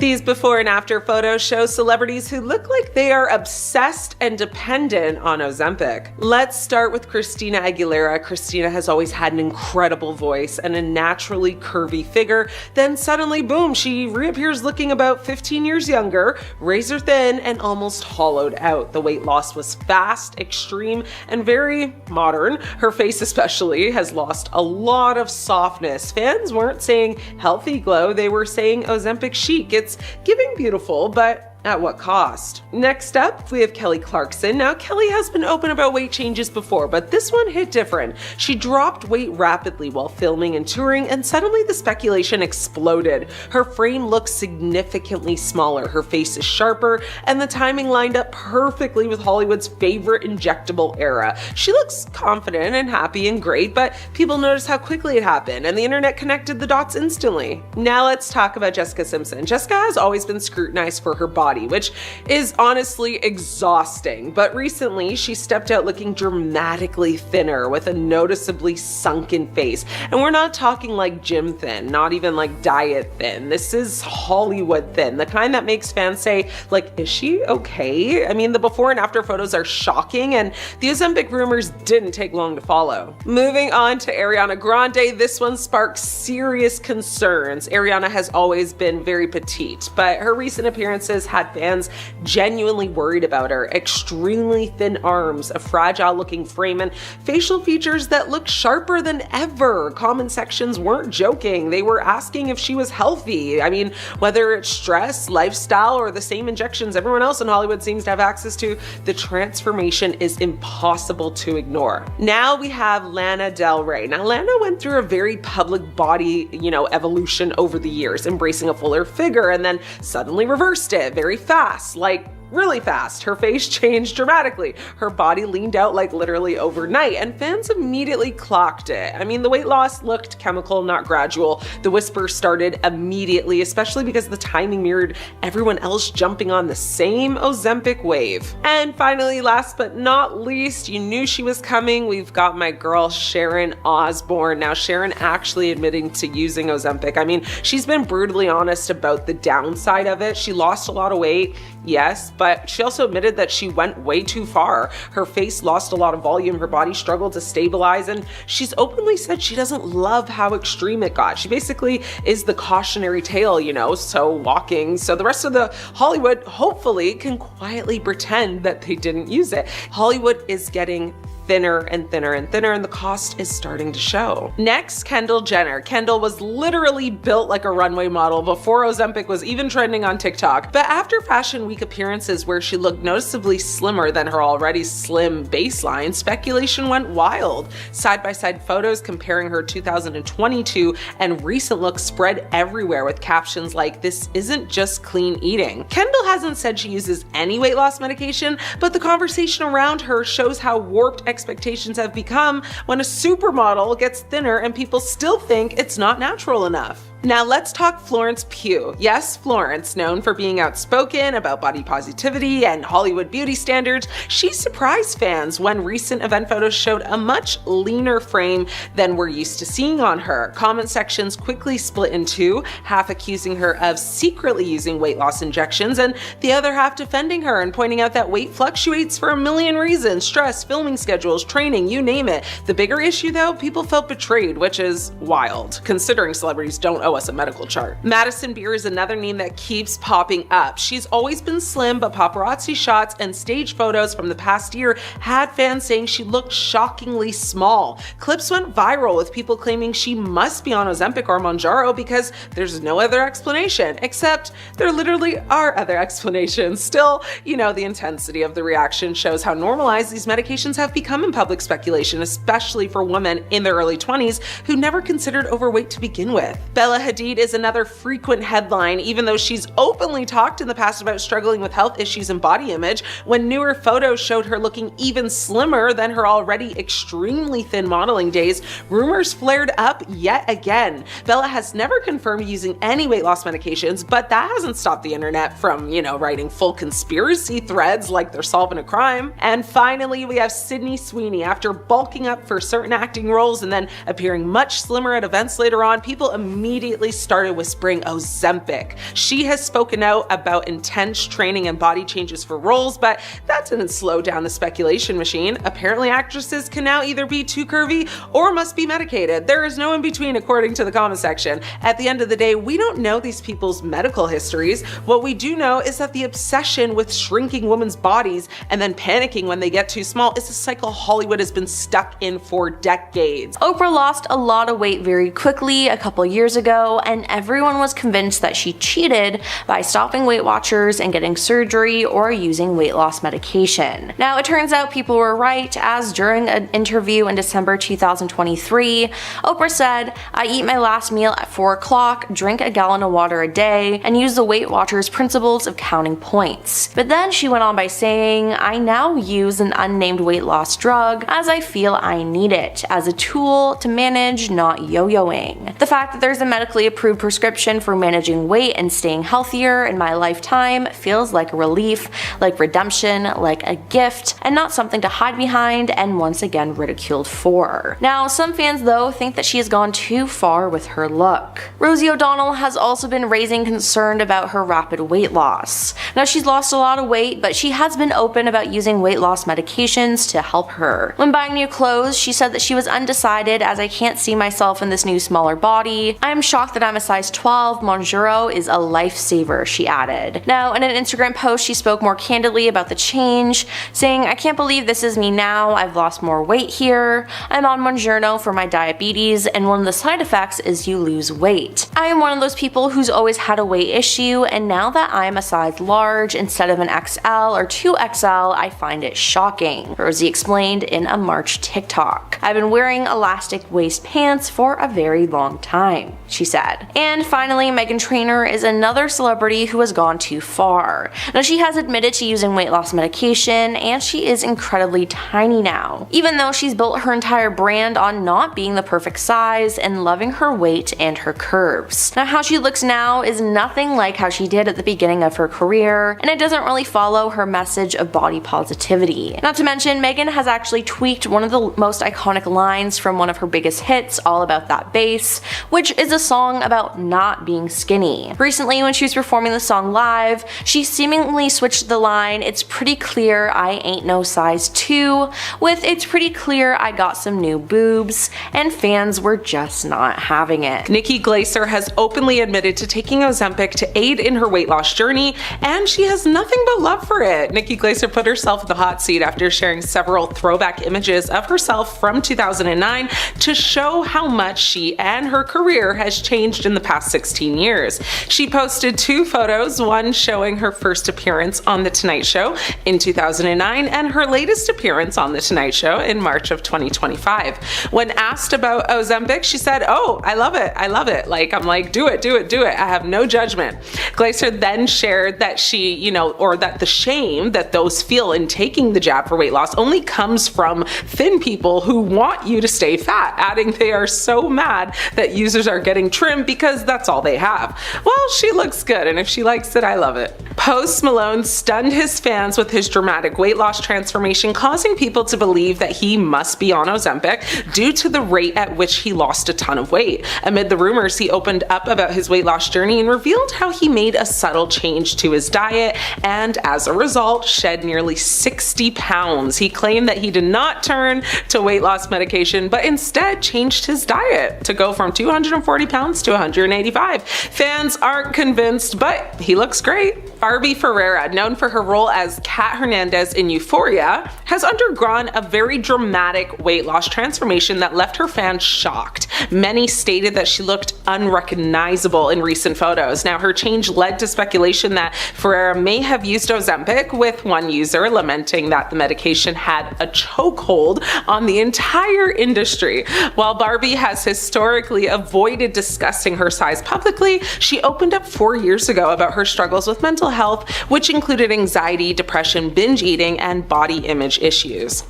These before and after photos show celebrities who look like they are obsessed and dependent on Ozempic. Let's start with Christina Aguilera. Christina has always had an incredible voice and a naturally curvy figure. Then suddenly, boom, she reappears looking about 15 years younger, razor thin, and almost hollowed out. The weight loss was fast, extreme, and very modern. Her face especially has lost a lot of softness. Fans weren't saying healthy glow, they were saying Ozempic chic. It's giving beautiful, but at what cost? Next up, we have Kelly Clarkson. Now, Kelly has been open about weight changes before, but this one hit different. She dropped weight rapidly while filming and touring, and suddenly the speculation exploded. Her frame looks significantly smaller, her face is sharper, and the timing lined up perfectly with Hollywood's favorite injectable era. She looks confident and happy and great, but people noticed how quickly it happened, and the internet connected the dots instantly. Now let's talk about Jessica Simpson. Jessica has always been scrutinized for her body, which is honestly exhausting. But recently, she stepped out looking dramatically thinner with a noticeably sunken face. And we're not talking like gym thin, not even like diet thin. This is Hollywood thin, the kind that makes fans say, like, is she okay? I mean, the before and after photos are shocking, and the Ozempic rumors didn't take long to follow. Moving on to Ariana Grande, this one sparked serious concerns. Ariana has always been very petite, but her recent appearances had fans genuinely worried about her. Extremely thin arms, a fragile looking frame, and facial features that look sharper than ever. Comment sections weren't joking. They were asking if she was healthy. I mean, whether it's stress, lifestyle, or the same injections everyone else in Hollywood seems to have access to, the transformation is impossible to ignore. Now we have Lana Del Rey. Now, Lana went through a very public body, evolution over the years, embracing a fuller figure and then suddenly reversed it very fast, like really fast. Her face changed dramatically. Her body leaned out like literally overnight, and fans immediately clocked it. I mean, the weight loss looked chemical, not gradual. The whispers started immediately, especially because the timing mirrored everyone else jumping on the same Ozempic wave. And finally, last but not least, you knew she was coming. We've got my girl Sharon Osbourne. Now, Sharon actually admitting to using Ozempic. I mean, she's been brutally honest about the downside of it. She lost a lot of weight, yes, but she also admitted that she went way too far. Her face lost a lot of volume, her body struggled to stabilize, and she's openly said she doesn't love how extreme it got. She basically is the cautionary tale, so walking, so the rest of the Hollywood hopefully can quietly pretend that they didn't use it. Hollywood is getting thinner and thinner and thinner, and the cost is starting to show. Next, Kendall Jenner. Kendall was literally built like a runway model before Ozempic was even trending on TikTok, but after Fashion Week appearances where she looked noticeably slimmer than her already slim baseline, speculation went wild. Side-by-side photos comparing her 2022 and recent looks spread everywhere with captions like, "This isn't just clean eating." Kendall hasn't said she uses any weight loss medication, but the conversation around her shows how warped expectations have become when a supermodel gets thinner and people still think it's not natural enough. Now let's talk Florence Pugh. Yes, Florence, known for being outspoken about body positivity and Hollywood beauty standards, she surprised fans when recent event photos showed a much leaner frame than we're used to seeing on her. Comment sections quickly split in two, half accusing her of secretly using weight loss injections and the other half defending her and pointing out that weight fluctuates for a million reasons: stress, filming schedules, training, you name it. The bigger issue though, people felt betrayed, which is wild, considering celebrities don't owe us a medical chart. Madison Beer is another name that keeps popping up. She's always been slim, but paparazzi shots and stage photos from the past year had fans saying she looked shockingly small. Clips went viral with people claiming she must be on Ozempic or Mounjaro because there's no other explanation, except there literally are other explanations. Still, the intensity of the reaction shows how normalized these medications have become in public speculation, especially for women in their early 20s who never considered overweight to begin with. Bella Hadid is another frequent headline, even though she's openly talked in the past about struggling with health issues and body image. When newer photos showed her looking even slimmer than her already extremely thin modeling days, rumors flared up yet again. Bella has never confirmed using any weight loss medications, but that hasn't stopped the internet from, writing full conspiracy threads like they're solving a crime. And finally, we have Sydney Sweeney. After bulking up for certain acting roles and then appearing much slimmer at events later on, people immediately immediately started whispering Ozempic. She has spoken out about intense training and body changes for roles, but that didn't slow down the speculation machine. Apparently actresses can now either be too curvy or must be medicated. There is no in between according to the comment section. At the end of the day, we don't know these people's medical histories. What we do know is that the obsession with shrinking women's bodies and then panicking when they get too small is a cycle Hollywood has been stuck in for decades. Oprah lost a lot of weight very quickly a couple years ago, and everyone was convinced that she cheated by stopping Weight Watchers and getting surgery or using weight loss medication. Now, it turns out people were right, as during an interview in December 2023, Oprah said, "I eat my last meal at 4 o'clock, drink a gallon of water a day, and use the Weight Watchers principles of counting points." But then she went on by saying, "I now use an unnamed weight loss drug as I feel I need it, as a tool to manage not yo-yoing." The fact that there's a medically approved prescription for managing weight and staying healthier in my lifetime feels like a relief, like redemption, like a gift, and not something to hide behind and once again ridiculed for. Now, some fans though think that she has gone too far with her look. Rosie O'Donnell has also been raising concern about her rapid weight loss. Now, she's lost a lot of weight, but she has been open about using weight loss medications to help her. When buying new clothes, she said that she was undecided, as I can't see myself in this new smaller body. "I am shocked that I'm a size 12. Monjuro is a lifesaver," she added. Now, in an Instagram post, she spoke more candidly about the change, saying, "I can't believe this is me now. I've lost more weight here. I'm on Monjuro for my diabetes, and one of the side effects is you lose weight. I am one of those people who's always had a weight issue, and now that I'm a size large instead of an XL or 2XL, I find it shocking," Rosie explained in a March TikTok. "I've been wearing elastic waist pants for a very long time," she said. And finally, Meghan Trainor is another celebrity who has gone too far. Now, she has admitted to using weight loss medication, and she is incredibly tiny now, even though she's built her entire brand on not being the perfect size and loving her weight and her curves. Now, how she looks now is nothing like how she did at the beginning of her career, and it doesn't really follow her message of body positivity. Not to mention, Meghan has actually tweaked one of the most iconic lines from one of her biggest hits, All About That Bass, which is a song about not being skinny. Recently, when she was performing the song live, she seemingly switched the line, "It's pretty clear I ain't no size 2, with "It's pretty clear I got some new boobs," and fans were just not having it. Nikki Glaser has openly admitted to taking Ozempic to aid in her weight loss journey, and she has nothing but love for it. Nikki Glaser put herself in the hot seat after sharing several throwback images of herself from 2009 to show how much she and her career has changed in the past 16 years. She posted 2 photos, one showing her first appearance on The Tonight Show in 2009 and her latest appearance on The Tonight Show in March of 2025. When asked about Ozempic, she said, "Oh, I love it. I love it. I'm like, do it, do it, do it. I have no judgment." Glaser then shared that that the shame that those feel in taking the jab for weight loss only comes from thin people who want you to stay fat, adding they are so mad that users are getting trim because that's all they have. Well, she looks good, and if she likes it, I love it. Post Malone stunned his fans with his dramatic weight loss transformation, causing people to believe that he must be on Ozempic due to the rate at which he lost a ton of weight. Amid the rumors, he opened up about his weight loss journey and revealed how he made a subtle change to his diet and, as a result, shed nearly 60 pounds. He claimed that he did not turn to weight loss medication, but instead changed his diet to go from 240 pounds to 185. Fans aren't convinced, but he looks great. Barbie Ferreira, known for her role as Kat Hernandez in Euphoria, has undergone a very dramatic weight loss transformation that left her fans shocked. Many stated that she looked unrecognizable in recent photos. Now, her change led to speculation that Ferreira may have used Ozempic, with one user lamenting that the medication had a chokehold on the entire industry. While Barbie has historically avoided discussing her size publicly, she opened up 4 years ago about her struggles with mental health, which included anxiety, depression, binge eating, and body image issues.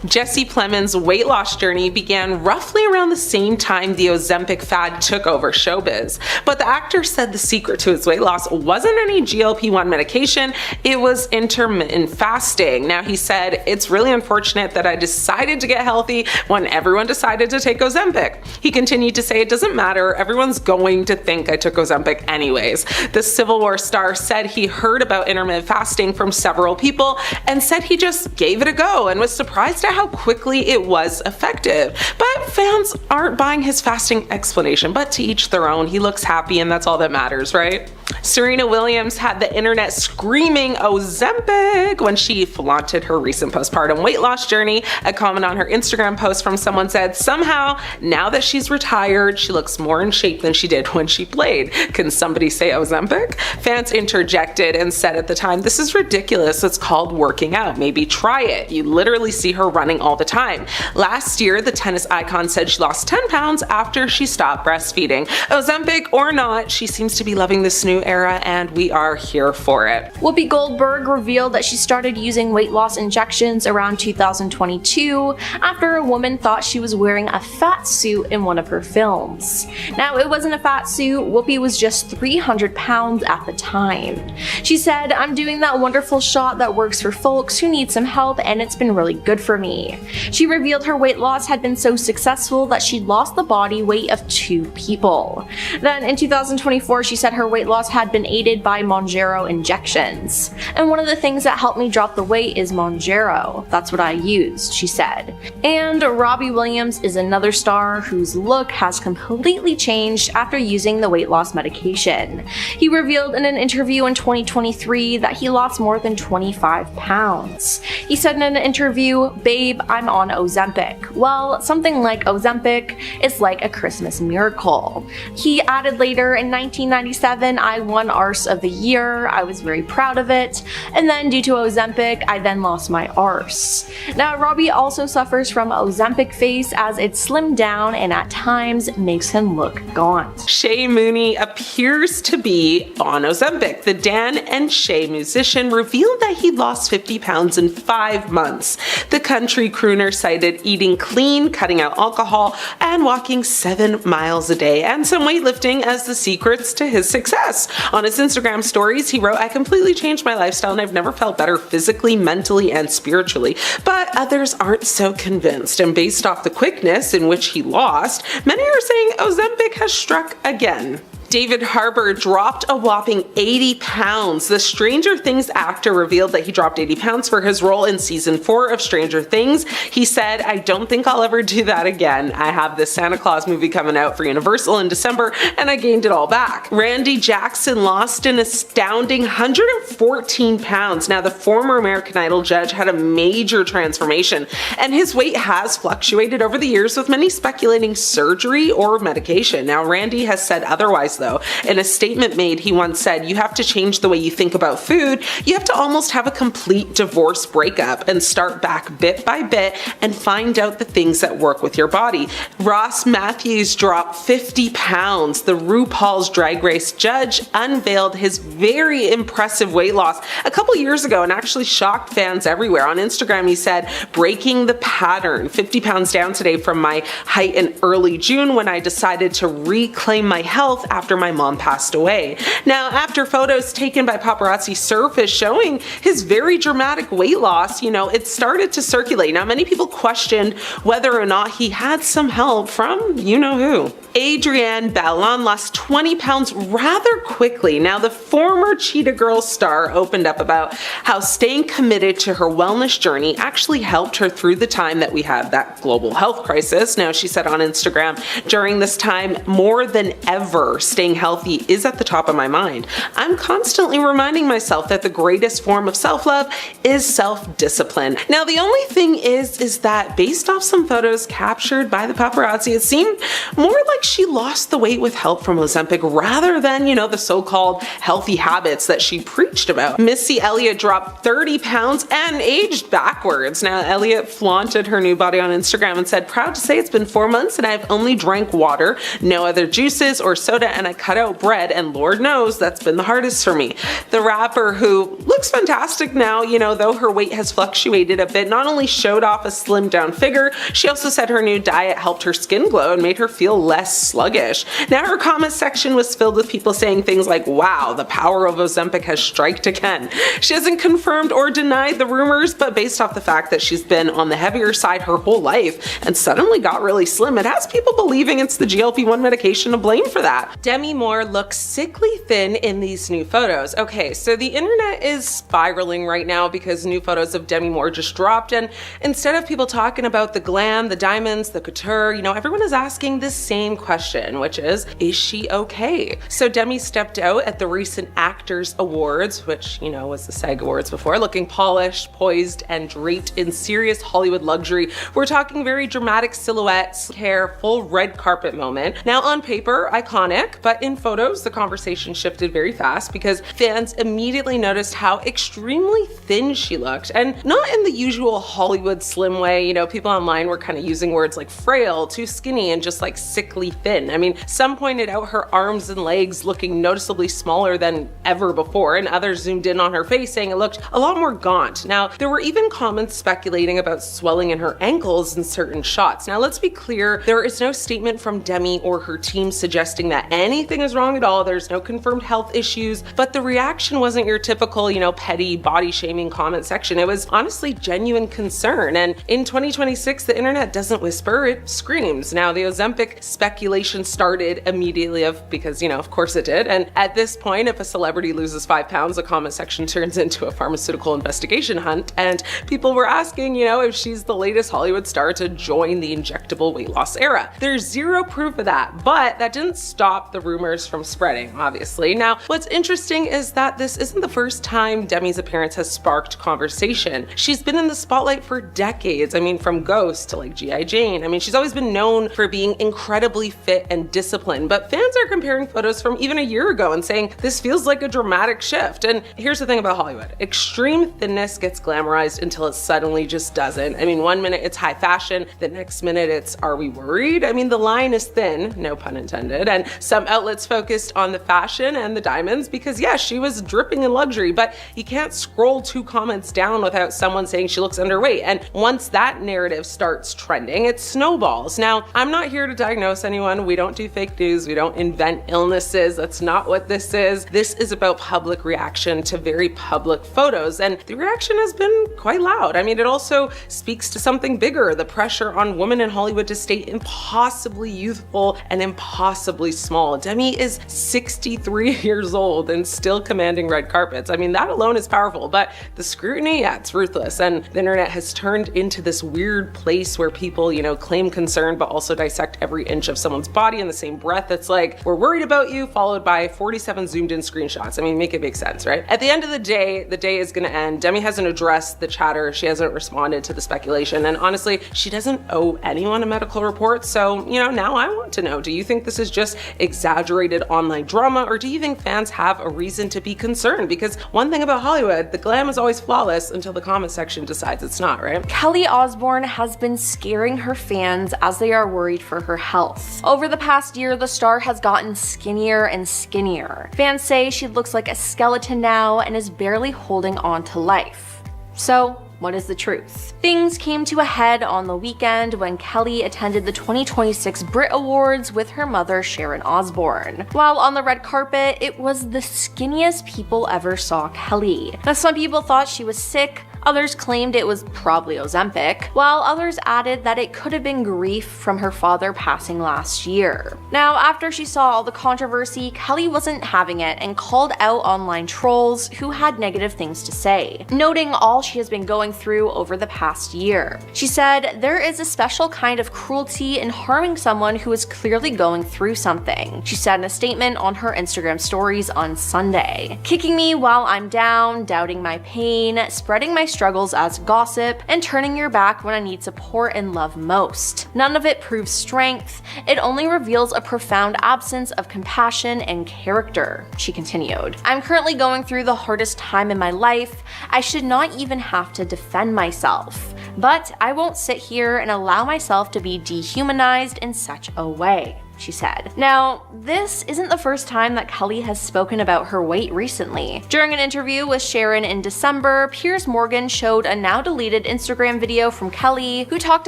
Jesse Plemons' weight loss journey began roughly around the same time the Ozempic fad took over showbiz. But the actor said the secret to his weight loss wasn't any GLP-1 medication, it was intermittent fasting. Now he said, "It's really unfortunate that I decided to get healthy when everyone decided to take Ozempic." He continued to say, "It doesn't matter, everyone's going to think I took Ozempic anyways." The Civil War star said he heard about intermittent fasting from several people and said he just gave it a go and was surprised at how quickly it was effective. But fans aren't buying his fasting explanation, but to each their own. He looks happy and that's all that matters, right? Serena Williams had the internet screaming Ozempic when she flaunted her recent postpartum weight loss journey. A comment on her Instagram post from someone said, "Somehow, now that she's retired, she looks more in shape than she did when she played. Can somebody say Ozempic?" Fans interjected and said at the time, "This is ridiculous. It's called working out. Maybe try it. You literally see her running all the time." Last year, the tennis icon said she lost 10 pounds after she stopped breastfeeding. Ozempic or not, she seems to be loving this new era and we are here for it. Whoopi Goldberg revealed that she started using weight loss injections around 2022 after a woman thought she was wearing a fat suit in one of her films. Now, it wasn't a fat suit, Whoopi was just 300 pounds at the time. She said, "I'm doing that wonderful shot that works for folks who need some help and it's been really good for me." She revealed her weight loss had been so successful that she'd lost the body weight of 2 people. Then in 2024, she said her weight loss had been aided by Mounjaro injections. "And one of the things that helped me drop the weight is Mounjaro. That's what I used," she said. And Robbie Williams is another star whose look has completely changed after using the weight loss medication. He revealed in an interview in 2023 that he lost more than 25 pounds. He said in an interview, "Babe, I'm on Ozempic. Well, something like Ozempic is like a Christmas miracle." He added later, "In 1997, I won Arse of the Year. I was very proud of it. And then due to Ozempic, I then lost my arse." Now, Robbie also suffers from Ozempic face as it slimmed down and at times makes him look gaunt. Shay Mooney appears to be on Ozempic. The Dan and Shay musician revealed that he lost 50 pounds in 5 months. The country crooner cited eating clean, cutting out alcohol, and walking 7 miles a day, and some weightlifting as the secrets to his success. On his Instagram stories, he wrote, "I completely changed my lifestyle and I've never felt better physically, mentally, and spiritually." But others aren't so convinced, and based off the quickness in which he lost, many are saying Ozempic has struck again. David Harbour dropped a whopping 80 pounds. The Stranger Things actor revealed that he dropped 80 pounds for his role in season 4 of Stranger Things. He said, "I don't think I'll ever do that again. I have this Santa Claus movie coming out for Universal in December and I gained it all back." Randy Jackson lost an astounding 114 pounds. Now, the former American Idol judge had a major transformation and his weight has fluctuated over the years, with many speculating surgery or medication. Now, Randy has said otherwise though. In a statement made, he once said, "You have to change the way you think about food. You have to almost have a complete divorce breakup and start back bit by bit and find out the things that work with your body." Ross Matthews dropped 50 pounds. The RuPaul's Drag Race judge unveiled his very impressive weight loss a couple years ago and actually shocked fans everywhere. On Instagram, he said, "Breaking the pattern. 50 pounds down today from my height in early June when I decided to reclaim my health after my mom passed away." Now, after photos taken by paparazzi surfaced showing his very dramatic weight loss, it started to circulate. Now, many people questioned whether or not he had some help from you-know-who. Adrienne Ballon lost 20 pounds rather quickly. Now, the former Cheetah Girls star opened up about how staying committed to her wellness journey actually helped her through the time that we had that global health crisis. Now, she said on Instagram, "During this time, more than ever, staying healthy is at the top of my mind. I'm constantly reminding myself that the greatest form of self-love is self-discipline." Now, the only thing is that based off some photos captured by the paparazzi, it seemed more like she lost the weight with help from Ozempic rather than, the so-called healthy habits that she preached about. Missy Elliott dropped 30 pounds and aged backwards. Now, Elliott flaunted her new body on Instagram and said, "Proud to say it's been 4 months and I've only drank water, no other juices or soda, and and I cut out bread, and Lord knows that's been the hardest for me. The rapper, who looks fantastic now, though her weight has fluctuated a bit, not only showed off a slimmed down figure, she also said her new diet helped her skin glow and made her feel less sluggish. Now her comment section was filled with people saying things like, wow, the power of Ozempic has striked again. She hasn't confirmed or denied the rumors, but based off the fact that she's been on the heavier side her whole life and suddenly got really slim, it has people believing it's the GLP-1 medication to blame for that. Demi Moore looks sickly thin in these new photos. Okay, so the internet is spiraling right now because new photos of Demi Moore just dropped, and instead of people talking about the glam, the diamonds, the couture, everyone is asking the same question, which is she okay? So Demi stepped out at the recent Actors Awards, which, was the SAG Awards before, looking polished, poised, and draped in serious Hollywood luxury. We're talking very dramatic silhouettes, hair, full red carpet moment. Now on paper, iconic, but in photos, the conversation shifted very fast because fans immediately noticed how extremely thin she looked, and not in the usual Hollywood slim way. People online were kind of using words like frail, too skinny, and just like sickly thin. I mean, some pointed out her arms and legs looking noticeably smaller than ever before, and others zoomed in on her face saying it looked a lot more gaunt. Now, there were even comments speculating about swelling in her ankles in certain shots. Now, let's be clear, there is no statement from Demi or her team suggesting that anything is wrong at all. There's no confirmed health issues, but the reaction wasn't your typical, petty body shaming comment section. It was honestly genuine concern. And in 2026, the internet doesn't whisper, it screams. Now, the Ozempic speculation started immediately because, of course it did. And at this point, if a celebrity loses 5 pounds, the comment section turns into a pharmaceutical investigation hunt. And people were asking, if she's the latest Hollywood star to join the injectable weight loss era. There's zero proof of that, but that didn't stop the rumors from spreading, obviously. Now, what's interesting is that this isn't the first time Demi's appearance has sparked conversation. She's been in the spotlight for decades. I mean, from Ghost to like G.I. Jane. I mean, she's always been known for being incredibly fit and disciplined, but fans are comparing photos from even a year ago and saying this feels like a dramatic shift. And here's the thing about Hollywood. Extreme thinness gets glamorized until it suddenly just doesn't. I mean, one minute it's high fashion, the next minute it's, are we worried? I mean, the line is thin, no pun intended, and some outlets focused on the fashion and the diamonds because, yeah, she was dripping in luxury, but you can't scroll 2 comments down without someone saying she looks underweight. And once that narrative starts trending, it snowballs. Now, I'm not here to diagnose anyone. We don't do fake news. We don't invent illnesses. That's not what this is. This is about public reaction to very public photos, and the reaction has been quite loud. I mean, it also speaks to something bigger, the pressure on women in Hollywood to stay impossibly youthful and impossibly small. Demi is 63 years old and still commanding red carpets. I mean, that alone is powerful, but the scrutiny, yeah, it's ruthless. And the internet has turned into this weird place where people, claim concern, but also dissect every inch of someone's body in the same breath. It's like, we're worried about you, followed by 47 zoomed in screenshots. I mean, make it make sense, right? At the end of the day is gonna end. Demi hasn't addressed the chatter. She hasn't responded to the speculation. And honestly, she doesn't owe anyone a medical report. So, now I want to know, do you think this is just exaggerated online drama, or do you think fans have a reason to be concerned? Because one thing about Hollywood, the glam is always flawless until the comment section decides it's not, right? Kelly Osbourne has been scaring her fans as they are worried for her health. Over the past year, the star has gotten skinnier and skinnier. Fans say she looks like a skeleton now and is barely holding on to life. So, what is the truth? Things came to a head on the weekend when Kelly attended the 2026 Brit Awards with her mother, Sharon Osbourne. While on the red carpet, it was the skinniest people ever saw Kelly. Now, some people thought she was sick, others claimed it was probably Ozempic, while others added that it could have been grief from her father passing last year. Now, after she saw all the controversy, Kelly wasn't having it and called out online trolls who had negative things to say, noting all she has been going through over the past year. She said, "There is a special kind of cruelty in harming someone who is clearly going through something," she said in a statement on her Instagram stories on Sunday. "Kicking me while I'm down, doubting my pain, spreading my struggles as gossip, and turning your back when I need support and love most. None of it proves strength. It only reveals a profound absence of compassion and character," she continued. "I'm currently going through the hardest time in my life. I should not even have to defend myself. But I won't sit here and allow myself to be dehumanized in such a way." she said. Now, this isn't the first time that Kelly has spoken about her weight recently. During an interview with Sharon in December, Piers Morgan showed a now deleted Instagram video from Kelly, who talked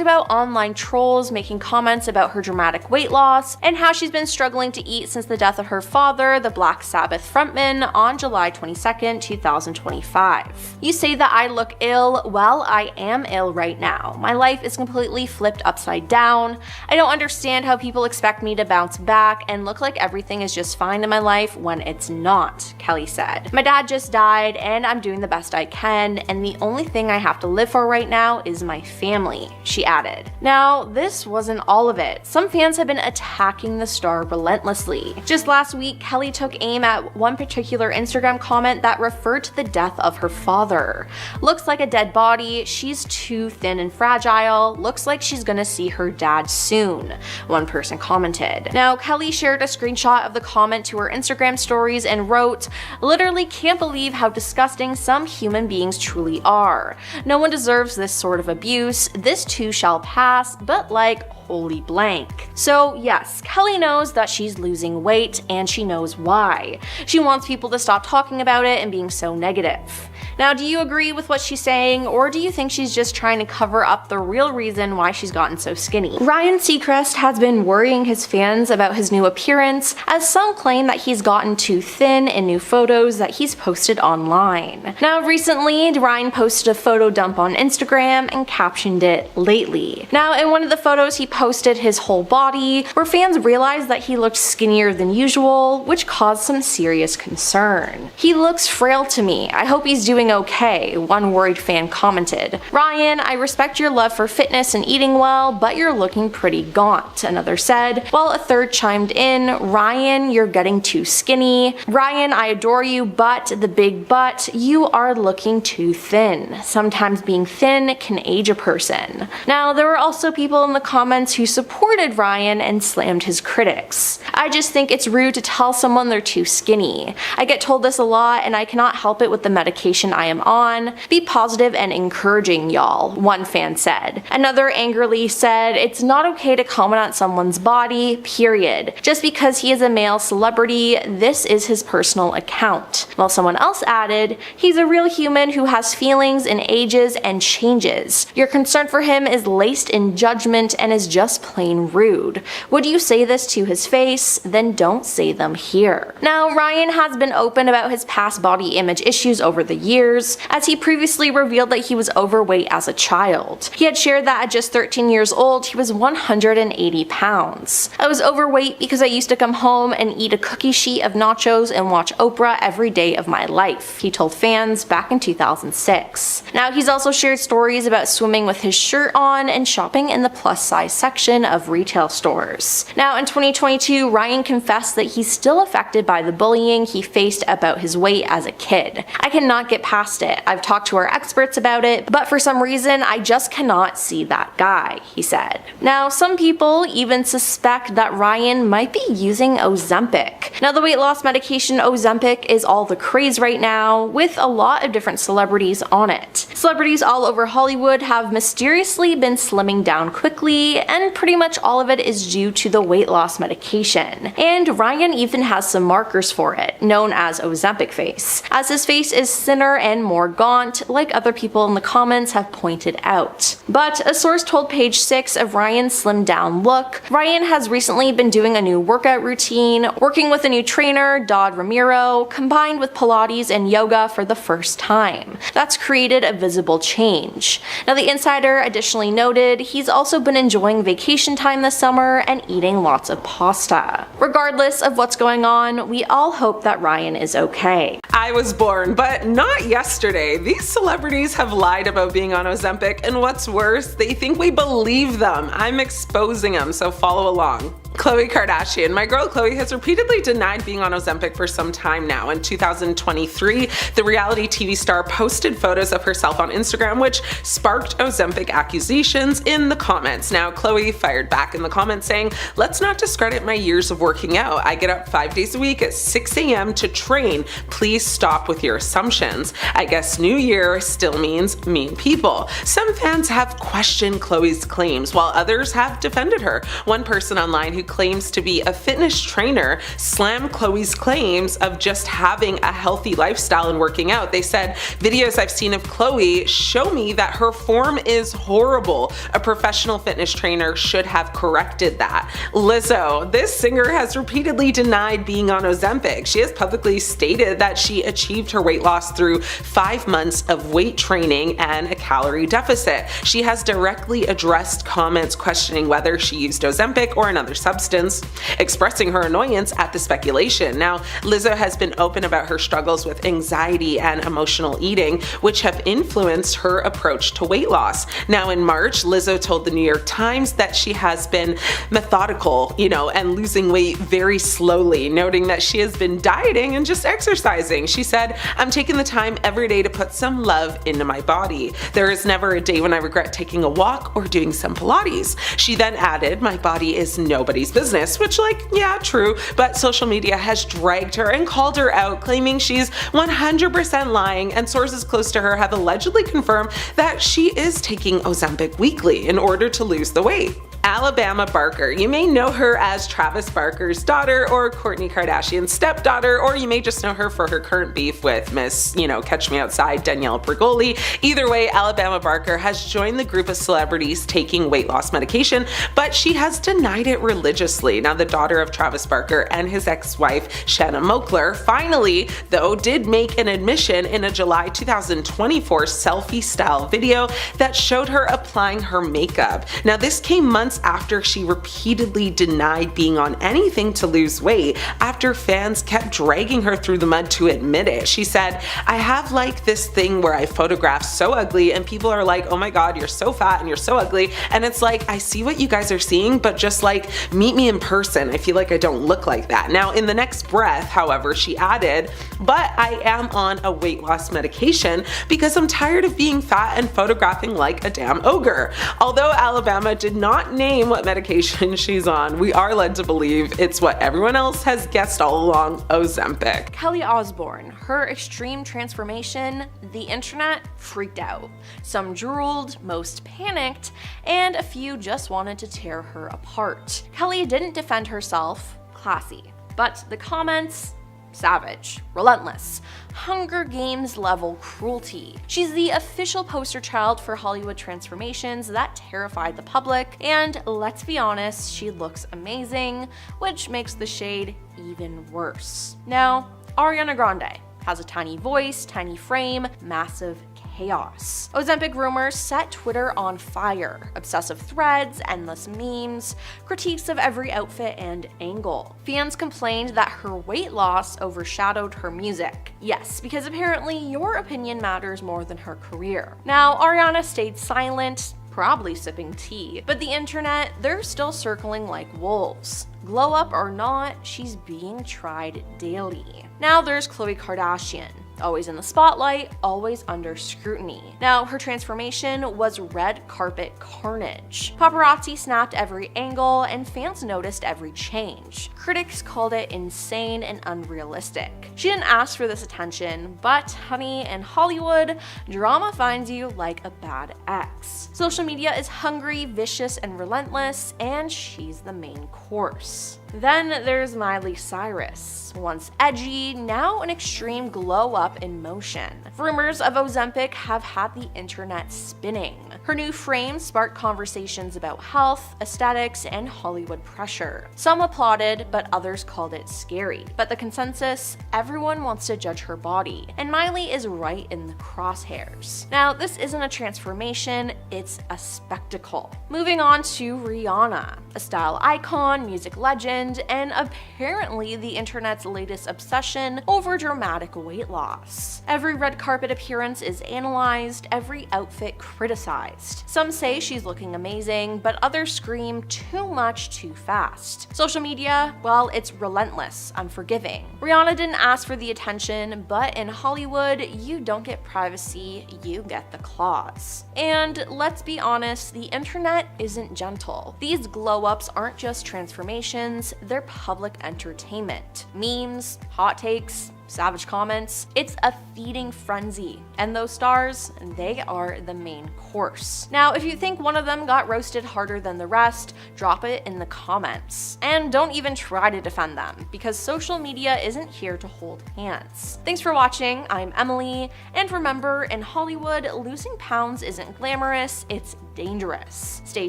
about online trolls making comments about her dramatic weight loss and how she's been struggling to eat since the death of her father, the Black Sabbath frontman, on July 22nd, 2025. "You say that I look ill. Well, I am ill right now. My life is completely flipped upside down. I don't understand how people expect me to bounce back and look like everything is just fine in my life when it's not," Kelly said. "My dad just died and I'm doing the best I can, and the only thing I have to live for right now is my family," she added. Now, this wasn't all of it. Some fans have been attacking the star relentlessly. Just last week, Kelly took aim at one particular Instagram comment that referred to the death of her father. "Looks like a dead body. She's too thin and fragile. Looks like she's gonna see her dad soon," one person commented. Now, Kelly shared a screenshot of the comment to her Instagram stories and wrote, "Literally can't believe how disgusting some human beings truly are. No one deserves this sort of abuse. This too shall pass, but like, holy blank." So yes, Kelly knows that she's losing weight and she knows why. She wants people to stop talking about it and being so negative. Now, do you agree with what she's saying, or do you think she's just trying to cover up the real reason why she's gotten so skinny? Ryan Seacrest has been worrying his fans about his new appearance, as some claim that he's gotten too thin in new photos that he's posted online. Now, recently, Ryan posted a photo dump on Instagram and captioned it, "Lately." Now, in one of the photos, he posted his whole body, where fans realized that he looked skinnier than usual, which caused some serious concern. "He looks frail to me. I hope he's doing okay," one worried fan commented. "Ryan, I respect your love for fitness and eating well, but you're looking pretty gaunt," another said, while a third chimed in, "Ryan, you're getting too skinny. Ryan, I adore you, but the big but, you are looking too thin. Sometimes being thin can age a person." Now, there were also people in the comments who supported Ryan and slammed his critics. "I just think it's rude to tell someone they're too skinny. I get told this a lot and I cannot help it with the medication I am on. Be positive and encouraging, y'all," one fan said. Another angrily said, "It's not okay to comment on someone's body, period. Just because he is a male celebrity, this is his personal account." While someone else added, "He's a real human who has feelings and ages and changes. Your concern for him is laced in judgment and is just plain rude. Would you say this to his face? Then don't say them here." Now, Ryan has been open about his past body image issues over the years, as he previously revealed that he was overweight as a child. He had shared that at just 13 years old, he was 180 pounds. "I was overweight because I used to come home and eat a cookie sheet of nachos and watch Oprah every day of my life," he told fans back in 2006. Now, he's also shared stories about swimming with his shirt on and shopping in the plus-size section of retail stores. Now, in 2022, Ryan confessed that he's still affected by the bullying he faced about his weight as a kid. "I cannot get past it. I've talked to our experts about it, but for some reason, I just cannot see that guy," he said. Now, some people even suspect that Ryan might be using Ozempic. Now, the weight loss medication Ozempic is all the craze right now, with a lot of different celebrities on it. Celebrities all over Hollywood have mysteriously been slimming down quickly, and pretty much all of it is due to the weight loss medication. And Ryan even has some markers for it, known as Ozempic face, as his face is thinner and more gaunt, like other people in the comments have pointed out. But a source told Page 6 of Ryan's slimmed down look, Ryan has recently been doing a new workout routine, working with a new trainer, Dodd Ramiro, combined with Pilates and yoga for the first time. That's created a visible change. Now, the insider additionally noted he's also been enjoying vacation time this summer and eating lots of pasta. Regardless of what's going on, we all hope that Ryan is okay. I was born, but not yesterday. These celebrities have lied about being on Ozempic, and what's worse, they think we believe them. I'm exposing them, so follow along. Khloe Kardashian. My girl Khloe has repeatedly denied being on Ozempic for some time now. In 2023, the reality TV star posted photos of herself on Instagram, which sparked Ozempic accusations in the comments. Now, Khloe fired back in the comments saying, "Let's not discredit my years of working out. I get up 5 days a week at 6 a.m. to train. Please stop with your assumptions. I guess New Year still means mean people." Some fans have questioned Khloe's claims, while others have defended her. One person online who who claims to be a fitness trainer, slammed Khloe's claims of just having a healthy lifestyle and working out. They said, "Videos I've seen of Khloe show me that her form is horrible. A professional fitness trainer should have corrected that." Lizzo, this singer has repeatedly denied being on Ozempic. She has publicly stated that she achieved her weight loss through 5 months of weight training and a calorie deficit. She has directly addressed comments questioning whether she used Ozempic or another substance, expressing her annoyance at the speculation. Now, Lizzo has been open about her struggles with anxiety and emotional eating, which have influenced her approach to weight loss. Now, in March, Lizzo told the New York Times that she has been methodical, and losing weight very slowly, noting that she has been dieting and just exercising. She said, "I'm taking the time every day to put some love into my body. There is never a day when I regret taking a walk or doing some Pilates." She then added, "My body is nobody's business," which, yeah, true, but social media has dragged her and called her out, claiming she's 100% lying, and sources close to her have allegedly confirmed that she is taking Ozempic weekly in order to lose the weight. Alabama Barker. You may know her as Travis Barker's daughter or Kourtney Kardashian's stepdaughter, or you may just know her for her current beef with Miss, Catch Me Outside, Danielle Bregoli. Either way, Alabama Barker has joined the group of celebrities taking weight loss medication, but she has denied it religiously. Now, the daughter of Travis Barker and his ex-wife, Shanna Moakler, finally, though, did make an admission in a July 2024 selfie-style video that showed her applying her makeup. Now, this came months after she repeatedly denied being on anything to lose weight after fans kept dragging her through the mud to admit it. She said, "I have this thing where I photograph so ugly and people are like, 'Oh my god, you're so fat and you're so ugly,' and it's I see what you guys are seeing, but just meet me in person. I feel like I don't look like that." Now, in the next breath, however, she added, "But I am on a weight loss medication because I'm tired of being fat and photographing like a damn ogre." Although Alabama did not name what medication she's on, we are led to believe it's what everyone else has guessed all along, Ozempic. Kelly Osbourne, her extreme transformation, the internet freaked out. Some drooled, most panicked, and a few just wanted to tear her apart. Kelly didn't defend herself, classy, but the comments, savage, relentless, Hunger Games level cruelty. She's the official poster child for Hollywood transformations that terrified the public, and let's be honest, she looks amazing, which makes the shade even worse. Now, Ariana Grande has a tiny voice, tiny frame, massive chaos. Ozempic rumors set Twitter on fire. Obsessive threads, endless memes, critiques of every outfit and angle. Fans complained that her weight loss overshadowed her music. Yes, because apparently your opinion matters more than her career. Now, Ariana stayed silent, probably sipping tea, but the internet, they're still circling like wolves. Glow up or not, she's being tried daily. Now there's Khloe Kardashian. Always in the spotlight, always under scrutiny. Now, her transformation was red carpet carnage. Paparazzi snapped every angle, and fans noticed every change. Critics called it insane and unrealistic. She didn't ask for this attention, but honey, in Hollywood, drama finds you like a bad ex. Social media is hungry, vicious, and relentless, and she's the main course. Then there's Miley Cyrus. Once edgy, now an extreme glow up in motion. Rumors of Ozempic have had the internet spinning. Her new frame sparked conversations about health, aesthetics, and Hollywood pressure. Some applauded, but others called it scary. But the consensus, everyone wants to judge her body, and Miley is right in the crosshairs. Now, this isn't a transformation, it's a spectacle. Moving on to Rihanna, a style icon, music legend, and apparently the internet's latest obsession over dramatic weight loss. Every red carpet appearance is analyzed, every outfit criticized. Some say she's looking amazing, but others scream too much too fast. Social media, well, it's relentless, unforgiving. Rihanna didn't ask for the attention, but in Hollywood, you don't get privacy, you get the claws. And let's be honest, the internet isn't gentle. These glow-ups aren't just transformations, they're public entertainment. Memes, hot takes, savage comments. It's a feeding frenzy, and those stars, they are the main course. Now, if you think one of them got roasted harder than the rest, drop it in the comments. And don't even try to defend them, because social media isn't here to hold hands. Thanks for watching, I'm Emily, and remember, in Hollywood, losing pounds isn't glamorous, it's dangerous. Stay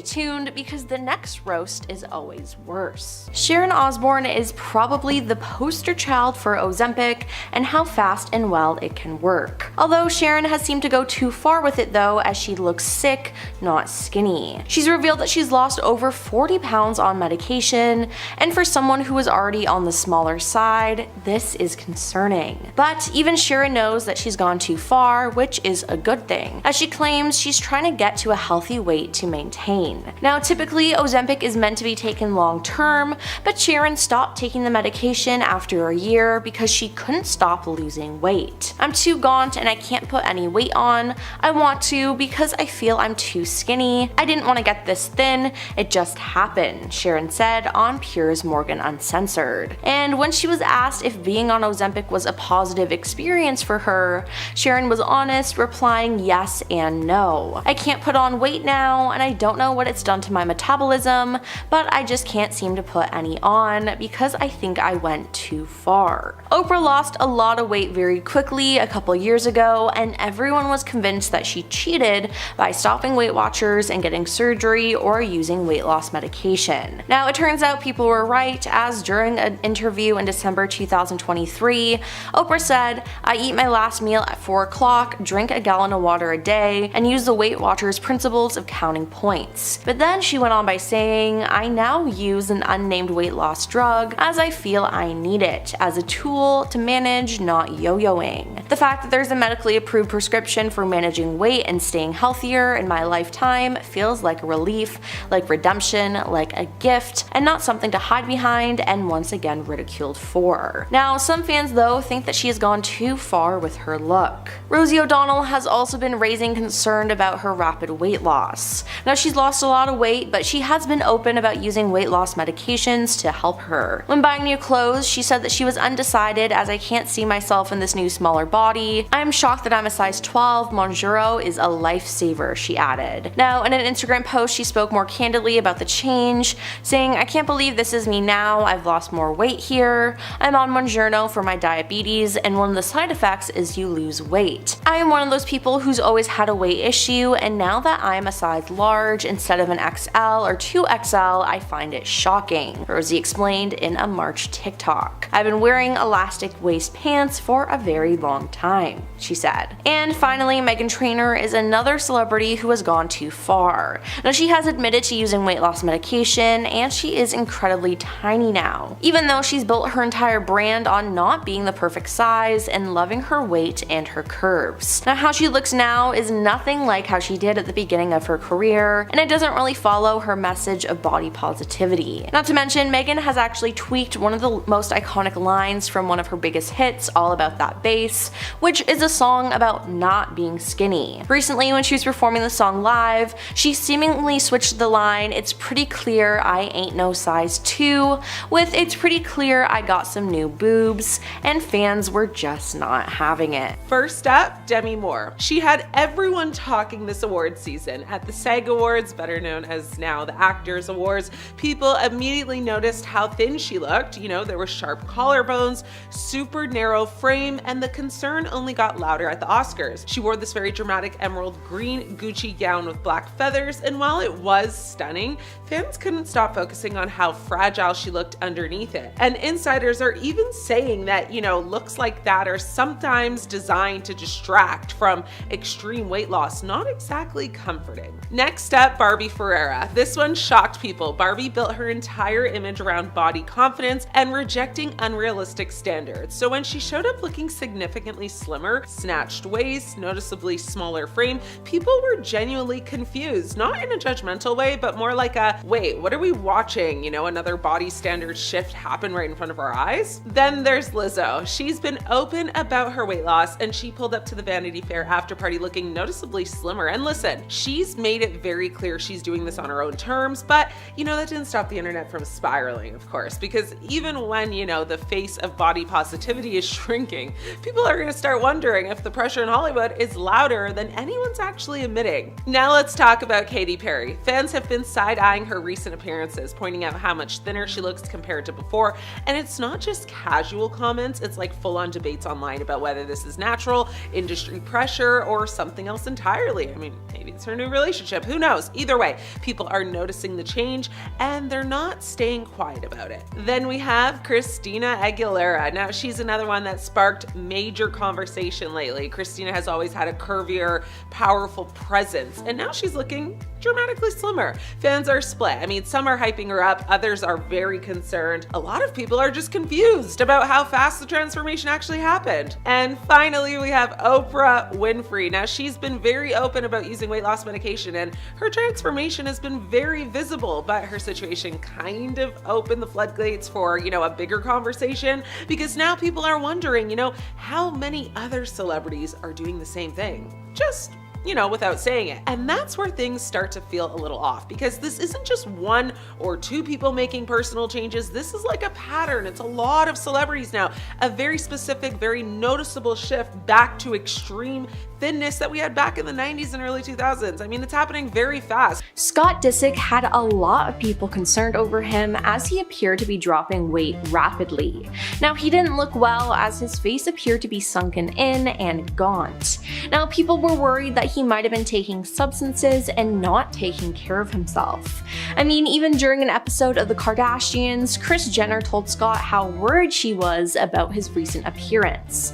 tuned, because the next roast is always worse. Sharon Osbourne is probably the poster child for Ozempic and how fast and well it can work. Although Sharon has seemed to go too far with it though, as she looks sick, not skinny. She's revealed that she's lost over 40 pounds on medication, and for someone who is already on the smaller side, this is concerning. But even Sharon knows that she's gone too far, which is a good thing, as she claims she's trying to get to a healthy weight to maintain. Now, typically Ozempic is meant to be taken long term, but Sharon stopped taking the medication after a year because she couldn't stop losing weight. I'm too gaunt and I can't put any weight on. I want to because I feel I'm too skinny. I didn't want to get this thin, it just happened, Sharon said on Piers Morgan Uncensored. And when she was asked if being on Ozempic was a positive experience for her, Sharon was honest, replying yes and no. I can't put on weight now, and I don't know what it's done to my metabolism, but I just can't seem to put any on because I think I went too far. Oprah lost a lot of weight very quickly a couple years ago, and everyone was convinced that she cheated by stopping Weight Watchers and getting surgery or using weight loss medication. Now, it turns out people were right, as during an interview in December 2023, Oprah said, "I eat my last meal at 4 o'clock, drink a gallon of water a day, and use the Weight Watchers principles of counting points." But then she went on by saying, "I now use an unnamed weight loss drug as I feel I need it, as a tool to manage not yo-yoing." The fact that there's a medically approved prescription for managing weight and staying healthier in my lifetime feels like a relief, like redemption, like a gift, and not something to hide behind and once again ridiculed for. Now, some fans though think that she has gone too far with her look. Rosie O'Donnell has also been raising concern about her rapid weight loss. Now, she's lost a lot of weight, but she has been open about using weight loss medications to help her. When buying new clothes, she said that she was undecided, as I can't see myself in this new smaller body. "I'm shocked that I'm a size 12, Monjuro is a lifesaver," she added. Now, in an Instagram post, she spoke more candidly about the change, saying, "I can't believe this is me now, I've lost more weight here. I'm on Monjuro for my diabetes, and one of the side effects is you lose weight. I am one of those people who's always had a weight issue, and now that I'm a size large instead of an XL or 2XL, I find it shocking," Rosie explained in a March TikTok. "I've been wearing elastic waist pants for a very long time," she said. And finally, Meghan Trainor is another celebrity who has gone too far. Now, she has admitted to using weight loss medication, and she is incredibly tiny now, even though she's built her entire brand on not being the perfect size and loving her weight and her curves. Now, how she looks now is nothing like how she did at the beginning of her career, and it doesn't really follow her message of body positivity. Not to mention, Meghan has actually tweaked one of the most iconic lines from one of her biggest hits, All About That Bass, which is a song about not being skinny. Recently, when she was performing the song live, she seemingly switched the line, "It's pretty clear I ain't no size 2, with "It's pretty clear I got some new boobs," and fans were just not having it. First up, Demi Moore. She had everyone talking this award season. At the SAG Awards, better known as now the Actors Awards, people immediately noticed how thin she looked. You know, there were sharp collarbones, super narrow frame, and the concern only got louder at the Oscars. She wore this very dramatic emerald green Gucci gown with black feathers, and while it was stunning, fans couldn't stop focusing on how fragile she looked underneath it. And insiders are even saying that, looks like that are sometimes designed to distract from extreme weight loss, not exactly comforting. Next up, Barbie Ferreira. This one shocked people. Barbie built her entire image around body confidence and rejecting unrealistic standards. So when she showed up looking significantly slimmer, snatched waist, noticeably smaller frame, people were genuinely confused. Not in a judgmental way, but more like a, wait, what are we watching? Another body standard shift happen right in front of our eyes? Then there's Lizzo. She's been open about her weight loss, and she pulled up to the Vanity Fair after party looking noticeably slimmer. And listen, she's made it very clear she's doing this on her own terms, but that didn't stop the internet from spiraling, of course, because even when, the face of body positivity activity is shrinking, people are going to start wondering if the pressure in Hollywood is louder than anyone's actually admitting. Now let's talk about Katy Perry. Fans have been side-eyeing her recent appearances, pointing out how much thinner she looks compared to before, and it's not just casual comments, it's like full-on debates online about whether this is natural, industry pressure, or something else entirely. I mean, maybe it's her new relationship, who knows? Either way, people are noticing the change, and they're not staying quiet about it. Then we have Christina Aguilera. Now, she's another one that sparked major conversation lately. Christina has always had a curvier, powerful presence, and now she's looking dramatically slimmer. Fans are split. I mean, some are hyping her up, others are very concerned. A lot of people are just confused about how fast the transformation actually happened. And finally, we have Oprah Winfrey. Now, she's been very open about using weight loss medication, and her transformation has been very visible, but her situation kind of opened the floodgates for, a bigger conversation, because now people are wondering, how many other celebrities are doing the same thing? Just without saying it. And that's where things start to feel a little off, because this isn't just one or two people making personal changes. This is like a pattern. It's a lot of celebrities now. A very specific, very noticeable shift back to extreme thinness that we had back in the 90s and early 2000s. I mean, it's happening very fast. Scott Disick had a lot of people concerned over him as he appeared to be dropping weight rapidly. Now, he didn't look well as his face appeared to be sunken in and gaunt. Now, people were worried that he might have been taking substances and not taking care of himself. I mean, even during an episode of The Kardashians, Kris Jenner told Scott how worried she was about his recent appearance.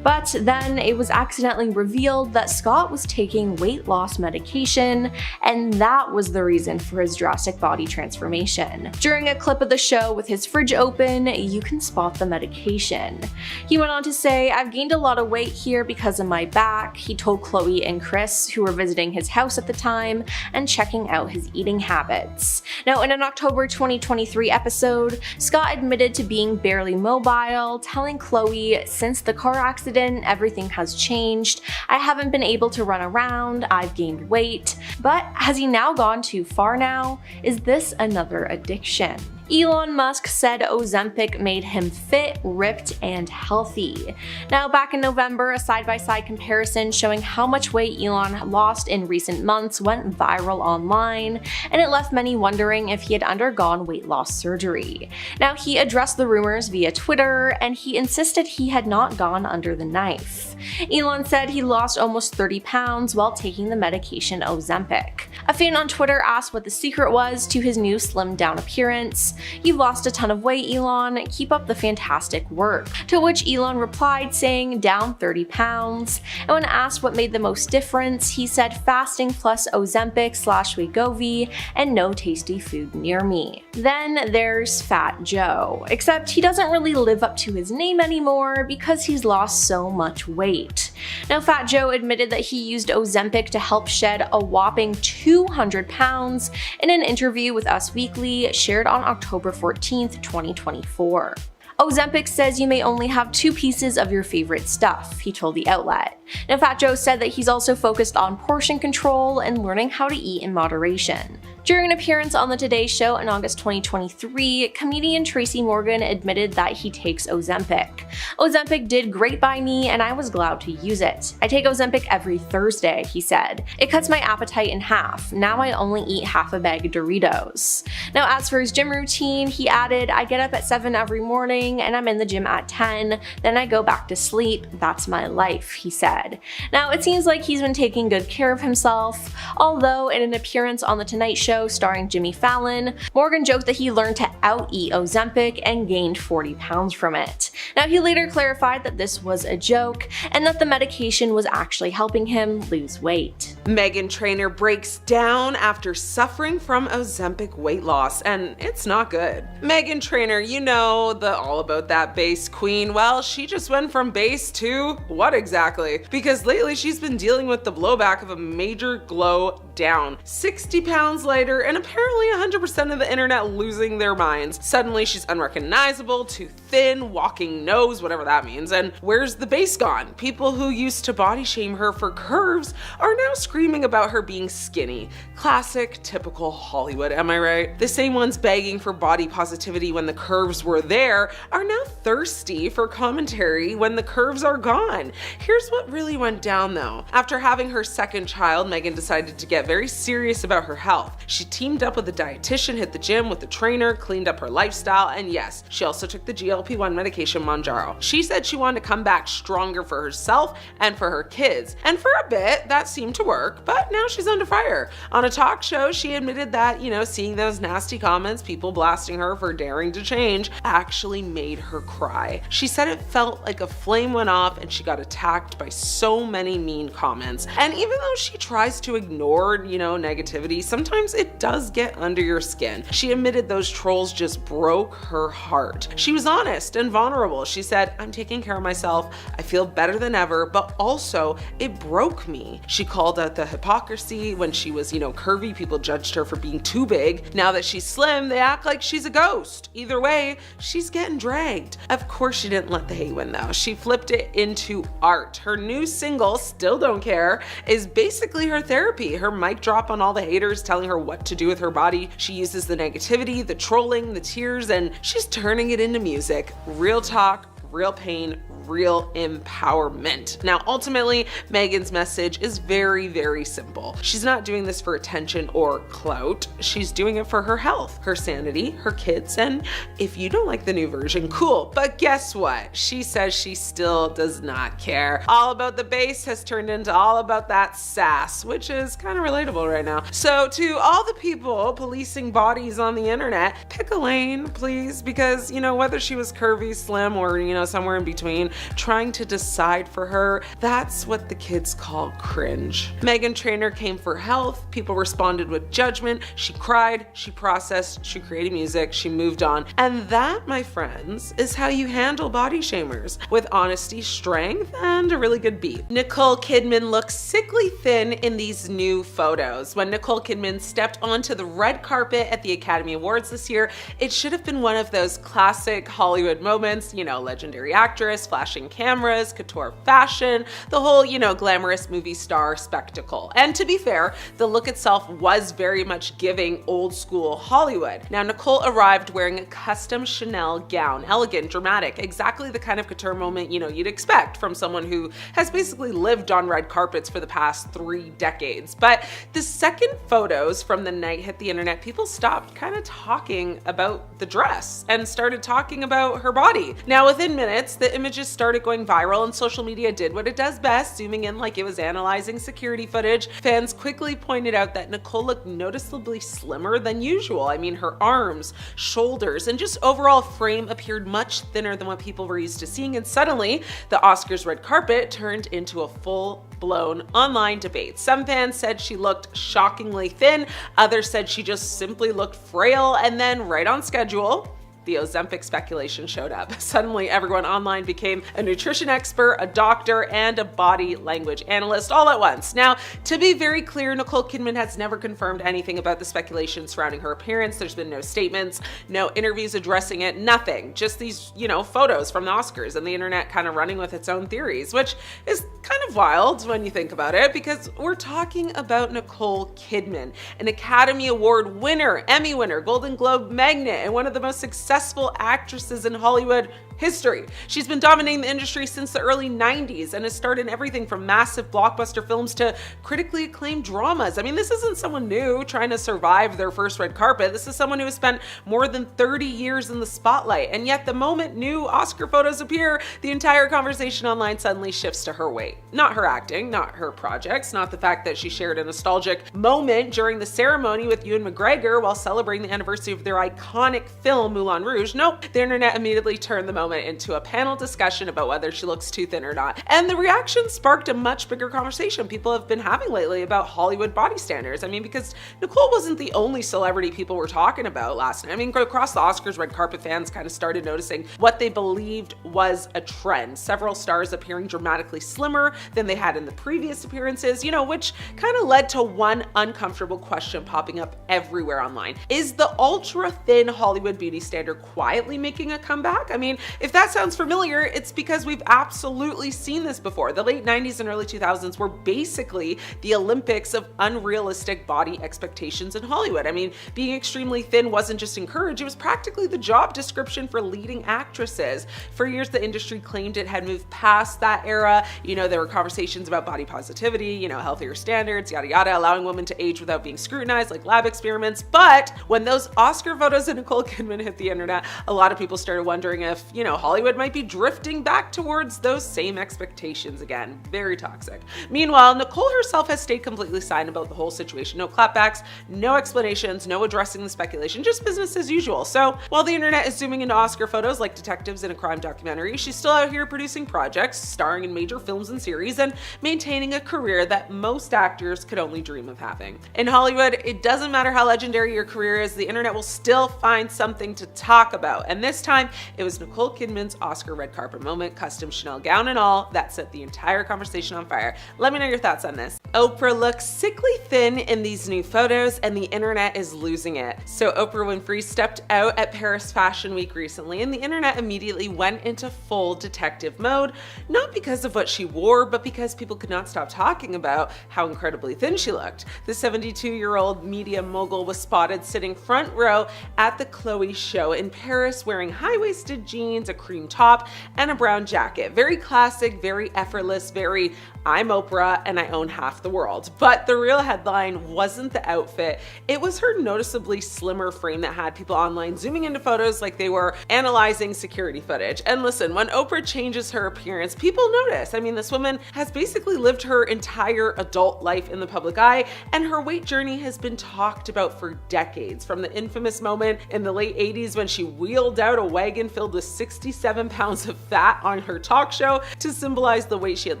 But then it was accidentally revealed that Scott was taking weight loss medication, and that was the reason for his drastic body transformation. During a clip of the show with his fridge open, you can spot the medication. He went on to say, "I've gained a lot of weight here because of my back," he told Khloe and Kris, who were visiting his house at the time and checking out his eating habits. Now, in an October 2023 episode, Scott admitted to being barely mobile, telling Khloe, "Since the car accident, everything has changed. I haven't been able to run around, I've gained weight." But has he now gone too far now? Is this another addiction? Elon Musk said Ozempic made him fit, ripped, and healthy. Now, back in November, a side-by-side comparison showing how much weight Elon lost in recent months went viral online, and it left many wondering if he had undergone weight loss surgery. Now, he addressed the rumors via Twitter, and he insisted he had not gone under the knife. Elon said he lost almost 30 pounds while taking the medication Ozempic. A fan on Twitter asked what the secret was to his new slimmed down appearance. "You've lost a ton of weight, Elon. Keep up the fantastic work." To which Elon replied saying down 30 pounds. And when asked what made the most difference, he said fasting plus Ozempic/Wegovy and no tasty food near me. Then there's Fat Joe, except he doesn't really live up to his name anymore because he's lost so much weight. Now, Fat Joe admitted that he used Ozempic to help shed a whopping 200 pounds in an interview with Us Weekly shared on October 14th, 2024. Ozempic says you may only have 2 pieces of your favorite stuff, he told the outlet. Now, Fat Joe said that he's also focused on portion control and learning how to eat in moderation. During an appearance on the Today Show in August 2023, comedian Tracy Morgan admitted that he takes Ozempic. "Ozempic did great by me and I was glad to use it. I take Ozempic every Thursday," he said. "It cuts my appetite in half. Now I only eat half a bag of Doritos." Now, as for his gym routine, he added, "I get up at 7 every morning and I'm in the gym at 10, then I go back to sleep. That's my life," he said. Now, it seems like he's been taking good care of himself, although in an appearance on The Tonight Show starring Jimmy Fallon, Morgan joked that he learned to out-eat Ozempic and gained 40 pounds from it. Now, he later clarified that this was a joke and that the medication was actually helping him lose weight. Meghan Trainor breaks down after suffering from Ozempic weight loss, and it's not good. Meghan Trainor, the all about that base queen, well, she just went from base to what exactly? Because lately she's been dealing with the blowback of a major glow down. 60 pounds later, and apparently 100% of the internet losing their minds. Suddenly she's unrecognizable, too thin, walking nose, whatever that means. And where's the base gone? People who used to body shame her for curves are now screaming about her being skinny. Classic, typical Hollywood, am I right? The same ones begging for body positivity when the curves were there are now thirsty for commentary when the curves are gone. Here's what really went down though. After having her second child, Megan decided to get very serious about her health. She teamed up with a dietitian, hit the gym with a trainer, cleaned up her lifestyle, and yes, she also took the GLP-1 medication Mounjaro. She said she wanted to come back stronger for herself and for her kids. And for a bit, that seemed to work, but now she's under fire. On a talk show, she admitted that, seeing those nasty comments, people blasting her for daring to change, actually made her cry. She said it felt like a flame went off and she got attacked by so many mean comments. And even though she tries to ignore, negativity, sometimes it does get under your skin. She admitted those trolls just broke her heart. She was honest and vulnerable. She said, "I'm taking care of myself. I feel better than ever, but also it broke me." She called out the hypocrisy. When she was, curvy, people judged her for being too big. Now that she's slim, they act like she's a ghost. Either way, she's getting dragged. Of course, she didn't let the hate win though. She flipped it into art. Her new single, Still Don't Care, is basically her therapy. Her mic drop on all the haters telling her what to do with her body. She uses the negativity, the trolling, the tears, and she's turning it into music. Real talk, real pain, real empowerment. Now, ultimately, Megan's message is very, very simple. She's not doing this for attention or clout. She's doing it for her health, her sanity, her kids, and if you don't like the new version, cool. But guess what? She says she still does not care. All About the Bass has turned into all about that sass, which is kind of relatable right now. So to all the people policing bodies on the internet, pick a lane, please, because, whether she was curvy, slim, or, somewhere in between, trying to decide for her, that's what the kids call cringe. Meghan Trainor came for health. People responded with judgment. She cried, she processed, she created music, she moved on. And that, my friends, is how you handle body shamers, with honesty, strength, and a really good beat. Nicole Kidman looks sickly thin in these new photos. When Nicole Kidman stepped onto the red carpet at the Academy Awards this year, it should have been one of those classic Hollywood moments, legendary actress, flashing cameras, couture fashion, the whole, glamorous movie star spectacle. And to be fair, the look itself was very much giving old school Hollywood. Now, Nicole arrived wearing a custom Chanel gown, elegant, dramatic, exactly the kind of couture moment, you'd expect from someone who has basically lived on red carpets for the past 3 decades. But the second photos from the night hit the internet, people stopped kind of talking about the dress and started talking about her body. Now, within minutes, the images started going viral and social media did what it does best, zooming in like it was analyzing security footage. Fans quickly pointed out that Nicole looked noticeably slimmer than usual. I mean, her arms, shoulders, and just overall frame appeared much thinner than what people were used to seeing. And suddenly, the Oscars red carpet turned into a full-blown online debate. Some fans said she looked shockingly thin. Others said she just simply looked frail. And then right on schedule, the Ozempic speculation showed up. Suddenly, everyone online became a nutrition expert, a doctor, and a body language analyst all at once. Now, to be very clear, Nicole Kidman has never confirmed anything about the speculation surrounding her appearance. There's been no statements, no interviews addressing it, nothing. Just these, photos from the Oscars and the internet kind of running with its own theories, which is kind of wild when you think about it, because we're talking about Nicole Kidman, an Academy Award winner, Emmy winner, Golden Globe magnate, and one of the most successful actresses in Hollywood history. She's been dominating the industry since the early 90s and has starred in everything from massive blockbuster films to critically acclaimed dramas. I mean, this isn't someone new trying to survive their first red carpet. This is someone who has spent more than 30 years in the spotlight. And yet the moment new Oscar photos appear, the entire conversation online suddenly shifts to her weight. Not her acting, not her projects, not the fact that she shared a nostalgic moment during the ceremony with Ewan McGregor while celebrating the anniversary of their iconic film Moulin Moulin Rouge. Nope, the internet immediately turned the moment into a panel discussion about whether she looks too thin or not. And the reaction sparked a much bigger conversation people have been having lately about Hollywood body standards. I mean, because Nicole wasn't the only celebrity people were talking about last night. I mean, across the Oscars, red carpet fans kind of started noticing what they believed was a trend. Several stars appearing dramatically slimmer than they had in the previous appearances, which kind of led to one uncomfortable question popping up everywhere online. Is the ultra thin Hollywood beauty standard quietly making a comeback? I mean, if that sounds familiar, it's because we've absolutely seen this before. The late 90s and early 2000s were basically the Olympics of unrealistic body expectations in Hollywood. I mean, being extremely thin wasn't just encouraged, it was practically the job description for leading actresses. For years, the industry claimed it had moved past that era. There were conversations about body positivity, healthier standards, yada yada, allowing women to age without being scrutinized like lab experiments. But when those Oscar photos of Nicole Kidman hit the internet, a lot of people started wondering if, Hollywood might be drifting back towards those same expectations again. Very toxic. Meanwhile, Nicole herself has stayed completely silent about the whole situation. No clapbacks, no explanations, no addressing the speculation, just business as usual. So while the internet is zooming into Oscar photos like detectives in a crime documentary, she's still out here producing projects, starring in major films and series, and maintaining a career that most actors could only dream of having. In Hollywood, it doesn't matter how legendary your career is, the internet will still find something to talk about. And this time, it was Nicole Kidman's Oscar red carpet moment, custom Chanel gown and all, that set the entire conversation on fire. Let me know your thoughts on this. Oprah looks sickly thin in these new photos, and the internet is losing it. So Oprah Winfrey stepped out at Paris Fashion Week recently, and the internet immediately went into full detective mode, not because of what she wore, but because people could not stop talking about how incredibly thin she looked. The 72-year-old media mogul was spotted sitting front row at the Chloe show in Paris wearing high-waisted jeans, a cream top, and a brown jacket. Very classic, very effortless, very I'm Oprah and I own half the world. But the real headline wasn't the outfit, it was her noticeably slimmer frame that had people online zooming into photos like they were analyzing security footage. And listen, when Oprah changes her appearance, people notice. I mean, this woman has basically lived her entire adult life in the public eye, and her weight journey has been talked about for decades. From the infamous moment in the late 80s when she wheeled out a wagon filled with 67 pounds of fat on her talk show to symbolize the weight she had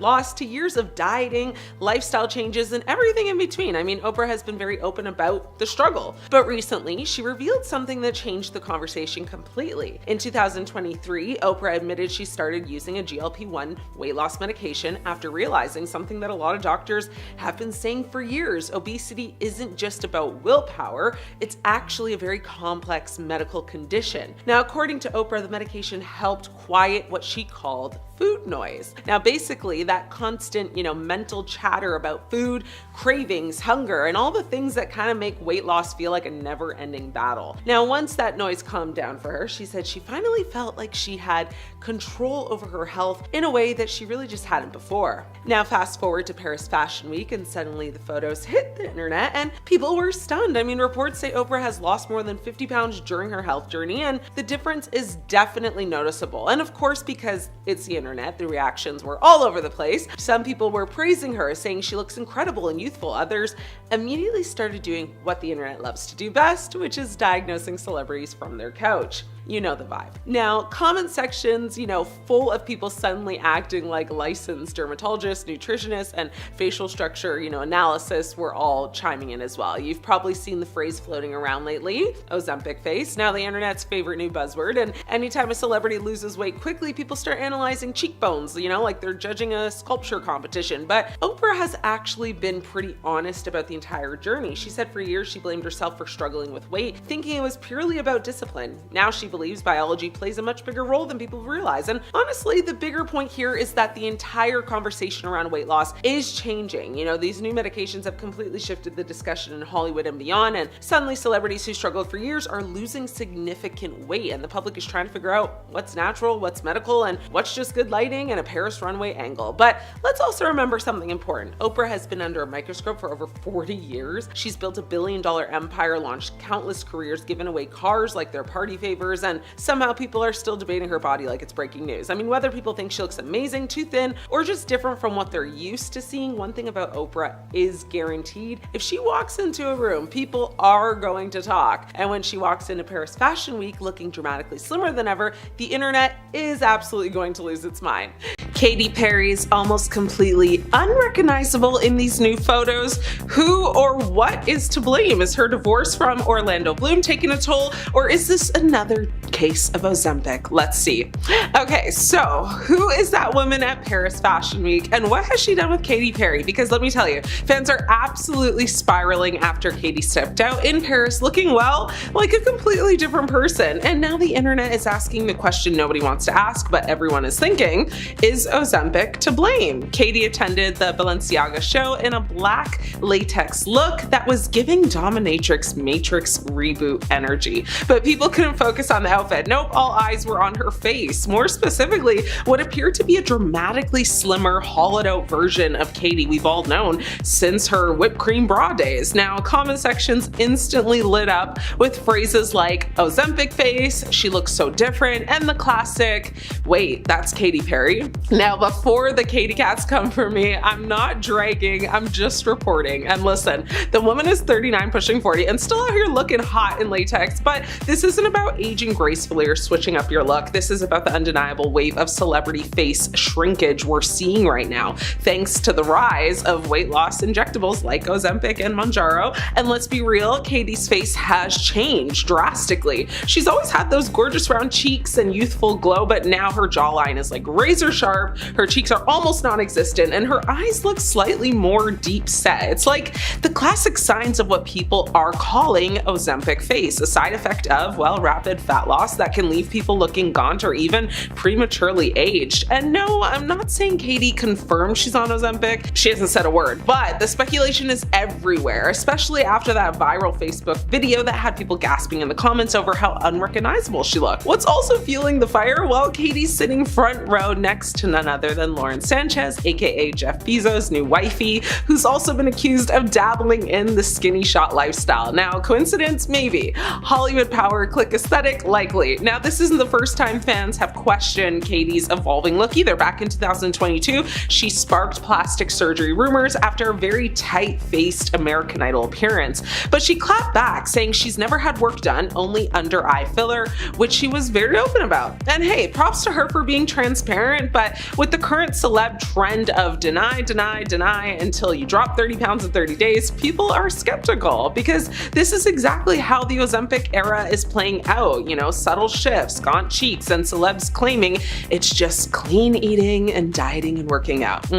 lost, to years of dieting, lifestyle changes, and everything in between. I mean, Oprah has been very open about the struggle. But recently, she revealed something that changed the conversation completely. In 2023, Oprah admitted she started using a GLP-1 weight loss medication after realizing something that a lot of doctors have been saying for years. Obesity isn't just about willpower, it's actually a very complex medical condition. Now, according to Oprah, the medication helped quiet what she called food noise. Now, basically, that constant, mental chatter about food, cravings, hunger, and all the things that kind of make weight loss feel like a never-ending battle. Now, once that noise calmed down for her, she said she finally felt like she had control over her health in a way that she really just hadn't before. Now, fast forward to Paris Fashion Week, and suddenly the photos hit the internet, and people were stunned. I mean, reports say Oprah has lost more than 50 pounds during her health journey, and the difference is definitely noticeable. And of course, because it's the internet, the reactions were all over the place. Some people were praising her, saying she looks incredible and youthful. Others immediately started doing what the internet loves to do best, which is diagnosing celebrities from their couch. You know the vibe. Now, comment sections, full of people suddenly acting like licensed dermatologists, nutritionists, and facial structure, analysis were all chiming in as well. You've probably seen the phrase floating around lately, OZEMPIC face, now the internet's favorite new buzzword. And anytime a celebrity loses weight quickly, people start analyzing cheekbones, like they're judging a sculpture competition. But Oprah has actually been pretty honest about the entire journey. She said for years she blamed herself for struggling with weight, thinking it was purely about discipline. Now she believes biology plays a much bigger role than people realize. And honestly, the bigger point here is that the entire conversation around weight loss is changing. These new medications have completely shifted the discussion in Hollywood and beyond, and suddenly celebrities who struggled for years are losing significant weight, and the public is trying to figure out what's natural, what's medical, and what's just good lighting and a Paris runway angle. But let's also remember something important. Oprah has been under a microscope for over 40 years. She's built a billion-dollar empire, launched countless careers, given away cars like their party favors, years, and somehow people are still debating her body like it's breaking news. I mean, whether people think she looks amazing, too thin, or just different from what they're used to seeing, one thing about Oprah is guaranteed. If she walks into a room, people are going to talk. And when she walks into Paris Fashion Week looking dramatically slimmer than ever, the internet is absolutely going to lose its mind. Katy Perry's almost completely unrecognizable in these new photos. Who or what is to blame? Is her divorce from Orlando Bloom taking a toll, or is this another case of Ozempic? Let's see. Okay, so who is that woman at Paris Fashion Week, and what has she done with Katy Perry? Because let me tell you, fans are absolutely spiraling after Katy stepped out in Paris looking, well, like a completely different person. And now the internet is asking the question nobody wants to ask, but everyone is thinking, is Ozempic to blame? Katy attended the Balenciaga show in a black latex look that was giving dominatrix Matrix reboot energy. But people couldn't focus on the outfit. Nope, all eyes were on her face. More specifically, what appeared to be a dramatically slimmer, hollowed out version of Katy we've all known since her whipped cream bra days. Now, comment sections instantly lit up with phrases like Ozempic face, she looks so different, and the classic, wait, that's Katy Perry? Now, before the Katy cats come for me, I'm not dragging, I'm just reporting. And listen, the woman is 39 pushing 40 and still out here looking hot in latex, but this isn't about aging gracefully or switching up your look. This is about the undeniable wave of celebrity face shrinkage we're seeing right now, thanks to the rise of weight loss injectables like Ozempic and Mounjaro. And let's be real, Katy's face has changed drastically. She's always had those gorgeous round cheeks and youthful glow, but now her jawline is like razor sharp, her cheeks are almost non-existent, and her eyes look slightly more deep set. It's like the classic signs of what people are calling Ozempic face, a side effect of, well, rapid fat loss that can leave people looking gaunt or even prematurely aged. And no, I'm not saying Katy confirmed she's on Ozempic. She hasn't said a word, but the speculation is everywhere, especially after that viral Facebook video that had people gasping in the comments over how unrecognizable she looked. What's also fueling the fire? Well, Katy's sitting front row next to none other than Lauren Sanchez, aka Jeff Bezos' new wifey, who's also been accused of dabbling in the skinny shot lifestyle. Now, coincidence? Maybe. Hollywood power, click aesthetic? Likely. Now, this isn't the first time fans have questioned Katy's evolving look either. Back in 2022, she sparked plastic surgery rumors after a very tight-faced American Idol appearance. But she clapped back, saying she's never had work done, only under eye filler, which she was very open about. And hey, props to her for being transparent, but with the current celeb trend of deny, deny, deny until you drop 30 pounds in 30 days, people are skeptical because this is exactly how the Ozempic era is playing out. You know, subtle shifts, gaunt cheeks, and celebs claiming it's just clean eating and dieting and working out.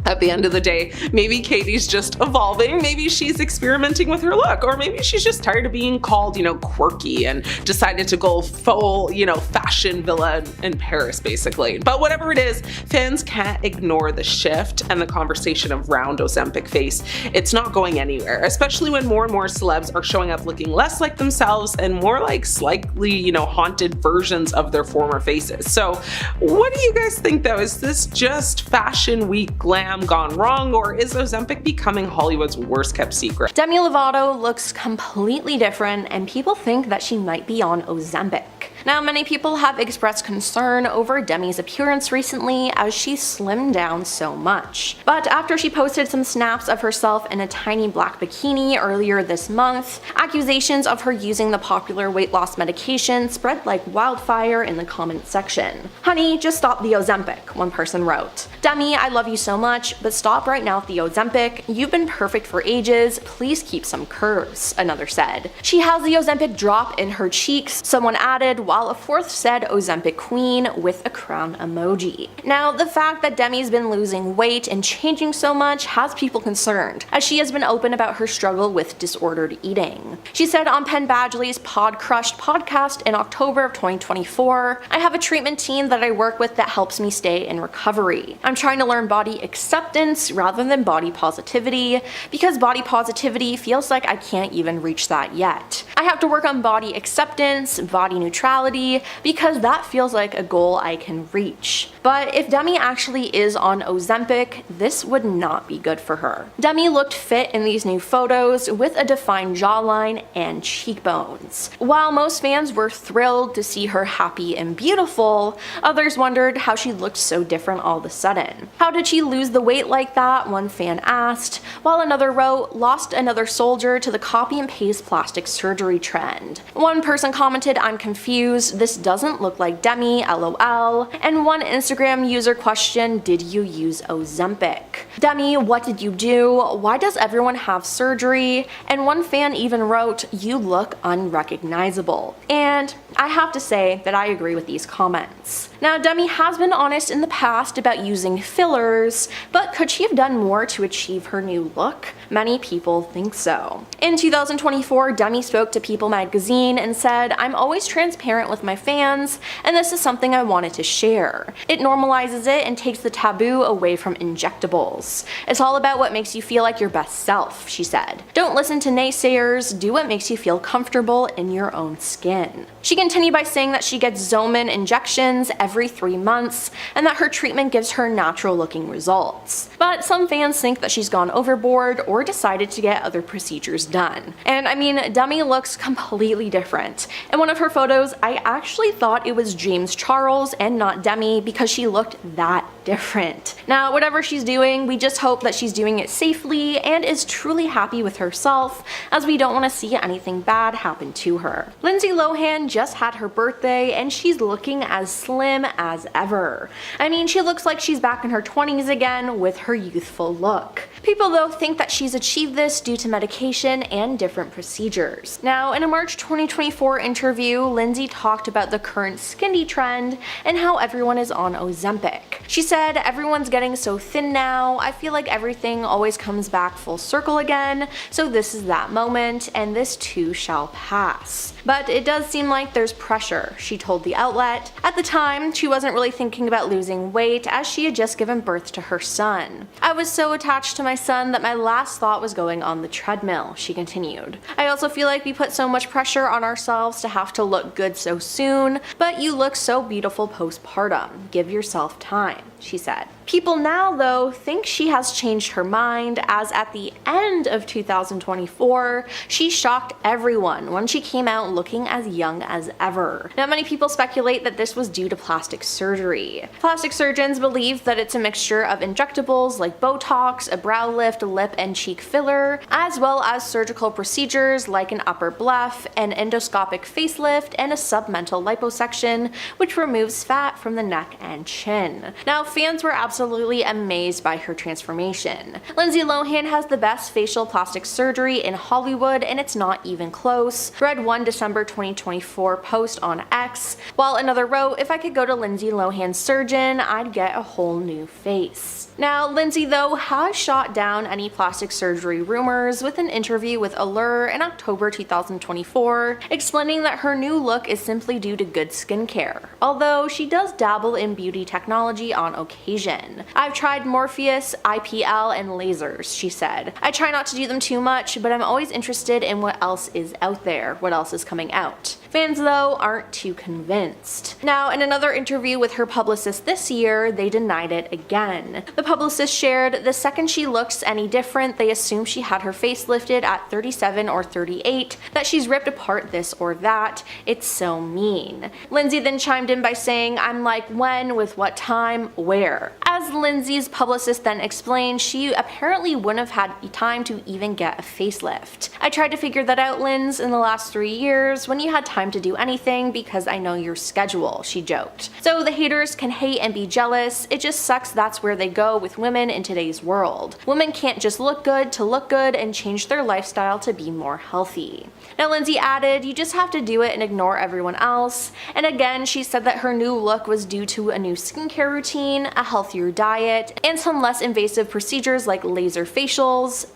At the end of the day, maybe Katy's just evolving, maybe she's experimenting with her look, or maybe she's just tired of being called, you know, quirky and decided to go full, you know, fashion villa in Paris, basically. But whatever it is, fans can't ignore the shift and the conversation around Ozempic face. It's not going anywhere, especially when more and more celebs are showing up looking less like themselves and more like slightly, you know, haunted versions of their former faces. So what do you guys think though? Is this just fashion week glam gone wrong, or is Ozempic becoming Hollywood's worst kept secret? Demi Lovato looks completely different, and people think that she might be on Ozempic. Now, many people have expressed concern over Demi's appearance recently as she slimmed down so much. But after she posted some snaps of herself in a tiny black bikini earlier this month, accusations of her using the popular weight loss medication spread like wildfire in the comment section. "Honey, just stop the Ozempic," one person wrote. "Demi, I love you so much, but stop right now with the Ozempic. You've been perfect for ages. Please keep some curves," another said. "She has the Ozempic drop in her cheeks," someone added, while a fourth said Ozempic queen with a crown emoji. Now, the fact that Demi's been losing weight and changing so much has people concerned, as she has been open about her struggle with disordered eating. She said on Penn Badgley's Pod Crushed podcast in October of 2024, "I have a treatment team that I work with that helps me stay in recovery. I'm trying to learn body acceptance rather than body positivity, because body positivity feels like I can't even reach that yet. I have to work on body acceptance, body neutrality, reality because that feels like a goal I can reach. But if Demi actually is on Ozempic, this would not be good for her. Demi looked fit in these new photos with a defined jawline and cheekbones. While most fans were thrilled to see her happy and beautiful, others wondered how she looked so different all of a sudden. How did she lose the weight like that, one fan asked, while another wrote, lost another soldier to the copy and paste plastic surgery trend. One person commented, I'm confused, this doesn't look like Demi, lol, and one Instagram user questioned, did you use Ozempic? Demi, what did you do? Why does everyone have surgery? And one fan even wrote, you look unrecognizable. And I have to say that I agree with these comments. Now, Demi has been honest in the past about using fillers, but could she have done more to achieve her new look? Many people think so. In 2024, Demi spoke to People magazine and said, I'm always transparent with my fans, and this is something I wanted to share. It normalizes it and takes the taboo away from injectables. It's all about what makes you feel like your best self, she said. Don't listen to naysayers, do what makes you feel comfortable in your own skin. She continued by saying that she gets Zomin injections every 3 months and that her treatment gives her natural looking results. But some fans think that she's gone overboard or decided to get other procedures done. And I mean, Demi looks completely different. In one of her photos, I actually thought it was James Charles and not Demi because she looked that different. Now, whatever she's doing, we just hope that she's doing it safely and is truly happy with herself, as we don't want to see anything bad happen to her. Lindsay Lohan just had her birthday and she's looking as slim as ever. I mean, she looks like she's back in her 20s again with her youthful look. People though think that she's achieved this due to medication and different procedures. Now, in a March 2024 interview, Lindsay talked about the current skinny trend and how everyone is on Ozempic. She said, everyone's getting so thin now, I feel like everything always comes back full circle again, so this is that moment, and this too shall pass. But it does seem like there's pressure, she told the outlet. At the time, she wasn't really thinking about losing weight as she had just given birth to her son. I was so attached to my son that my last thought was going on the treadmill, she continued. I also feel like we put so much pressure on ourselves to have to look good so soon, but you look so beautiful postpartum. Give yourself time, she said. People now, though, think she has changed her mind, as at the end of 2024, she shocked everyone when she came out looking as young as ever. Now, many people speculate that this was due to plastic surgery. Plastic surgeons believe that it's a mixture of injectables like Botox, a brow lift, lip and cheek filler, as well as surgical procedures like an upper bleph, an endoscopic facelift, and a submental liposuction, which removes fat from the neck and chin. Now, fans were absolutely amazed by her transformation. Lindsay Lohan has the best facial plastic surgery in Hollywood, and it's not even close, read one December 2024 post on X, while another wrote, if I could go to Lindsay Lohan's surgeon, I'd get a whole new face. Now, Lindsay, though, has shot down any plastic surgery rumors with an interview with Allure in October 2024, explaining that her new look is simply due to good skincare, although she does dabble in beauty technology on occasion. I've tried Morpheus, IPL, and lasers, she said. I try not to do them too much, but I'm always interested in what else is out there, what else is coming out. Fans, though, aren't too convinced. Now, in another interview with her publicist this year, they denied it again. The publicist shared, the second she looks any different, they assume she had her face lifted at 37 or 38, that she's ripped apart this or that. It's so mean. Lindsay then chimed in by saying, I'm like, when, with what time, where? As Lindsay's publicist then explained, she apparently wouldn't have had time to even get a facelift. I tried to figure that out, Linz, in the last 3 years, when you had time to do anything because I know your schedule, she joked. So the haters can hate and be jealous, it just sucks that's where they go with women in today's world. Women can't just look good to look good and change their lifestyle to be more healthy. Now, Lindsay added, you just have to do it and ignore everyone else. And again, she said that her new look was due to a new skincare routine, a healthier diet, and some less invasive procedures like laser facials,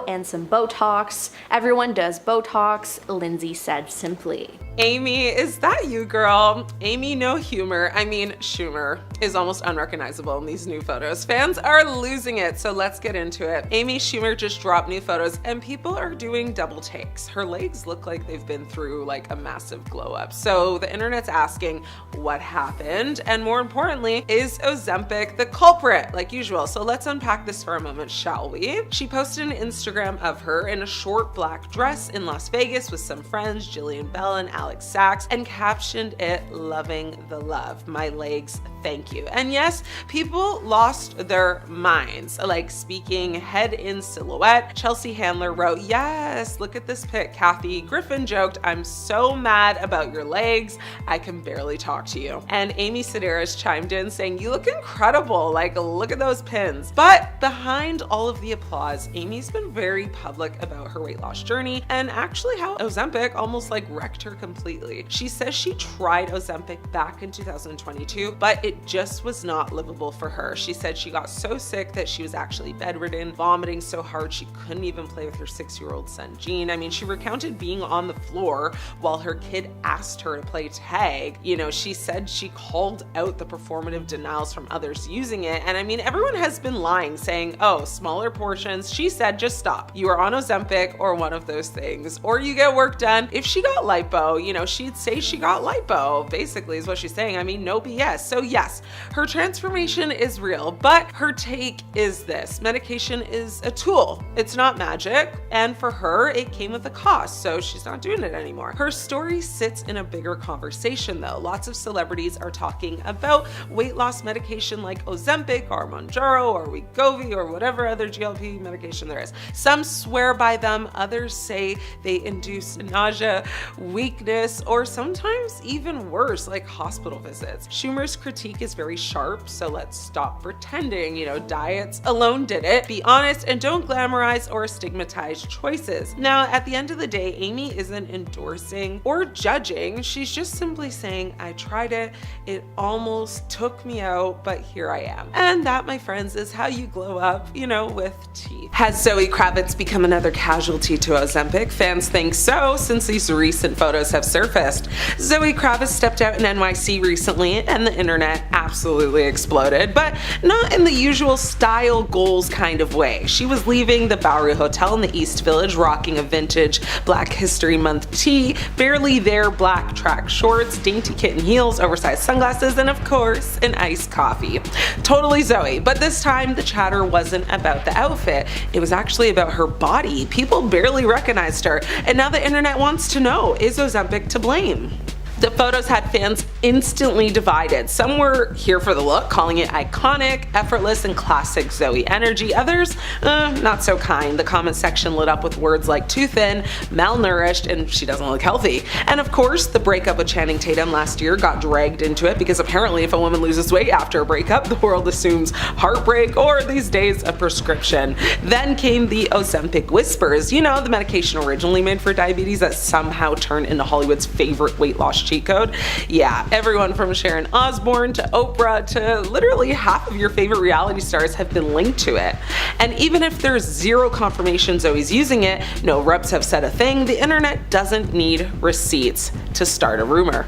and some Botox. Everyone does Botox, Lindsay said simply. Amy, is that you, girl? Amy, no humor. I mean, Schumer is almost unrecognizable in these new photos. Fans are losing it, so let's get into it. Amy Schumer just dropped new photos and people are doing double takes. Her legs look like they've been through like a massive glow up. So the internet's asking what happened, and more importantly, is Ozempic the culprit, like usual? So let's unpack this for a moment, shall we? She posted an Instagram of her in a short black dress in Las Vegas with some friends, Jillian Bell and Alex Sachs, and captioned it, "Loving the love. My legs, thank you." And yes, people lost their minds. Like, speaking head in silhouette, Chelsea Handler wrote, "Yes, look at this pic." Kathy Griffin joked, "I'm so mad about your legs. I can barely talk to you." And Amy Sedaris chimed in saying, "You look incredible. Like, look at those pins." But behind all of the applause, Amy's been very public about her weight loss journey and actually how Ozempic almost like wrecked her completely. She says she tried Ozempic back in 2022, but it just was not livable for her. She said she got so sick that she was actually bedridden, vomiting so hard she couldn't even play with her 6-year-old son, Gene. I mean, she recounted being on the floor while her kid asked her to play tag. You know, she said she called out the performative denials from others using it. And I mean, everyone has been lying, saying, oh, smaller portions. She said, just stop. You are on Ozempic or one of those things, or you get work done. If she got lipo, you know, she'd say she got lipo, basically is what she's saying. I mean, no BS. So yes, her transformation is real, but her take is this: medication is a tool. It's not magic. And for her, it came with a cost, so she's not doing it anymore. Her story sits in a bigger conversation though. Lots of celebrities are talking about weight loss medication like Ozempic or Mounjaro or Wegovy or whatever other GLP medication there is. Some swear by them, others say they induce nausea, weakness, or sometimes even worse, like hospital visits. Schumer's critique is very sharp, so let's stop pretending, you know, diets alone did it. Be honest and don't glamorize or stigmatize choices. Now, at the end of the day, Amy isn't endorsing or judging. She's just simply saying, I tried it, it almost took me out, but here I am. And that, my friends, is how you glow up, you know, with teeth. Has Zoe Kravitz become another casualty to Ozempic? Fans think so, since these recent photos have surfaced. Zoe Kravitz stepped out in NYC recently and the internet absolutely exploded, but not in the usual style goals kind of way. She was leaving the Bowery Hotel in the East Village rocking a vintage Black History Month tee, barely there black track shorts, dainty kitten heels, oversized sunglasses, and of course, an iced coffee. Totally Zoe, but this time the chatter wasn't about the outfit. It was actually about her body. People barely recognized her, and now the internet wants to know, is Ozempic to blame? The photos had fans instantly divided. Some were here for the look, calling it iconic, effortless, and classic Zoe energy. Others, not so kind. The comment section lit up with words like too thin, malnourished, and she doesn't look healthy. And of course, the breakup with Channing Tatum last year got dragged into it because apparently if a woman loses weight after a breakup, the world assumes heartbreak or these days a prescription. Then came the Ozempic whispers, you know, the medication originally made for diabetes that somehow turned into Hollywood's favorite weight loss cheat code. Yeah, everyone from Sharon Osbourne to Oprah to literally half of your favorite reality stars have been linked to it. And even if there's zero confirmation Zoe's using it, no reps have said a thing, the internet doesn't need receipts to start a rumor.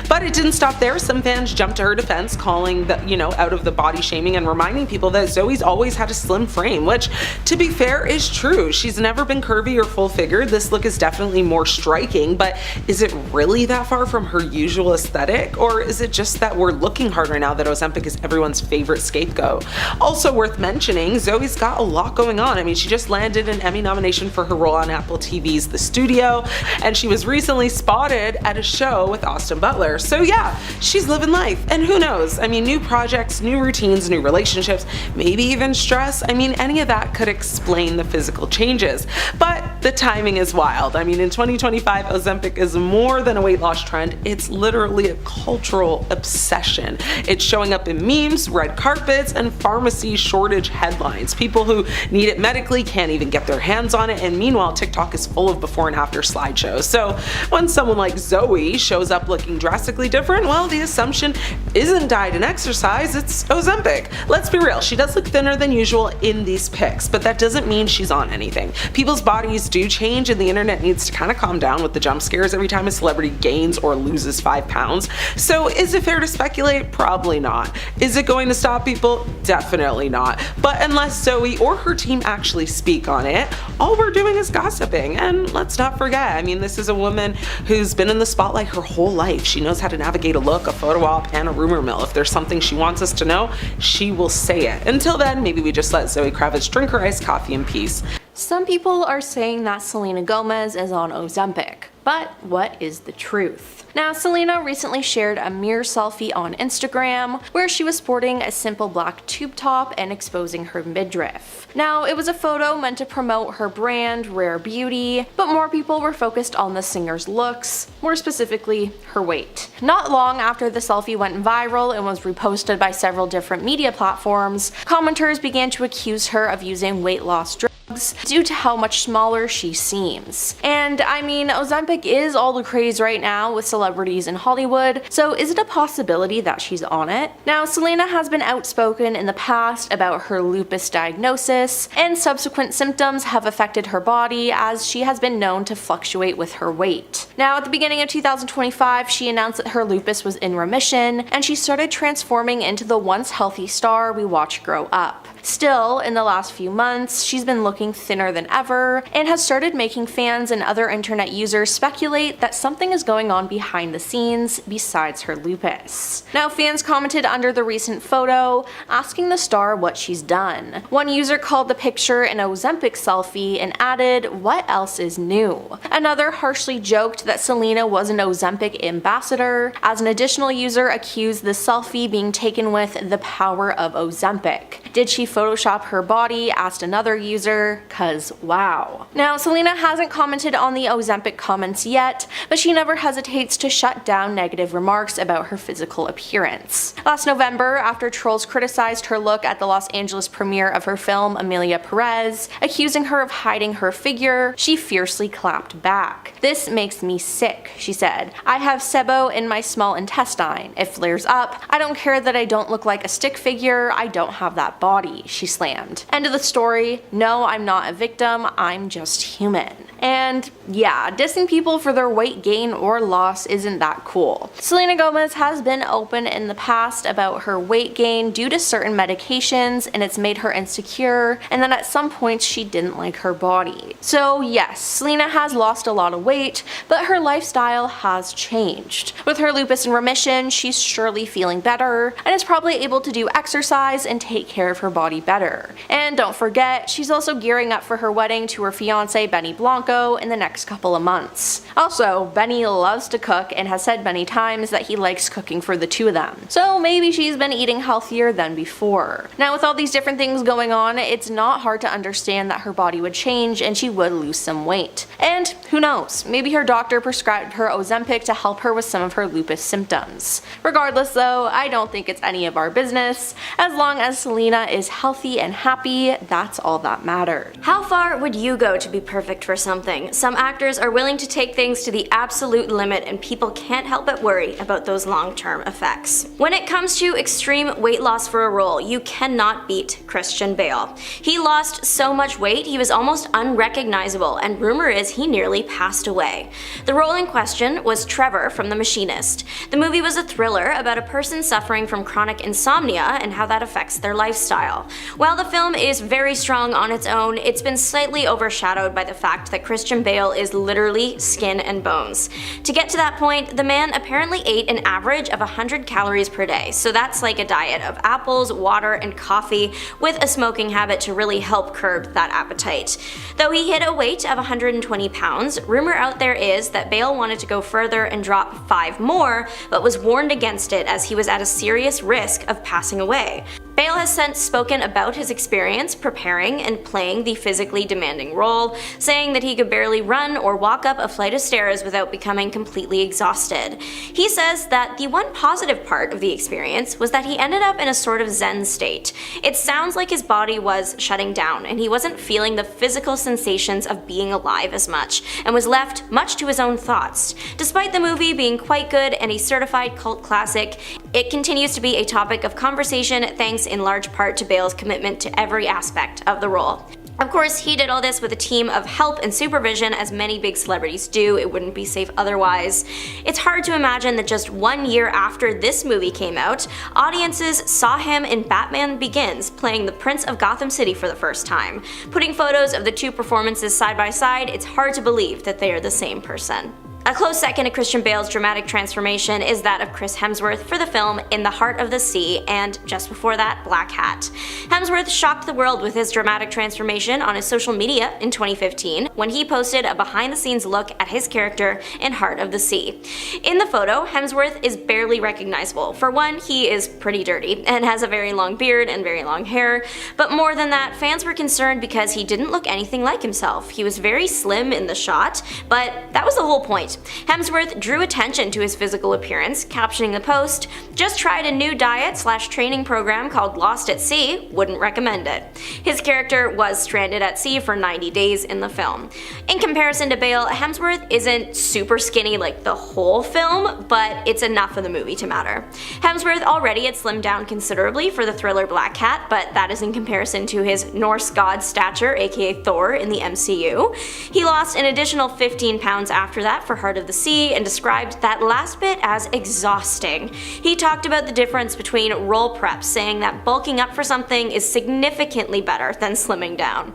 But it didn't stop there. Some fans jumped to her defense, calling the, you know, out of the body shaming and reminding people that Zoe's always had a slim frame, which, to be fair, is true. She's never been curvy or full figured. This look is definitely more striking, but is it really that far from her usual aesthetic? Or is it just that we're looking harder now that Ozempic is everyone's favorite scapegoat? Also worth mentioning, Zoe's got a lot going on. I mean, she just landed an Emmy nomination for her role on Apple TV's The Studio, and she was recently spotted at a show with Austin Butler. So yeah, she's living life, and who knows? I mean, new projects, new routines, new relationships, maybe even stress. I mean, any of that could explain the physical changes. But the timing is wild. I mean, in 2025, Ozempic is more than a weight loss trend. It's literally a cultural obsession. It's showing up in memes, red carpets, and pharmacy shortage headlines. People who need it medically can't even get their hands on it, and meanwhile, TikTok is full of before and after slideshows. So when someone like Zoe shows up looking drastically different? Well, the assumption isn't diet and exercise, it's Ozempic. Let's be real, she does look thinner than usual in these pics, but that doesn't mean she's on anything. People's bodies do change, and the internet needs to kind of calm down with the jump scares every time a celebrity gains or loses 5 pounds. So is it fair to speculate? Probably not. Is it going to stop people? Definitely not. But unless Zoe or her team actually speak on it, all we're doing is gossiping. And let's not forget, I mean, this is a woman who's been in the spotlight her whole life. She knows how to navigate a look, a photo op, and a rumor mill. If there's something she wants us to know, she will say it. Until then, maybe we just let Zoe Kravitz drink her iced coffee in peace. Some people are saying that Selena Gomez is on Ozempic, but what is the truth? Now, Selena recently shared a mirror selfie on Instagram where she was sporting a simple black tube top and exposing her midriff. Now, it was a photo meant to promote her brand, Rare Beauty, but more people were focused on the singer's looks, more specifically, her weight. Not long after the selfie went viral and was reposted by several different media platforms, commenters began to accuse her of using weight loss drugs due to how much smaller she seems. And I mean, Ozempic is all the craze right now with celebrities in Hollywood, so is it a possibility that she's on it? Now, Selena has been outspoken in the past about her lupus diagnosis, and subsequent symptoms have affected her body as she has been known to fluctuate with her weight. Now, at the beginning of 2025, she announced that her lupus was in remission, and she started transforming into the once healthy star we watch grow up. Still, in the last few months, she's been looking thinner than ever and has started making fans and other internet users speculate that something is going on behind the scenes besides her lupus. Now, fans commented under the recent photo, asking the star what she's done. One user called the picture an Ozempic selfie and added, "What else is new?" Another harshly joked that Selena was an Ozempic ambassador, as an additional user accused the selfie being taken with the power of Ozempic. Did she Photoshop her body? Asked another user, cause wow. Now, Selena hasn't commented on the Ozempic comments yet, but she never hesitates to shut down negative remarks about her physical appearance. Last November, after trolls criticized her look at the Los Angeles premiere of her film Amelia Perez, accusing her of hiding her figure, she fiercely clapped back. "This makes me sick," she said. "I have SIBO in my small intestine. It flares up. I don't care that I don't look like a stick figure. I don't have that body," she slammed. End of the story. No, I'm not a victim, I'm just human. And yeah, dissing people for their weight gain or loss isn't that cool. Selena Gomez has been open in the past about her weight gain due to certain medications, and it's made her insecure, and then at some points she didn't like her body. So yes, Selena has lost a lot of weight, but her lifestyle has changed. With her lupus in remission, she's surely feeling better, and is probably able to do exercise and take care of her body better. And don't forget, she's also gearing up for her wedding to her fiance Benny Blanco in the next couple of months. Also, Benny loves to cook and has said many times that he likes cooking for the two of them. So maybe she's been eating healthier than before. Now, with all these different things going on, it's not hard to understand that her body would change and she would lose some weight. And who knows, maybe her doctor prescribed her Ozempic to help her with some of her lupus symptoms. Regardless though, I don't think it's any of our business. As long as Selena is healthy and happy, that's all that matters. How far would you go to be perfect for something? Some actors are willing to take things to the absolute limit, and people can't help but worry about those long-term effects. When it comes to extreme weight loss for a role, you cannot beat Christian Bale. He lost so much weight he was almost unrecognizable, and rumor is he nearly passed away. The role in question was Trevor from The Machinist. The movie was a thriller about a person suffering from chronic insomnia and how that affects their lifestyle. While the film is very strong on its own, it's been slightly overshadowed by the fact that Christian Bale is literally skin and bones. To get to that point, the man apparently ate an average of 100 calories per day, so that's like a diet of apples, water, and coffee, with a smoking habit to really help curb that appetite. Though he hit a weight of 120 pounds, rumor out there is that Bale wanted to go further and drop 5 more, but was warned against it as he was at a serious risk of passing away. Bale Bale has since spoken about his experience preparing and playing the physically demanding role, saying that he could barely run or walk up a flight of stairs without becoming completely exhausted. He says that the one positive part of the experience was that he ended up in a sort of zen state. It sounds like his body was shutting down and he wasn't feeling the physical sensations of being alive as much, and was left much to his own thoughts. Despite the movie being quite good and a certified cult classic, it continues to be a topic of conversation thanks in large part to Bale's commitment to every aspect of the role. Of course, he did all this with a team of help and supervision, as many big celebrities do. It wouldn't be safe otherwise. It's hard to imagine that just 1 year after this movie came out, audiences saw him in Batman Begins playing the Prince of Gotham City for the first time. Putting photos of the two performances side by side, it's hard to believe that they are the same person. A close second to Christian Bale's dramatic transformation is that of Chris Hemsworth for the film In the Heart of the Sea, and just before that, Black Hat. Hemsworth shocked the world with his dramatic transformation on his social media in 2015 when he posted a behind-the-scenes look at his character in Heart of the Sea. In the photo, Hemsworth is barely recognizable. For one, he is pretty dirty and has a very long beard and very long hair, but more than that, fans were concerned because he didn't look anything like himself. He was very slim in the shot, but that was the whole point. Hemsworth drew attention to his physical appearance, captioning the post, "Just tried a new diet/training program called Lost at Sea, wouldn't recommend it." His character was stranded at sea for 90 days in the film. In comparison to Bale, Hemsworth isn't super skinny like the whole film, but it's enough for the movie to matter. Hemsworth already had slimmed down considerably for the thriller Black Cat, but that is in comparison to his Norse god stature, aka Thor, in the MCU. He lost an additional 15 pounds after that for Heart of the Sea and described that last bit as exhausting. He talked about the difference between role prep, saying that bulking up for something is significantly better than slimming down.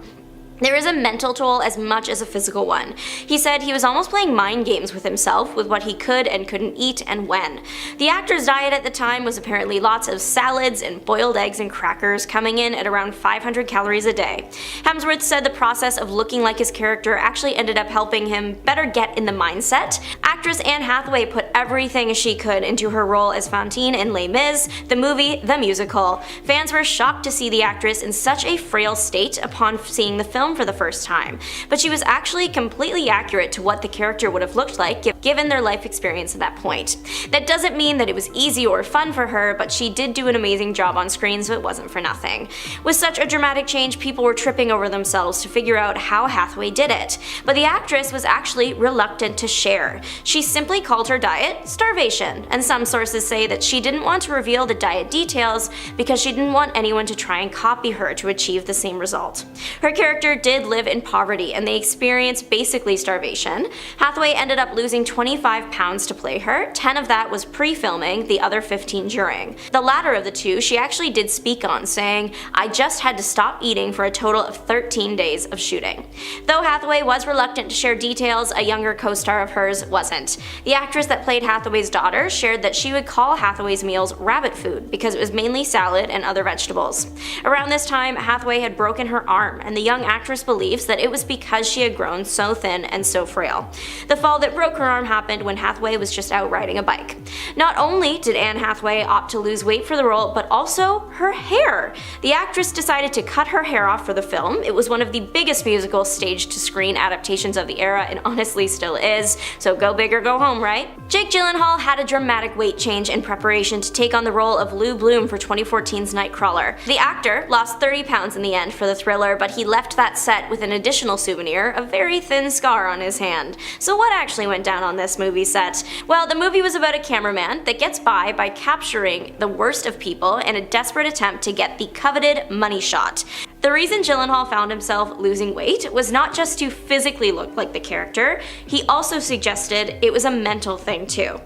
There is a mental toll as much as a physical one. He said he was almost playing mind games with himself with what he could and couldn't eat and when. The actor's diet at the time was apparently lots of salads and boiled eggs and crackers, coming in at around 500 calories a day. Hemsworth said the process of looking like his character actually ended up helping him better get in the mindset. Actress Anne Hathaway put everything she could into her role as Fantine in Les Mis, the movie The Musical. Fans were shocked to see the actress in such a frail state upon seeing the film for the first time, but she was actually completely accurate to what the character would have looked like given their life experience at that point. That doesn't mean that it was easy or fun for her, but she did do an amazing job on screen, so it wasn't for nothing. With such a dramatic change, people were tripping over themselves to figure out how Hathaway did it, but the actress was actually reluctant to share. She simply called her diet starvation, and some sources say that she didn't want to reveal the diet details because she didn't want anyone to try and copy her to achieve the same result. Her character did live in poverty and they experienced basically starvation. Hathaway ended up losing 25 pounds to play her, 10 of that was pre-filming, the other 15 during. The latter of the two she actually did speak on, saying, "I just had to stop eating for a total of 13 days of shooting." Though Hathaway was reluctant to share details, a younger co-star of hers wasn't. The actress that played Hathaway's daughter shared that she would call Hathaway's meals rabbit food because it was mainly salad and other vegetables. Around this time, Hathaway had broken her arm, and the young actress believes that it was because she had grown so thin and so frail. The fall that broke her arm happened when Hathaway was just out riding a bike. Not only did Anne Hathaway opt to lose weight for the role, but also her hair. The actress decided to cut her hair off for the film. It was one of the biggest musical stage-to-screen adaptations of the era, and honestly still is, so go big or go home, right? Jake Gyllenhaal had a dramatic weight change in preparation to take on the role of Lou Bloom for 2014's Nightcrawler. The actor lost 30 pounds in the end for the thriller, but he left that set with an additional souvenir, a very thin scar on his hand. So what actually went down on this movie set? Well, the movie was about a cameraman that gets by capturing the worst of people in a desperate attempt to get the coveted money shot. The reason Gyllenhaal found himself losing weight was not just to physically look like the character, he also suggested it was a mental thing too.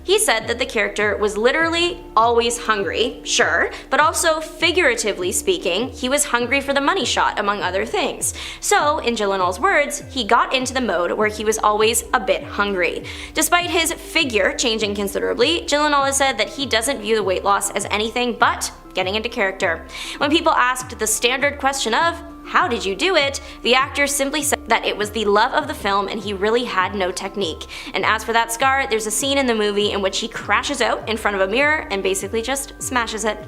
He said that the character was literally always hungry, sure, but also figuratively speaking, he was hungry for the money shot, among other things. So, in Gyllenhaal's words, he got into the mode where he was always a bit hungry. Despite his figure changing considerably, Gyllenhaal has said that he doesn't view the weight loss as anything but getting into character. When people asked the standard question of, "How did you do it?" the actor simply said that it was the love of the film and he really had no technique. And as for that scar, there's a scene in the movie in which he crashes out in front of a mirror and basically just smashes it.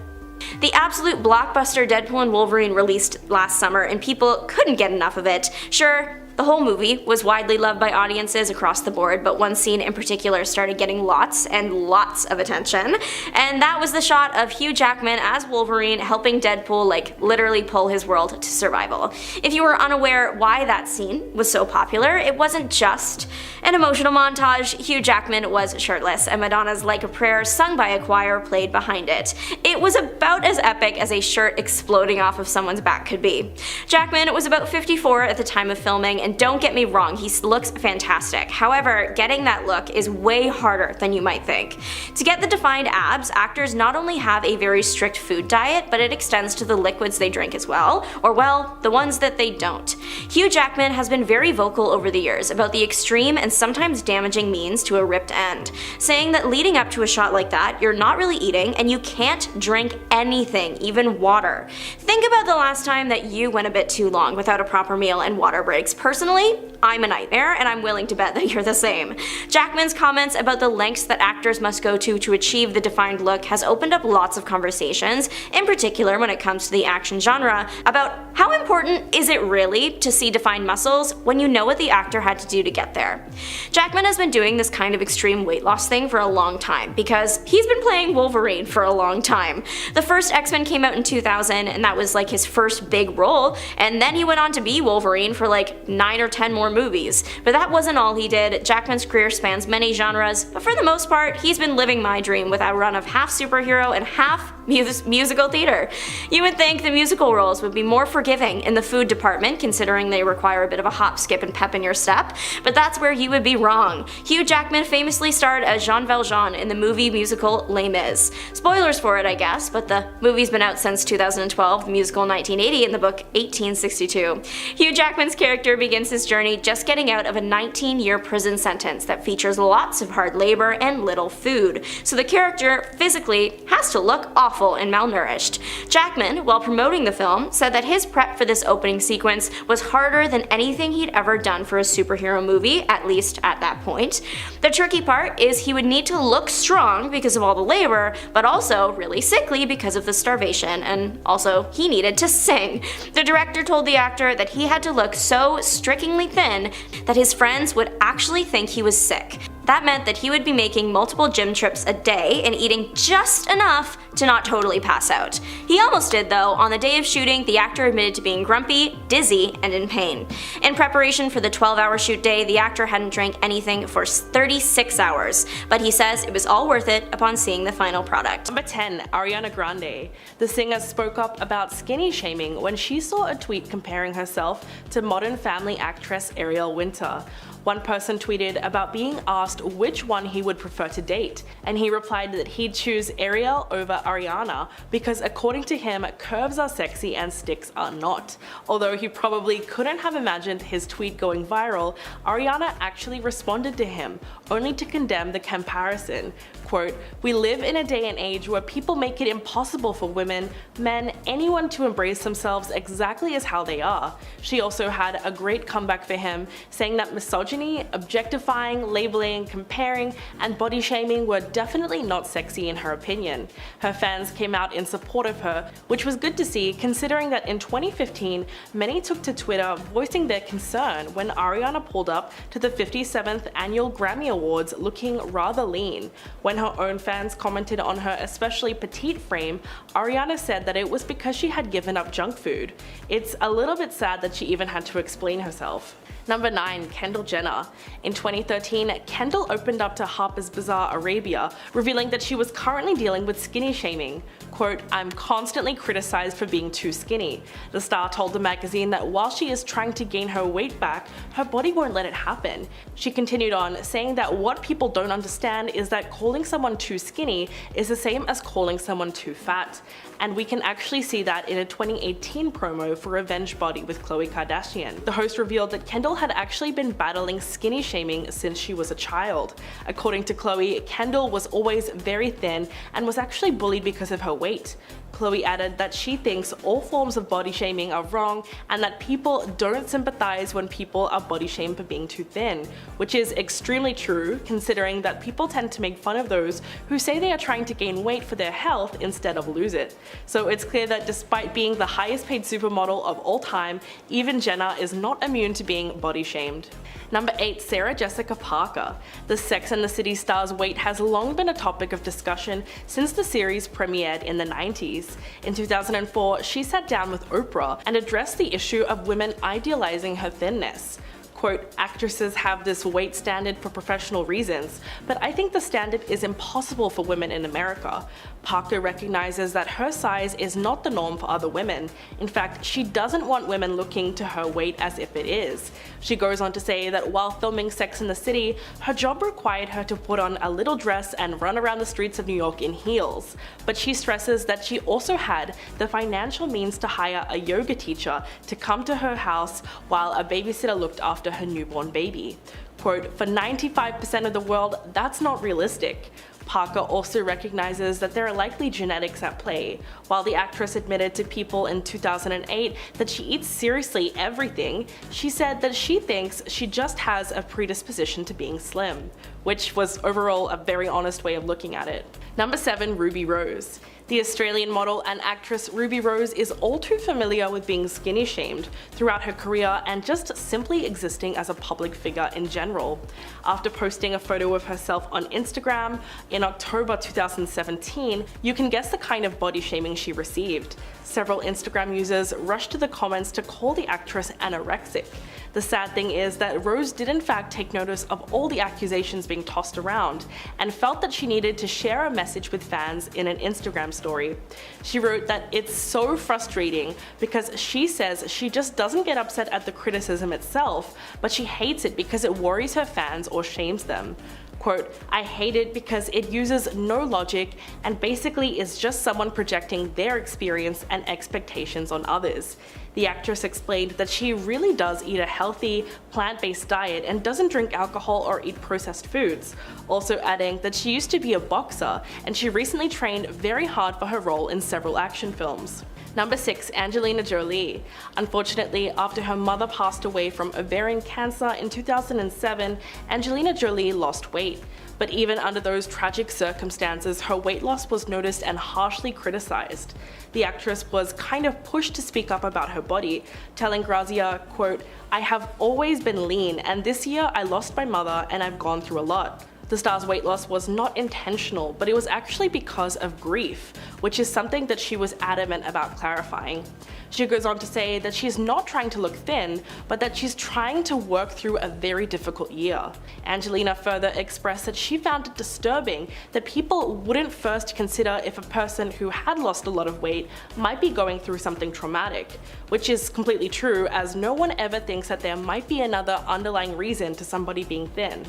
The absolute blockbuster Deadpool and Wolverine released last summer, and people couldn't get enough of it. Sure, the whole movie was widely loved by audiences across the board, but one scene in particular started getting lots and lots of attention, and that was the shot of Hugh Jackman as Wolverine helping Deadpool literally pull his world to survival. If you were unaware why that scene was so popular, it wasn't just an emotional montage. Hugh Jackman was shirtless, and Madonna's Like a Prayer, sung by a choir, played behind it. It was about as epic as a shirt exploding off of someone's back could be. Jackman was about 54 at the time of filming, and don't get me wrong, he looks fantastic. However, getting that look is way harder than you might think. To get the defined abs, actors not only have a very strict food diet, but it extends to the liquids they drink as well, or well, the ones that they don't. Hugh Jackman has been very vocal over the years about the extreme and sometimes damaging means to a ripped end, saying that leading up to a shot like that, you're not really eating and you can't drink anything, even water. Think about the last time that you went a bit too long without a proper meal and water breaks. Personally, I'm a nightmare, and I'm willing to bet that you're the same. Jackman's comments about the lengths that actors must go to achieve the defined look has opened up lots of conversations, in particular when it comes to the action genre, about how important is it really to see defined muscles when you know what the actor had to do to get there. Jackman has been doing this kind of extreme weight loss thing for a long time, because he's been playing Wolverine for a long time. The first X-Men came out in 2000, and that was his first big role, and then he went on to be Wolverine for 9 or 10 more movies. But that wasn't all he did. Jackman's career spans many genres, but for the most part, he's been living my dream with a run of half superhero and half musical theater. You would think the musical roles would be more forgiving in the food department, considering they require a bit of a hop, skip, and pep in your step, but that's where you would be wrong. Hugh Jackman famously starred as Jean Valjean in the movie musical Les Mis. Spoilers for it, I guess, but the movie's been out since 2012, the musical 1980, and the book 1862. Hugh Jackman's character begins his journey just getting out of a 19-year prison sentence that features lots of hard labor and little food, so the character physically has to look awful and malnourished. Jackman, while promoting the film, said that his prep for this opening sequence was harder than anything he'd ever done for a superhero movie, at least at that point. The tricky part is he would need to look strong because of all the labor, but also really sickly because of the starvation, and also he needed to sing. The director told the actor that he had to look so strikingly thin that his friends would actually think he was sick. That meant that he would be making multiple gym trips a day and eating just enough to not totally pass out. He almost did though. On the day of shooting, the actor admitted to being grumpy, dizzy, and in pain. In preparation for the 12-hour shoot day, the actor hadn't drank anything for 36 hours, but he says it was all worth it upon seeing the final product. Number 10. Ariana Grande. The singer spoke up about skinny shaming when she saw a tweet comparing herself to Modern Family actress Ariel Winter. One person tweeted about being asked which one he would prefer to date, and he replied that he'd choose Ariel over Ariana because according to him, curves are sexy and sticks are not. Although he probably couldn't have imagined his tweet going viral, Ariana actually responded to him, only to condemn the comparison. Quote, "We live in a day and age where people make it impossible for women, men, anyone to embrace themselves exactly as how they are." She also had a great comeback for him, saying that misogyny, objectifying, labeling, comparing, and body shaming were definitely not sexy in her opinion. Her fans came out in support of her, which was good to see considering that in 2015, many took to Twitter voicing their concern when Ariana pulled up to the 57th annual Grammy Awards looking rather lean. When her own fans commented on her especially petite frame, Ariana said that it was because she had given up junk food. It's a little bit sad that she even had to explain herself. Number 9. Kendall Jenner. In 2013, Kendall opened up to Harper's Bazaar Arabia, revealing that she was currently dealing with skinny shaming. Quote, "I'm constantly criticized for being too skinny." The star told the magazine that while she is trying to gain her weight back, her body won't let it happen. She continued on, saying that what people don't understand is that calling someone too skinny is the same as calling someone too fat. And we can actually see that in a 2018 promo for Revenge Body with Khloe Kardashian. The host revealed that Kendall had actually been battling skinny shaming since she was a child. According to Khloe, Kendall was always very thin and was actually bullied because of her weight. Chloe added that she thinks all forms of body shaming are wrong and that people don't sympathize when people are body shamed for being too thin, which is extremely true considering that people tend to make fun of those who say they are trying to gain weight for their health instead of lose it. So it's clear that despite being the highest paid supermodel of all time, even Jenner is not immune to being body shamed. Number 8. Sarah Jessica Parker. The Sex and the City star's weight has long been a topic of discussion since the series premiered in the 90s. In 2004, she sat down with Oprah and addressed the issue of women idealizing her thinness. Quote, actresses have this weight standard for professional reasons, but I think the standard is impossible for women in America. Parker recognizes that her size is not the norm for other women. In fact, she doesn't want women looking to her weight as if it is. She goes on to say that while filming Sex and the City, her job required her to put on a little dress and run around the streets of New York in heels. But she stresses that she also had the financial means to hire a yoga teacher to come to her house while a babysitter looked after her newborn baby. Quote, for 95% of the world, that's not realistic. Parker also recognizes that there are likely genetics at play. While the actress admitted to People in 2008 that she eats seriously everything, she said that she thinks she just has a predisposition to being slim, which was overall a very honest way of looking at it. Number 7. Ruby Rose. The Australian model and actress Ruby Rose is all too familiar with being skinny shamed throughout her career and just simply existing as a public figure in general. After posting a photo of herself on Instagram in October 2017, you can guess the kind of body shaming she received. Several Instagram users rushed to the comments to call the actress anorexic. The sad thing is that Rose did in fact take notice of all the accusations being tossed around and felt that she needed to share a message with fans in an Instagram story. She wrote that it's so frustrating because she says she just doesn't get upset at the criticism itself, but she hates it because it worries her fans or shames them. Quote, I hate it because it uses no logic and basically is just someone projecting their experience and expectations on others. The actress explained that she really does eat a healthy, plant-based diet and doesn't drink alcohol or eat processed foods, also adding that she used to be a boxer and she recently trained very hard for her role in several action films. Number 6. Angelina Jolie. Unfortunately, after her mother passed away from ovarian cancer in 2007, Angelina Jolie lost weight. But even under those tragic circumstances, her weight loss was noticed and harshly criticized. The actress was kind of pushed to speak up about her body, telling Grazia, quote, I have always been lean and this year I lost my mother and I've gone through a lot. The star's weight loss was not intentional, but it was actually because of grief, which is something that she was adamant about clarifying. She goes on to say that she's not trying to look thin, but that she's trying to work through a very difficult year. Angelina further expressed that she found it disturbing that people wouldn't first consider if a person who had lost a lot of weight might be going through something traumatic, which is completely true as no one ever thinks that there might be another underlying reason to somebody being thin.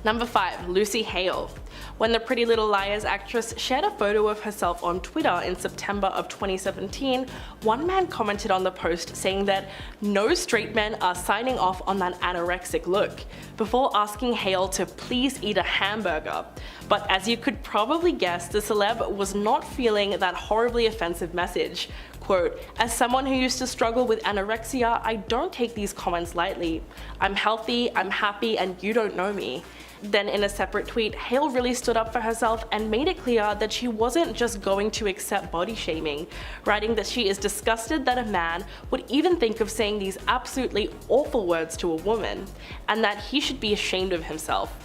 Number 5. Lucy Hale. When the Pretty Little Liars actress shared a photo of herself on Twitter in September of 2017, one man commented on the post saying that no straight men are signing off on that anorexic look, before asking Hale to please eat a hamburger. But as you could probably guess, the celeb was not feeling that horribly offensive message. Quote, as someone who used to struggle with anorexia, I don't take these comments lightly. I'm healthy, I'm happy, and you don't know me. Then in a separate tweet, Hale really stood up for herself and made it clear that she wasn't just going to accept body shaming, writing that she is disgusted that a man would even think of saying these absolutely awful words to a woman, and that he should be ashamed of himself.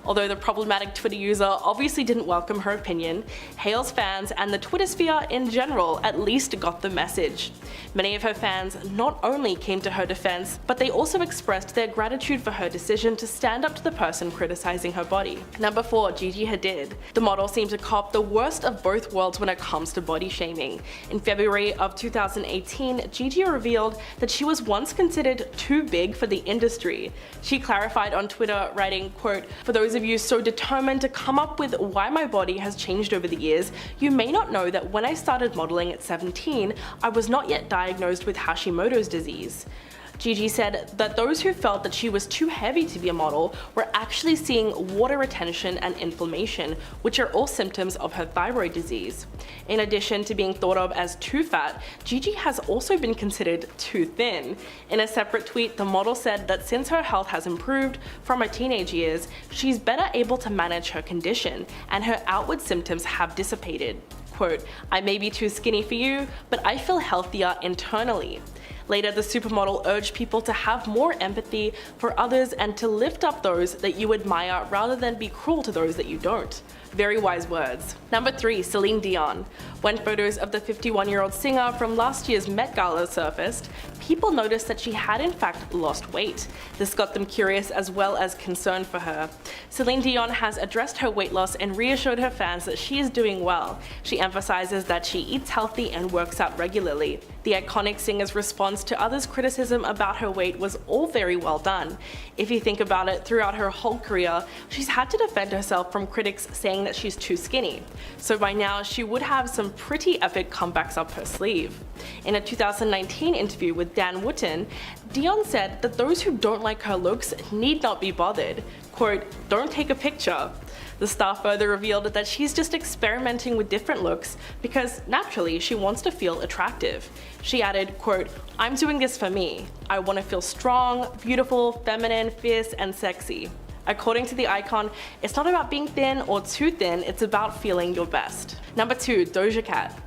Although the problematic Twitter user obviously didn't welcome her opinion, Hale's fans and the Twitter sphere in general at least got the message. Many of her fans not only came to her defense, but they also expressed their gratitude for her decision to stand up to the person criticizing her body. Number 4. Gigi Hadid. The model seemed to cop the worst of both worlds when it comes to body shaming. In February of 2018, Gigi revealed that she was once considered too big for the industry. She clarified on Twitter, writing, quote, for those of you so determined to come up with why my body has changed over the years, you may not know that when I started modeling at 17, I was not yet diagnosed with Hashimoto's disease. Gigi said that those who felt that she was too heavy to be a model were actually seeing water retention and inflammation, which are all symptoms of her thyroid disease. In addition to being thought of as too fat, Gigi has also been considered too thin. In a separate tweet, the model said that since her health has improved from her teenage years, she's better able to manage her condition, and her outward symptoms have dissipated. Quote, "I may be too skinny for you, but I feel healthier internally." Later, the supermodel urged people to have more empathy for others and to lift up those that you admire rather than be cruel to those that you don't. Very wise words. Number 3, Celine Dion. When photos of the 51-year-old singer from last year's Met Gala surfaced, people noticed that she had in fact lost weight. This got them curious as well as concerned for her. Celine Dion has addressed her weight loss and reassured her fans that she is doing well. She emphasizes that she eats healthy and works out regularly. The iconic singer's response to others' criticism about her weight was all very well done. If you think about it, throughout her whole career, she's had to defend herself from critics saying that she's too skinny. So by now, she would have some pretty epic comebacks up her sleeve. In a 2019 interview with Dan Wootton, Dion said that those who don't like her looks need not be bothered. Quote, "Don't take a picture." The star further revealed that she's just experimenting with different looks because naturally she wants to feel attractive. She added, quote, "I'm doing this for me. I want to feel strong, beautiful, feminine, fierce, and sexy." According to the icon, it's not about being thin or too thin, it's about feeling your best. Number 2, Doja Cat.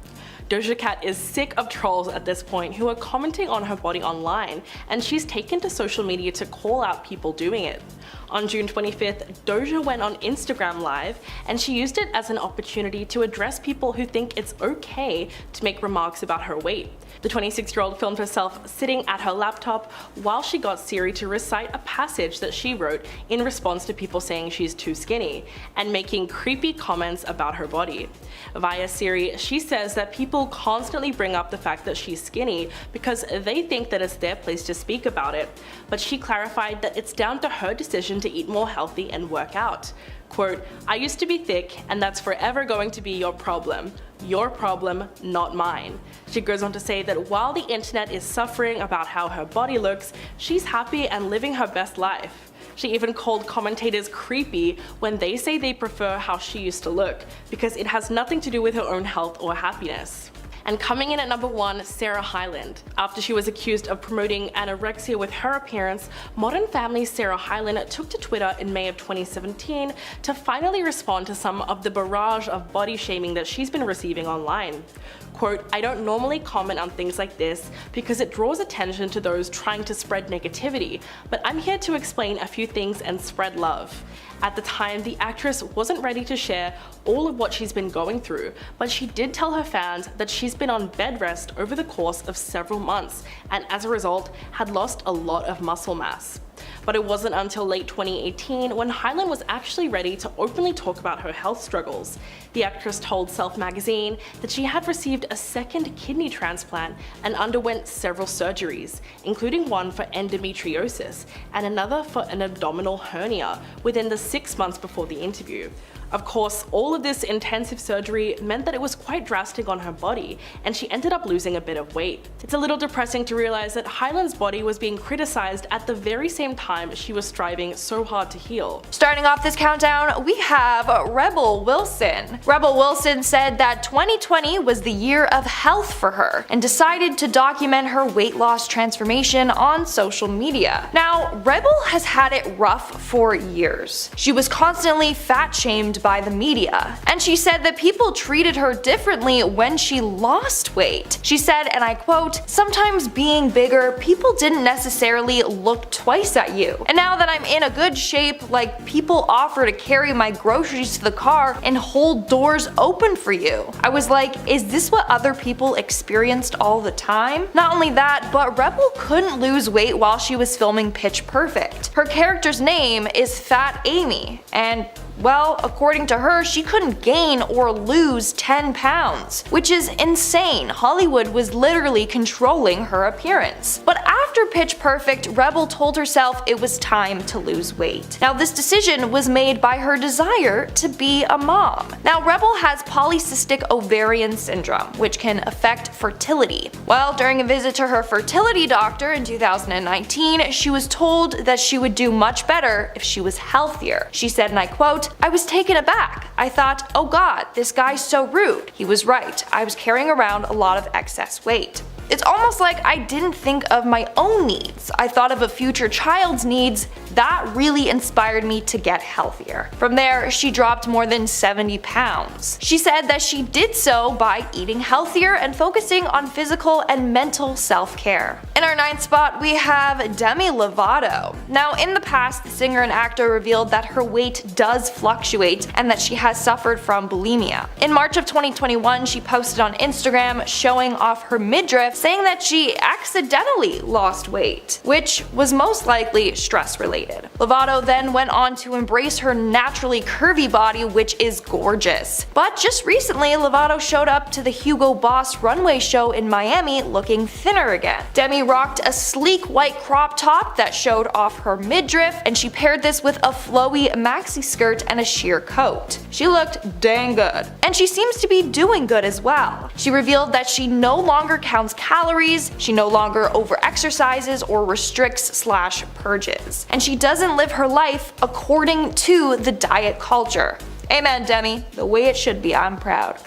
Doja Cat is sick of trolls at this point who are commenting on her body online, and she's taken to social media to call out people doing it. On June 25th, Doja went on Instagram Live, and she used it as an opportunity to address people who think it's okay to make remarks about her weight. The 26-year-old filmed herself sitting at her laptop while she got Siri to recite a passage that she wrote in response to people saying she's too skinny, and making creepy comments about her body. Via Siri, she says that people constantly bring up the fact that she's skinny because they think that it's their place to speak about it, but she clarified that it's down to her decision to eat more healthy and work out. Quote, "I used to be thick, and that's forever going to be your problem. Your problem, not mine." She goes on to say that while the internet is suffering about how her body looks, she's happy and living her best life. She even called commentators creepy when they say they prefer how she used to look, because it has nothing to do with her own health or happiness. And coming in at number 1, Sarah Hyland. After she was accused of promoting anorexia with her appearance, Modern Family's Sarah Hyland took to Twitter in May of 2017 to finally respond to some of the barrage of body shaming that she's been receiving online. Quote, "I don't normally comment on things like this because it draws attention to those trying to spread negativity, but I'm here to explain a few things and spread love." At the time, the actress wasn't ready to share all of what she's been going through, but she did tell her fans that she's been on bed rest over the course of several months, and as a result, had lost a lot of muscle mass. But it wasn't until late 2018 when Hyland was actually ready to openly talk about her health struggles. The actress told Self magazine that she had received a second kidney transplant and underwent several surgeries, including one for endometriosis and another for an abdominal hernia within the 6 months before the interview. Of course, all of this intensive surgery meant that it was quite drastic on her body, and she ended up losing a bit of weight. It's a little depressing to realize that Hyland's body was being criticized at the very same time she was striving so hard to heal. Starting off this countdown, we have Rebel Wilson. Rebel Wilson said that 2020 was the year of health for her, and decided to document her weight loss transformation on social media. Now, Rebel has had it rough for years. She was constantly fat shamed by the media, and she said that people treated her differently when she lost weight. She said, and I quote, "Sometimes being bigger, people didn't necessarily look twice at you. And now that I'm in a good shape, like people offer to carry my groceries to the car and hold doors open for you." I was like, is this what other people experienced all the time? Not only that, but Rebel couldn't lose weight while she was filming Pitch Perfect. Her character's name is Fat Amy, and Well, according to her, she couldn't gain or lose 10 pounds, which is insane. Hollywood was literally controlling her appearance. But after Pitch Perfect, Rebel told herself it was time to lose weight. Now, this decision was made by her desire to be a mom. Now, Rebel has polycystic ovarian syndrome, which can affect fertility. Well, during a visit to her fertility doctor in 2019, she was told that she would do much better if she was healthier. She said, and I quote, "I was taken aback. I thought, oh god, this guy's so rude. He was right. I was carrying around a lot of excess weight." It's almost like I didn't think of my own needs. I thought of a future child's needs. That really inspired me to get healthier. From there, she dropped more than 70 pounds. She said that she did so by eating healthier and focusing on physical and mental self-care. In our 9th spot, we have Demi Lovato. Now, in the past, the singer and actor revealed that her weight does fluctuate and that she has suffered from bulimia. In March of 2021, she posted on Instagram showing off her midriff, saying that she accidentally lost weight, which was most likely stress-related. Lovato then went on to embrace her naturally curvy body, which is gorgeous. But just recently, Lovato showed up to the Hugo Boss runway show in Miami looking thinner again. Demi rocked a sleek white crop top that showed off her midriff, and she paired this with a flowy maxi skirt and a sheer coat. She looked dang good. And she seems to be doing good as well. She revealed that she no longer counts calories, she no longer over-exercises or restricts/purges. And she doesn't live her life according to the diet culture. Amen, Demi. The way it should be. I'm proud.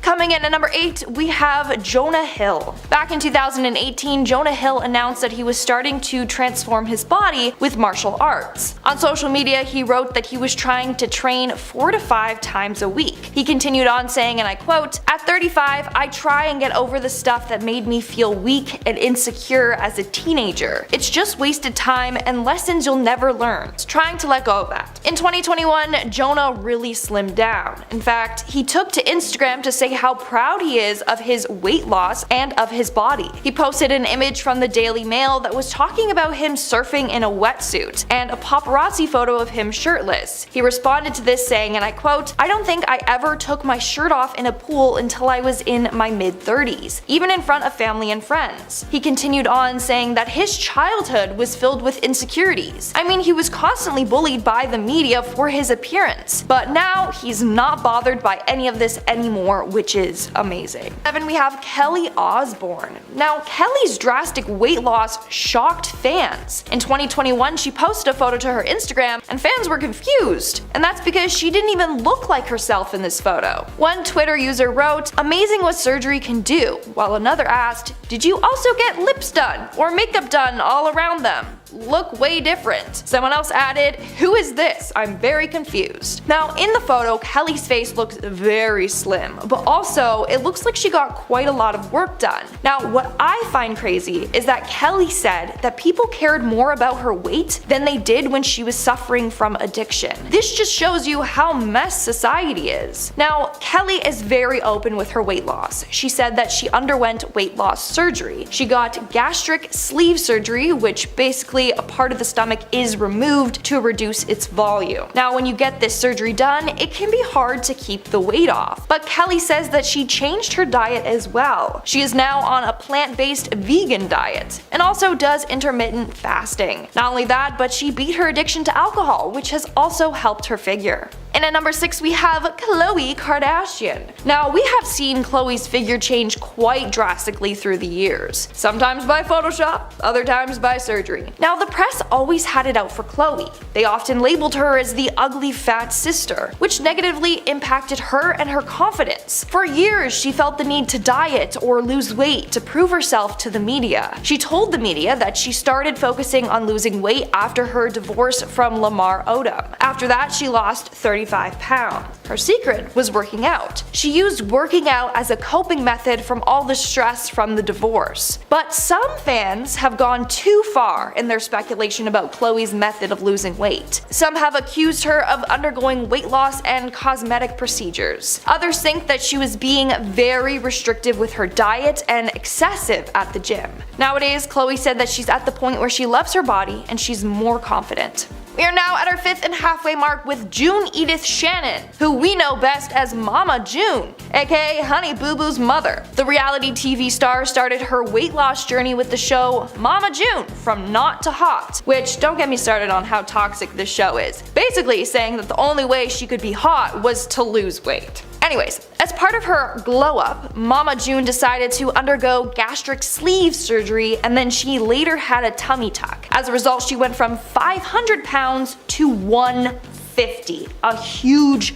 Coming in at number 8, we have Jonah Hill. Back in 2018, Jonah Hill announced that he was starting to transform his body with martial arts. On social media, he wrote that he was trying to train 4 to 5 times a week. He continued on saying, and I quote, "At 35, I try and get over the stuff that made me feel weak and insecure as a teenager. It's just wasted time and lessons you'll never learn. It's trying to let go of that." In 2021, Jonah really slimmed down. In fact, he took to Instagram to say how proud he is of his weight loss and of his body. He posted an image from the Daily Mail that was talking about him surfing in a wetsuit and a paparazzi photo of him shirtless. He responded to this saying, and I quote, "I don't think I ever took my shirt off in a pool until I was in my mid-30s, even in front of family and friends." He continued on saying that his childhood was filled with insecurities. I mean, he was constantly bullied by the media for his appearance, but now he's not bothered by any of this anymore, which is amazing. 7, we have Kelly Osbourne. Now, Kelly's drastic weight loss shocked fans. In 2021, she posted a photo to her Instagram, and fans were confused. And that's because she didn't even look like herself in this photo. One Twitter user wrote, "Amazing what surgery can do," while another asked, "Did you also get lips done or makeup done all around them? Look way different." Someone else added, "Who is this? I'm very confused." Now, in the photo, Kelly's face looks very slim, but also it looks like she got quite a lot of work done. Now, what I find crazy is that Kelly said that people cared more about her weight than they did when she was suffering from addiction. This just shows you how messed society is. Now, Kelly is very open with her weight loss. She said that she underwent weight loss surgery. She got gastric sleeve surgery, which basically a part of the stomach is removed to reduce its volume. Now, when you get this surgery done, it can be hard to keep the weight off. But Kelly says that she changed her diet as well. She is now on a plant-based vegan diet and also does intermittent fasting. Not only that, but she beat her addiction to alcohol, which has also helped her figure. And at number 6, we have Khloe Kardashian. Now, we have seen Khloe's figure change quite drastically through the years. Sometimes by Photoshop, other times by surgery. Now, the press always had it out for Khloe. They often labeled her as the ugly fat sister, which negatively impacted her and her confidence. For years, she felt the need to diet or lose weight to prove herself to the media. She told the media that she started focusing on losing weight after her divorce from Lamar Odom. After that, she lost 35 35 pounds. Her secret was working out. She used working out as a coping method from all the stress from the divorce. But some fans have gone too far in their speculation about Khloe's method of losing weight. Some have accused her of undergoing weight loss and cosmetic procedures. Others think that she was being very restrictive with her diet and excessive at the gym. Nowadays, Khloe said that she's at the point where she loves her body and she's more confident. We are now at our 5th and halfway mark with June Edith Shannon, who we know best as Mama June, aka Honey Boo Boo's mother. The reality TV star started her weight loss journey with the show Mama June From Not to Hot, which don't get me started on how toxic this show is, basically saying that the only way she could be hot was to lose weight. Anyways, as part of her glow up, Mama June decided to undergo gastric sleeve surgery and then she later had a tummy tuck. As a result, she went from 500 pounds to 150, a huge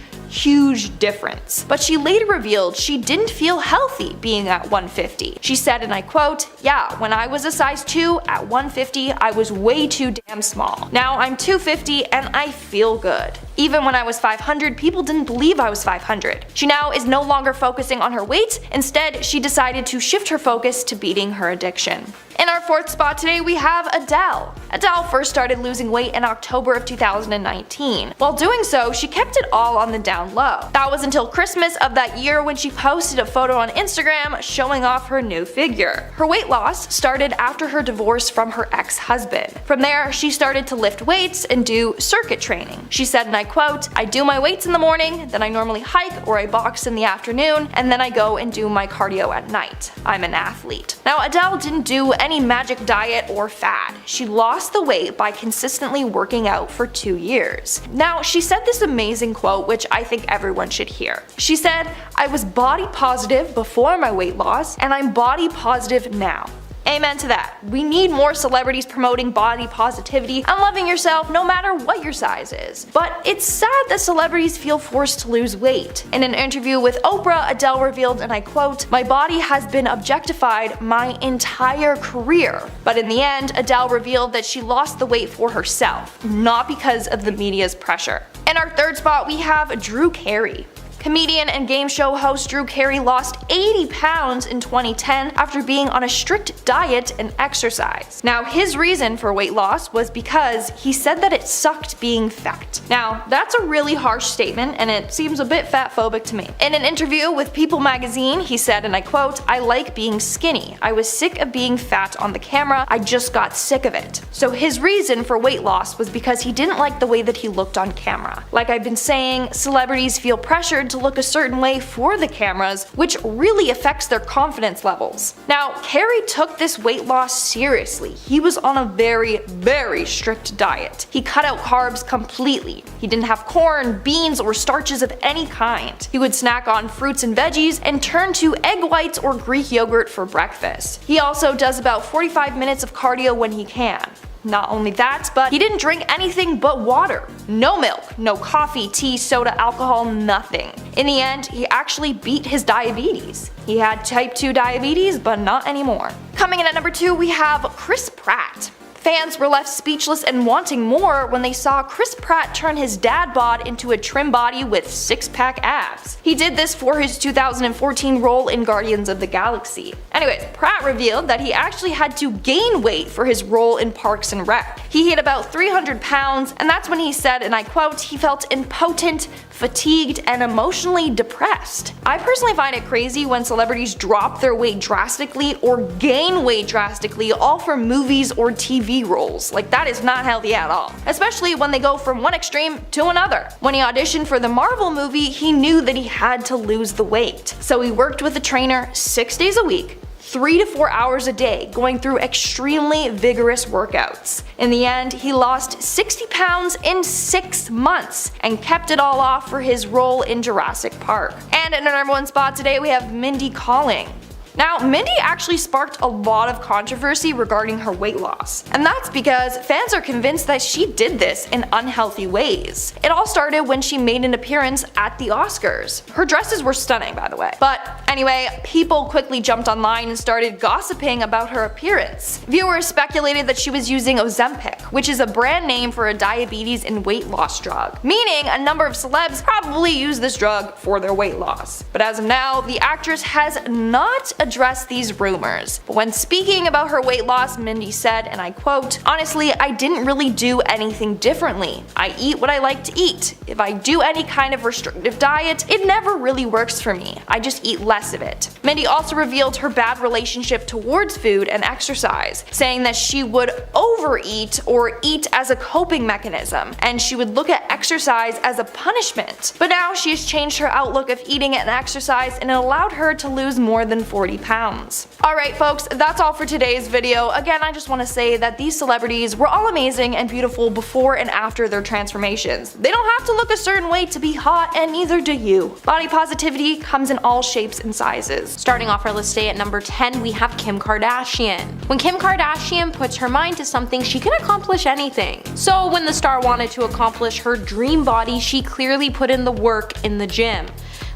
difference. But she later revealed she didn't feel healthy being at 150. She said, and I quote, "Yeah, when I was a size 2 at 150, I was way too damn small. Now I'm 250 and I feel good. Even when I was 500, people didn't believe I was 500. She now is no longer focusing on her weight. Instead, she decided to shift her focus to beating her addiction." In our 4th spot today, we have Adele. Adele first started losing weight in October of 2019. While doing so, she kept it all on the down low. That was until Christmas of that year when she posted a photo on Instagram showing off her new figure. Her weight loss started after her divorce from her ex-husband. From there, she started to lift weights and do circuit training. She said, and I quote, "I do my weights in the morning, then I normally hike or I box in the afternoon, and then I go and do my cardio at night. I'm an athlete." Now, Adele didn't do any magic diet or fad. She lost the weight by consistently working out for 2 years. Now, she said this amazing quote which I think everyone should hear. She said, "I was body positive before my weight loss, and I'm body positive now." Amen to that. We need more celebrities promoting body positivity and loving yourself no matter what your size is. But it's sad that celebrities feel forced to lose weight. In an interview with Oprah, Adele revealed, and I quote, "My body has been objectified my entire career." But in the end, Adele revealed that she lost the weight for herself, not because of the media's pressure. In our 3rd spot, we have Drew Carey. Comedian and game show host Drew Carey lost 80 pounds in 2010 after being on a strict diet and exercise. Now, his reason for weight loss was because he said that it sucked being fat. Now, that's a really harsh statement and it seems a bit fatphobic to me. In an interview with People magazine, he said, and I quote, "I like being skinny. I was sick of being fat on the camera. I just got sick of it." So his reason for weight loss was because he didn't like the way that he looked on camera. Like I've been saying, celebrities feel pressured to look a certain way for the cameras, which really affects their confidence levels. Now, Carey took this weight loss seriously. He was on a very strict diet. He cut out carbs completely. He didn't have corn, beans, or starches of any kind. He would snack on fruits and veggies and turn to egg whites or Greek yogurt for breakfast. He also does about 45 minutes of cardio when he can. Not only that, but he didn't drink anything but water. No milk, no coffee, tea, soda, alcohol, nothing. In the end, he actually beat his diabetes. He had type 2 diabetes, but not anymore. Coming in at number 2, we have Chris Pratt. Fans were left speechless and wanting more when they saw Chris Pratt turn his dad bod into a trim body with 6-pack abs. He did this for his 2014 role in Guardians of the Galaxy. Anyways, Pratt revealed that he actually had to gain weight for his role in Parks and Rec. He hit about 300 pounds, and that's when he said, and I quote, he felt impotent, fatigued, and emotionally depressed. I personally find it crazy when celebrities drop their weight drastically or gain weight drastically all for movies or TV roles. Like, that is not healthy at all. Especially when they go from one extreme to another. When he auditioned for the Marvel movie, he knew that he had to lose the weight. So he worked with a trainer 6 days a week, 3 to 4 hours a day, going through extremely vigorous workouts. In the end, he lost 60 pounds in 6 months and kept it all off for his role in Jurassic Park. And in our number 1 spot today, we have Mindy Kaling. Now, Mindy actually sparked a lot of controversy regarding her weight loss, and that's because fans are convinced that she did this in unhealthy ways. It all started when she made an appearance at the Oscars. Her dresses were stunning, by the way. But anyway, people quickly jumped online and started gossiping about her appearance. Viewers speculated that she was using OZEMPIC, which is a brand name for a diabetes and weight loss drug, meaning a number of celebs probably use this drug for their weight loss. But as of now, the actress has not addressed these rumors. But when speaking about her weight loss, Mindy said, and I quote, "Honestly, I didn't really do anything differently. I eat what I like to eat. If I do any kind of restrictive diet, it never really works for me. I just eat less of it." Mindy also revealed her bad relationship towards food and exercise, saying that she would overeat or eat as a coping mechanism, and she would look at exercise as a punishment. But now she has changed her outlook of eating and exercise, and it allowed her to lose more than 40 pounds. Alright folks, that's all for today's video. Again, I just want to say that these celebrities were all amazing and beautiful before and after their transformations. They don't have to look a certain way to be hot, and neither do you. Body positivity comes in all shapes and sizes. Starting off our list today at number 10, we have Kim Kardashian. When Kim Kardashian puts her mind to something, she can accomplish anything. So when the star wanted to accomplish her dream body, she clearly put in the work in the gym.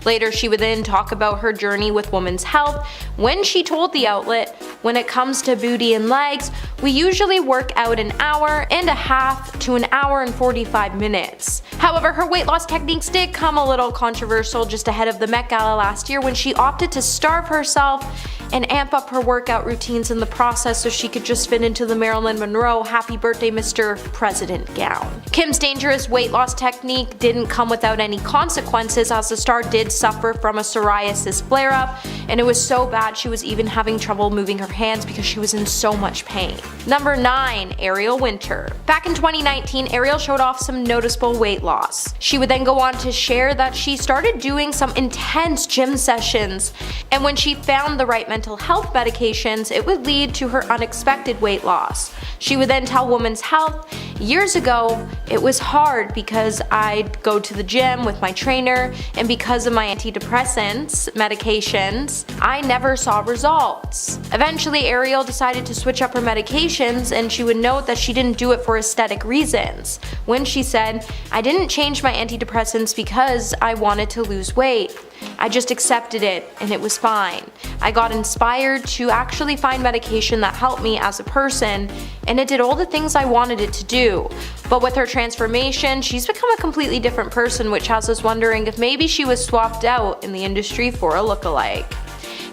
Later, she would then talk about her journey with women's health when she told the outlet, "When it comes to booty and legs, we usually work out an hour and a half to an hour and 45 minutes. However, her weight loss techniques did come a little controversial just ahead of the Met Gala last year when she opted to starve herself and amp up her workout routines in the process so she could just fit into the Marilyn Monroe Happy Birthday Mr. President gown. Kim's dangerous weight loss technique didn't come without any consequences, as the star did suffer from a psoriasis flare-up, and it was so bad she was even having trouble moving her hands because she was in so much pain. Number 9. Ariel Winter. Back in 2019, Ariel showed off some noticeable weight loss. She would then go on to share that she started doing some intense gym sessions, and when she found the right mental health medications, it would lead to her unexpected weight loss. She would then tell Women's Health, "Years ago, it was hard because I'd go to the gym with my trainer, and because of my antidepressants medications, I never saw results." Eventually, Ariel decided to switch up her medications, and she would note that she didn't do it for aesthetic reasons, when she said, "I didn't change my antidepressants because I wanted to lose weight. I just accepted it, and it was fine. I got inspired to actually find medication that helped me as a person, and it did all the things I wanted it to do." But with her transformation, she's become a completely different person, which has us wondering if maybe she was swapped out in the industry for a lookalike.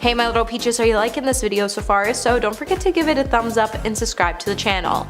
Hey my little peaches, are you liking this video so far? If so, don't forget to give it a thumbs up and subscribe to the channel.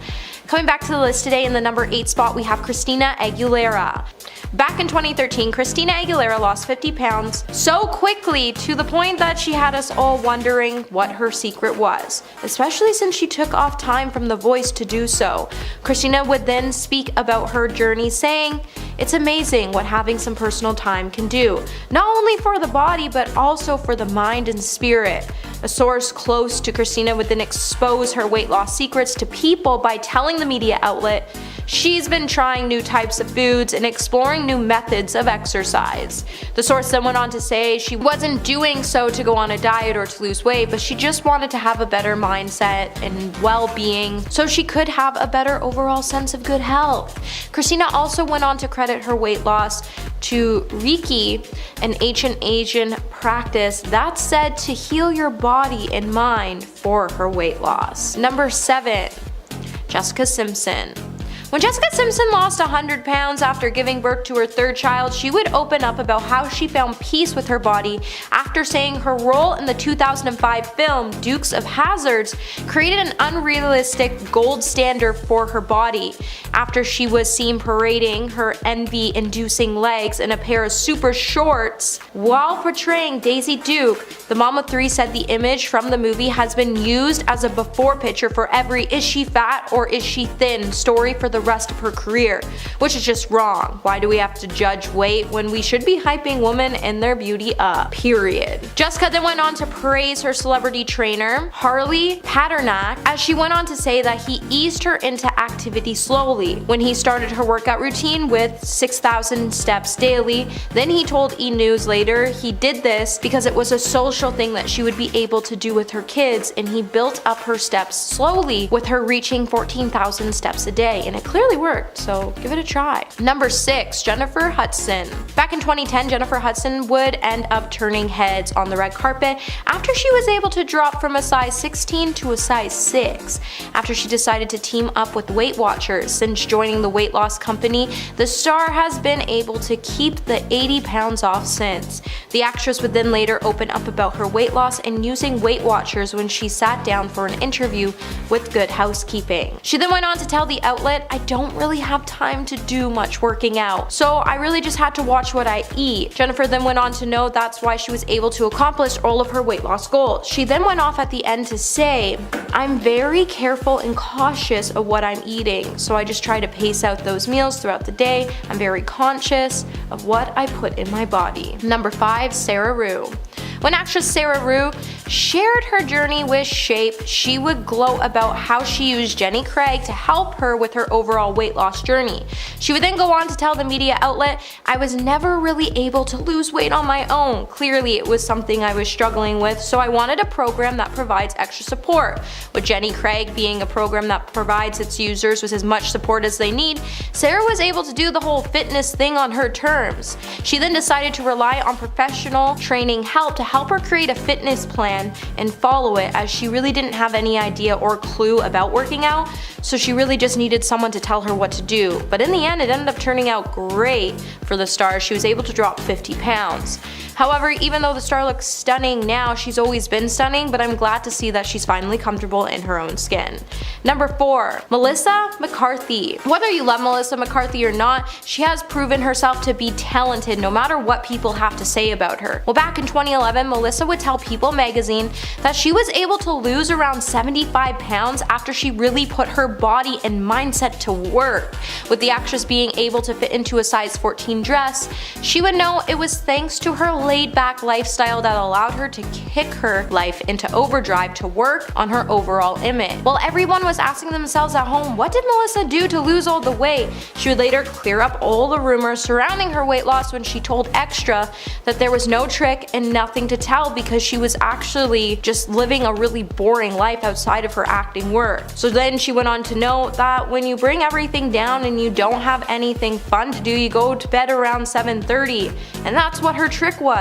Coming back to the list today, in the number 8 spot, we have Christina Aguilera. Back in 2013, Christina Aguilera lost 50 pounds so quickly to the point that she had us all wondering what her secret was, especially since she took off time from The Voice to do so. Christina would then speak about her journey, saying, "It's amazing what having some personal time can do, not only for the body but also for the mind and spirit." A source close to Christina would then expose her weight loss secrets to people by telling the media outlet she's been trying new types of foods and exploring new methods of exercise. The source then went on to say she wasn't doing so to go on a diet or to lose weight, but she just wanted to have a better mindset and well-being so she could have a better overall sense of good health. Christina also went on to credit her weight loss to Reiki, an ancient Asian practice that's said to heal your body and mind for her weight loss. Number 7. Jessica Simpson. When Jessica Simpson lost 100 pounds after giving birth to her 3rd child, she would open up about how she found peace with her body after saying her role in the 2005 film Dukes of Hazzard created an unrealistic gold standard for her body. After she was seen parading her envy-inducing legs in a pair of super shorts while portraying Daisy Duke, the mom of 3 said the image from the movie has been used as a before picture for every "is she fat or is she thin" story for the rest of her career, which is just wrong. Why do we have to judge weight when we should be hyping women and their beauty up? Period. Jessica then went on to praise her celebrity trainer, Harley Paternak, as she went on to say that he eased her into activity slowly when he started her workout routine with 6,000 steps daily. Then he told E! News later he did this because it was a social thing that she would be able to do with her kids, and he built up her steps slowly with her reaching 14,000 steps a day, and it clearly worked, so give it a try. Number 6. Jennifer Hudson. Back in 2010, Jennifer Hudson would end up turning heads on the red carpet after she was able to drop from a size 16 to a size 6 after she decided to team up with Weight Watchers. Since joining the weight loss company, the star has been able to keep the 80 pounds off since. The actress would then later open up about her weight loss and using Weight Watchers when she sat down for an interview with Good Housekeeping. She then went on to tell the outlet, "I don't really have time to do much working out, so I really just had to watch what I eat." Jennifer then went on to know that's why she was able to accomplish all of her weight loss goals. She then went off at the end to say, "I'm very careful and cautious of what I'm eating, so I just try to pace out those meals throughout the day. I'm very conscious of what I put in my body." Number 5. Sarah Rue. When actress Sarah Rue shared her journey with Shape, she would gloat about how she used Jenny Craig to help her with her overall weight loss journey. She would then go on to tell the media outlet, "I was never really able to lose weight on my own. Clearly it was something I was struggling with, so I wanted a program that provides extra support. With Jenny Craig being a program that provides its users with as much support as they need, Sarah was able to do the whole fitness thing on her terms." She then decided to rely on professional training help to help her create a fitness plan and follow it, as she really didn't have any idea or clue about working out, so she really just needed someone to tell her what to do. But in the end, it ended up turning out great for the star. She was able to drop 50 pounds. However, even though the star looks stunning now, she's always been stunning, but I'm glad to see that she's finally comfortable in her own skin. Number 4. Melissa McCarthy. Whether you love Melissa McCarthy or not, she has proven herself to be talented no matter what people have to say about her. Well, back in 2011, Melissa would tell People magazine that she was able to lose around 75 pounds after she really put her body and mindset to work. With the actress being able to fit into a size 14 dress, she would know it was thanks to her laid-back lifestyle that allowed her to kick her life into overdrive to work on her overall image. While everyone was asking themselves at home, what did Melissa do to lose all the weight, she would later clear up all the rumors surrounding her weight loss when she told Extra that there was no trick and nothing to tell because she was actually just living a really boring life outside of her acting work. So then she went on to note that when you bring everything down and you don't have anything fun to do, you go to bed around 7:30, and that's what her trick was.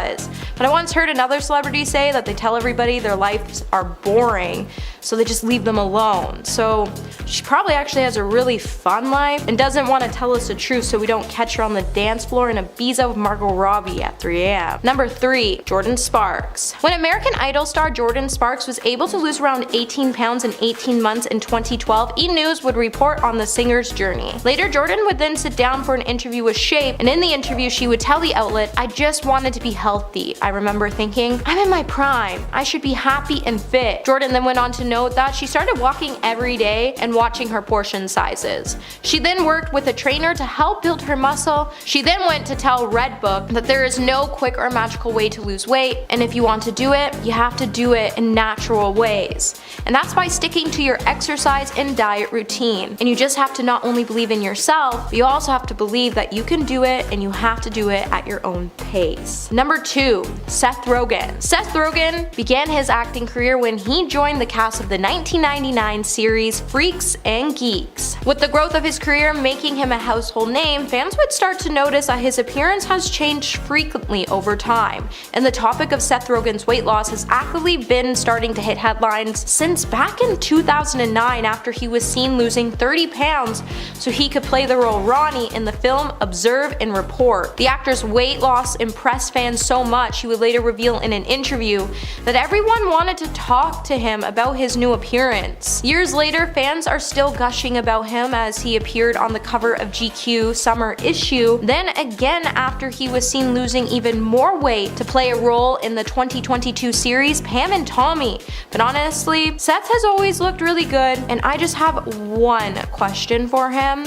But I once heard another celebrity say that they tell everybody their lives are boring, so they just leave them alone. So she probably actually has a really fun life and doesn't want to tell us the truth so we don't catch her on the dance floor in Ibiza with Margot Robbie at 3 a.m. Number 3. Jordin Sparks. When American Idol star Jordin Sparks was able to lose around 18 pounds in 18 months in 2012, E! News would report on the singer's journey. Later, Jordin would then sit down for an interview with Shape, and in the interview she would tell the outlet, "I just wanted to be healthy. I remember thinking, I'm in my prime. I should be happy and fit." Jordin then went on to note that she started walking every day and watching her portion sizes. She then worked with a trainer to help build her muscle. She then went to tell Redbook that there is no quick or magical way to lose weight, and if you want to do it, you have to do it in natural ways. And that's by sticking to your exercise and diet routine. And you just have to not only believe in yourself, but you also have to believe that you can do it, and you have to do it at your own pace. Number 2. Seth Rogen. Seth Rogen began his acting career when he joined the cast of the 1999 series Freaks and Geeks. With the growth of his career making him a household name, fans would start to notice that his appearance has changed frequently over time, and the topic of Seth Rogen's weight loss has actively been starting to hit headlines since back in 2009 after he was seen losing 30 pounds so he could play the role Ronnie in the film Observe and Report. The actor's weight loss impressed fans so much he would later reveal in an interview that everyone wanted to talk to him about his new appearance. Years later, fans are still gushing about him as he appeared on the cover of GQ summer issue, then again after he was seen losing even more weight to play a role in the 2022 series Pam and Tommy. But honestly, Seth has always looked really good, and I just have one question for him.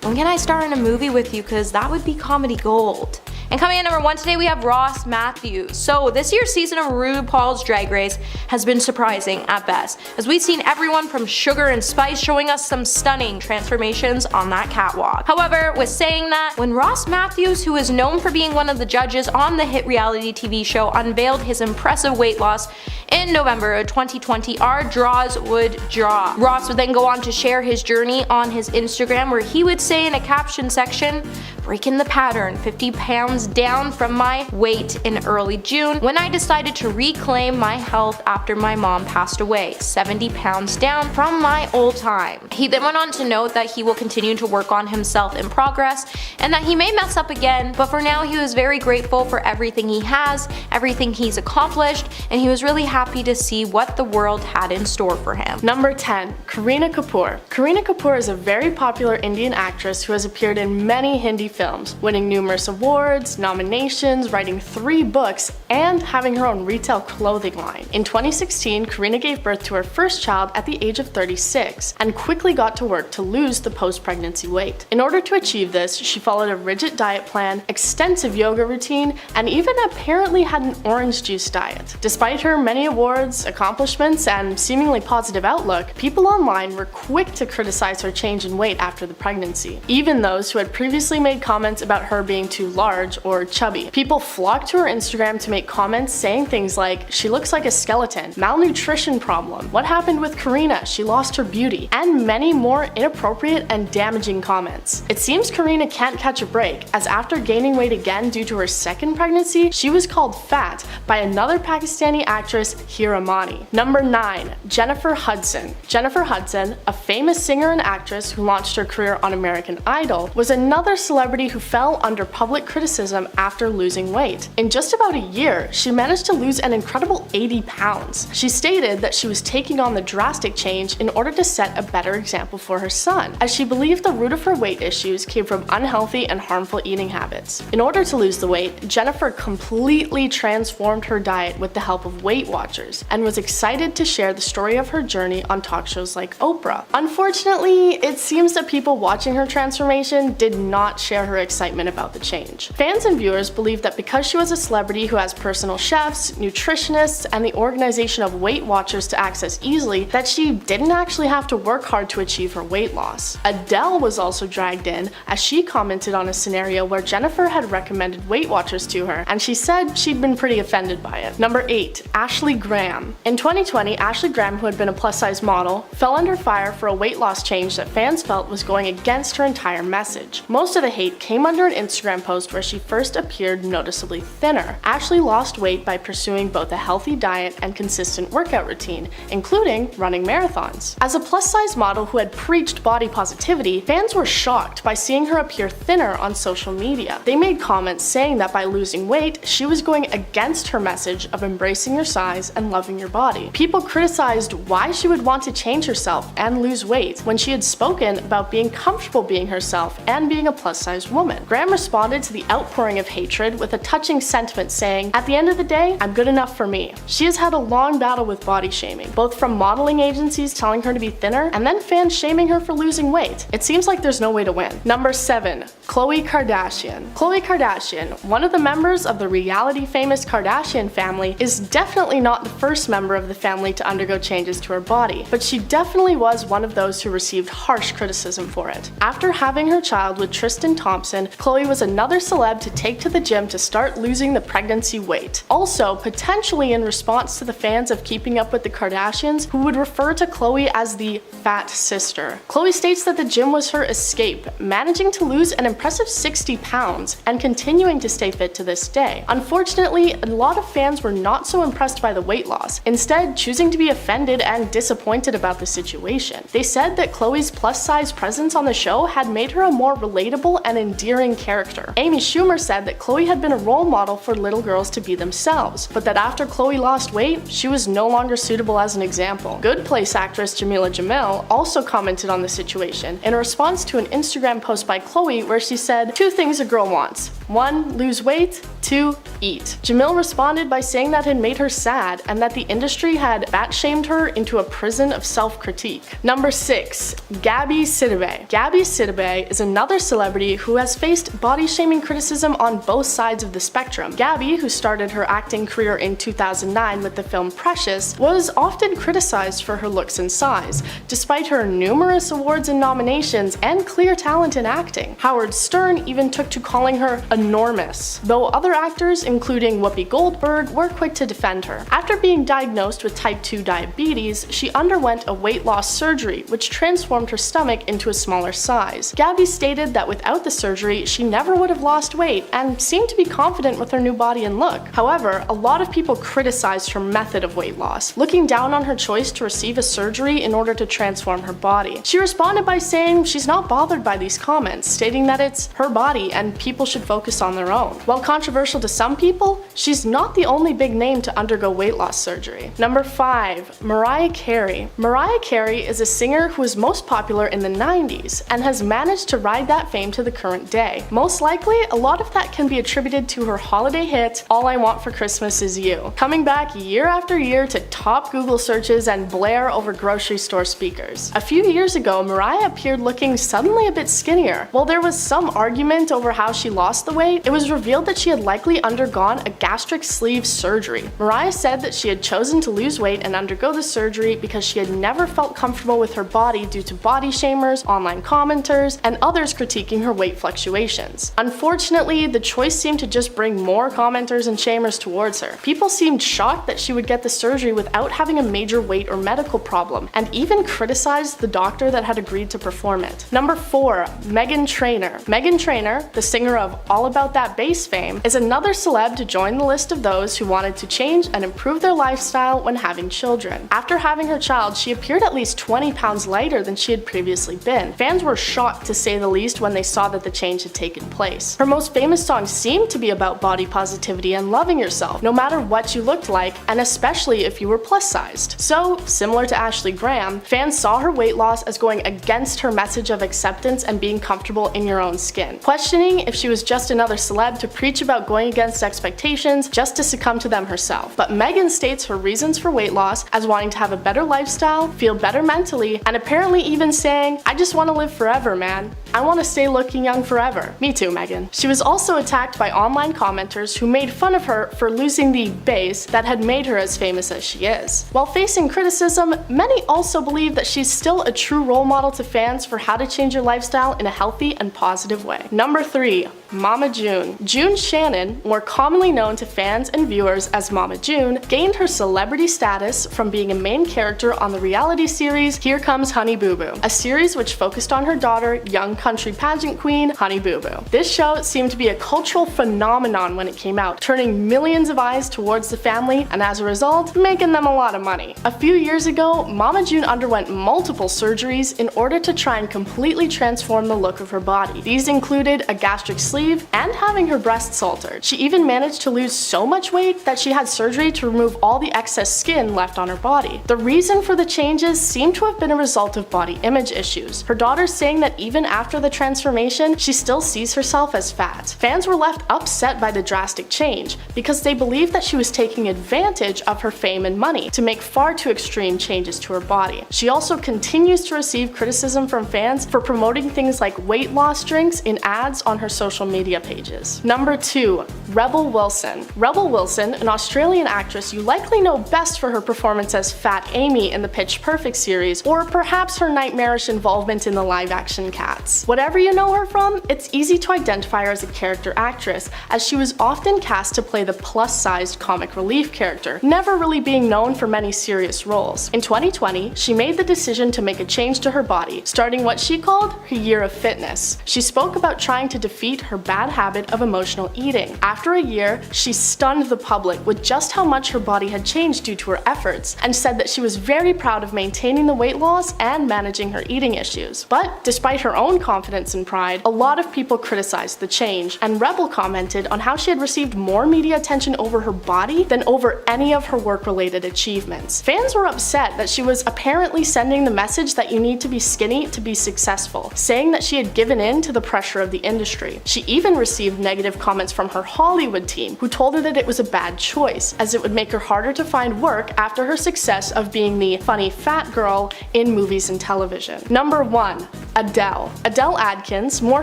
when can I star in a movie with you, because that would be comedy gold. And coming in number 1 today, we have Ross Matthews. So this year's season of RuPaul's Drag Race has been surprising at best, as we've seen everyone from Sugar and Spice showing us some stunning transformations on that catwalk. However, with saying that, when Ross Matthews, who is known for being one of the judges on the hit reality TV show, unveiled his impressive weight loss in November of 2020, our jaws would drop. Ross would then go on to share his journey on his Instagram, where he would say in a caption section, "Breaking the pattern, 50 pounds down from my weight in early June when I decided to reclaim my health after my mom passed away, 70 pounds down from my old time." He then went on to note that he will continue to work on himself in progress and that he may mess up again, but for now he was very grateful for everything he has, everything he's accomplished, and he was really happy to see what the world had in store for him. Number 10. Kareena Kapoor. Kareena Kapoor is a very popular Indian actress who has appeared in many Hindi films, winning numerous awards, nominations, writing 3 books, and having her own retail clothing line. In 2016, Kareena gave birth to her first child at the age of 36 and quickly got to work to lose the post-pregnancy weight. In order to achieve this, she followed a rigid diet plan, extensive yoga routine, and even apparently had an orange juice diet. Despite her many awards, accomplishments, and seemingly positive outlook, people online were quick to criticize her change in weight after the pregnancy, even those who had previously made comments about her being too large or chubby. People flocked to her Instagram to make comments saying things like, "She looks like a skeleton," "Malnutrition problem," "What happened with Kareena? She lost her beauty," and many more inappropriate and damaging comments. It seems Kareena can't catch a break, as after gaining weight again due to her second pregnancy, she was called fat by another Pakistani actress, Hira Mani. Number 9. Jennifer Hudson. Jennifer Hudson, a famous singer and actress who launched her career on American Idol, was another celebrity who fell under public criticism after losing weight. In just about a year, she managed to lose an incredible 80 pounds. She stated that she was taking on the drastic change in order to set a better example for her son, as she believed the root of her weight issues came from unhealthy and harmful eating habits. In order to lose the weight, Jennifer completely transformed her diet with the help of Weight Watchers and was excited to share the story of her journey on talk shows like Oprah. Unfortunately, it seems that people watching her transformation did not share her excitement about the change. Fans and viewers believed that because she was a celebrity who has personal chefs, nutritionists, and the organization of Weight Watchers to access easily, that she didn't actually have to work hard to achieve her weight loss. Adele was also dragged in, as she commented on a scenario where Jennifer had recommended Weight Watchers to her, and she said she'd been pretty offended by it. Number 8. Ashley Graham. In 2020, Ashley Graham, who had been a plus-size model, fell under fire for a weight loss change that fans felt was going against her entire message. Most of the hate came under an Instagram post where she first appeared noticeably thinner. Ashley lost weight by pursuing both a healthy diet and consistent workout routine, including running marathons. As a plus-size model who had preached body positivity, fans were shocked by seeing her appear thinner on social media. They made comments saying that by losing weight, she was going against her message of embracing your size and loving your body. People criticized why she would want to change herself and lose weight when she had spoken about being comfortable being herself and being a plus-size woman. Graham responded to the outpouring of hatred with a touching sentiment saying, "At the end of the day, I'm good enough for me." She has had a long battle with body shaming, both from modeling agencies telling her to be thinner and then fans shaming her for losing weight. It seems like there's no way to win. Number 7. Khloe Kardashian. Khloe Kardashian, one of the members of the reality famous Kardashian family, is definitely not the first member of the family to undergo changes to her body, but she definitely was one of those who received harsh criticism for it. After having her child with Tristan Thompson, Khloe was another celeb to take to the gym to start losing the pregnancy weight. Also, potentially in response to the fans of Keeping Up with the Kardashians, who would refer to Khloe as the fat sister. Khloe states that the gym was her escape, managing to lose an impressive 60 pounds and continuing to stay fit to this day. Unfortunately, a lot of fans were not so impressed by the weight loss, instead choosing to be offended and disappointed about the situation. They said that Khloe's plus-size presence on the show had made her a more relatable and endearing character. Amy Schumer rumor said that Khloe had been a role model for little girls to be themselves, but that after Khloe lost weight, she was no longer suitable as an example. Good Place actress Jamila Jamil also commented on the situation in a response to an Instagram post by Khloe where she said, "2 things a girl wants. 1. Lose weight. 2. Eat." Jamil responded by saying that had made her sad and that the industry had fat-shamed her into a prison of self-critique. Number 6. Gabby Sidibe. Gabby Sidibe is another celebrity who has faced body-shaming criticism on both sides of the spectrum. Gabby, who started her acting career in 2009 with the film Precious, was often criticized for her looks and size, despite her numerous awards and nominations and clear talent in acting. Howard Stern even took to calling her enormous, though other actors, including Whoopi Goldberg, were quick to defend her. After being diagnosed with type 2 diabetes, she underwent a weight loss surgery, which transformed her stomach into a smaller size. Gabby stated that without the surgery, she never would have lost weight and seemed to be confident with her new body and look. However, a lot of people criticized her method of weight loss, looking down on her choice to receive a surgery in order to transform her body. She responded by saying she's not bothered by these comments, stating that it's her body and people should focus on their own. While controversial to some people, she's not the only big name to undergo weight loss surgery. Number 5. Mariah Carey. Mariah Carey is a singer who was most popular in the 90s and has managed to ride that fame to the current day. Most likely, a lot of that can be attributed to her holiday hit, All I Want for Christmas Is You, coming back year after year to top Google searches and blare over grocery store speakers. A few years ago, Mariah appeared looking suddenly a bit skinnier. While there was some argument over how she lost the weight, it was revealed that she had likely undergone a gastric sleeve surgery. Mariah said that she had chosen to lose weight and undergo the surgery because she had never felt comfortable with her body due to body shamers, online commenters, and others critiquing her weight fluctuations. Unfortunately, the choice seemed to just bring more commenters and shamers towards her. People seemed shocked that she would get the surgery without having a major weight or medical problem, and even criticized the doctor that had agreed to perform it. Number 4. Meghan Trainor. Meghan Trainor, the singer of All About That Bass fame, is another celeb to join the list of those who wanted to change and improve their lifestyle when having children. After having her child, she appeared at least 20 pounds lighter than she had previously been. Fans were shocked, to say the least, when they saw that the change had taken place. Her most famous songs seemed to be about body positivity and loving yourself, no matter what you looked like, and especially if you were plus-sized. So, similar to Ashley Graham, fans saw her weight loss as going against her message of acceptance and being comfortable in your own skin, questioning if she was just another celeb to preach about going against expectations just to succumb to them herself. But Meghan states her reasons for weight loss as wanting to have a better lifestyle, feel better mentally, and apparently even saying, "I just want to live forever, man. I want to stay looking young forever." Me too, Meghan. She was also attacked by online commenters who made fun of her for losing the base that had made her as famous as she is. While facing criticism, many also believe that she's still a true role model to fans for how to change your lifestyle in a healthy and positive way. Number 3. Mama June. June Shannon, more commonly known to fans and viewers as Mama June, gained her celebrity status from being a main character on the reality series Here Comes Honey Boo Boo, a series which focused on her daughter, young country pageant queen Honey Boo Boo. This show seemed to be a cultural phenomenon when it came out, turning millions of eyes towards the family and as a result, making them a lot of money. A few years ago, Mama June underwent multiple surgeries in order to try and completely transform the look of her body. These included a gastric sleeve and having her breasts altered. She even managed to lose so much weight that she had surgery to remove all the excess skin left on her body. The reason for the changes seemed to have been a result of body image issues. Her daughter saying that even after the transformation, she still sees herself as fat. Fans were left upset by the drastic change because they believed that she was taking advantage of her fame and money to make far too extreme changes to her body. She also continues to receive criticism from fans for promoting things like weight loss drinks in ads on her social media pages. Number 2. Rebel Wilson. Rebel Wilson, an Australian actress you likely know best for her performance as Fat Amy in the Pitch Perfect series, or perhaps her nightmarish involvement in the live-action Cats. Whatever you know her from, it's easy to identify her as a character actress, as she was often cast to play the plus-sized comic relief character, never really being known for many serious roles. In 2020, she made the decision to make a change to her body, starting what she called her year of fitness. She spoke about trying to defeat her bad habit of emotional eating. After a year, she stunned the public with just how much her body had changed due to her efforts, and said that she was very proud of maintaining the weight loss and managing her eating issues. But despite her own confidence and pride, a lot of people criticized the change, change, and Rebel commented on how she had received more media attention over her body than over any of her work-related achievements. Fans were upset that she was apparently sending the message that you need to be skinny to be successful, saying that she had given in to the pressure of the industry. She even received negative comments from her Hollywood team, who told her that it was a bad choice, as it would make her harder to find work after her success of being the funny fat girl in movies and television. Number 1. Adele. Adele Adkins, more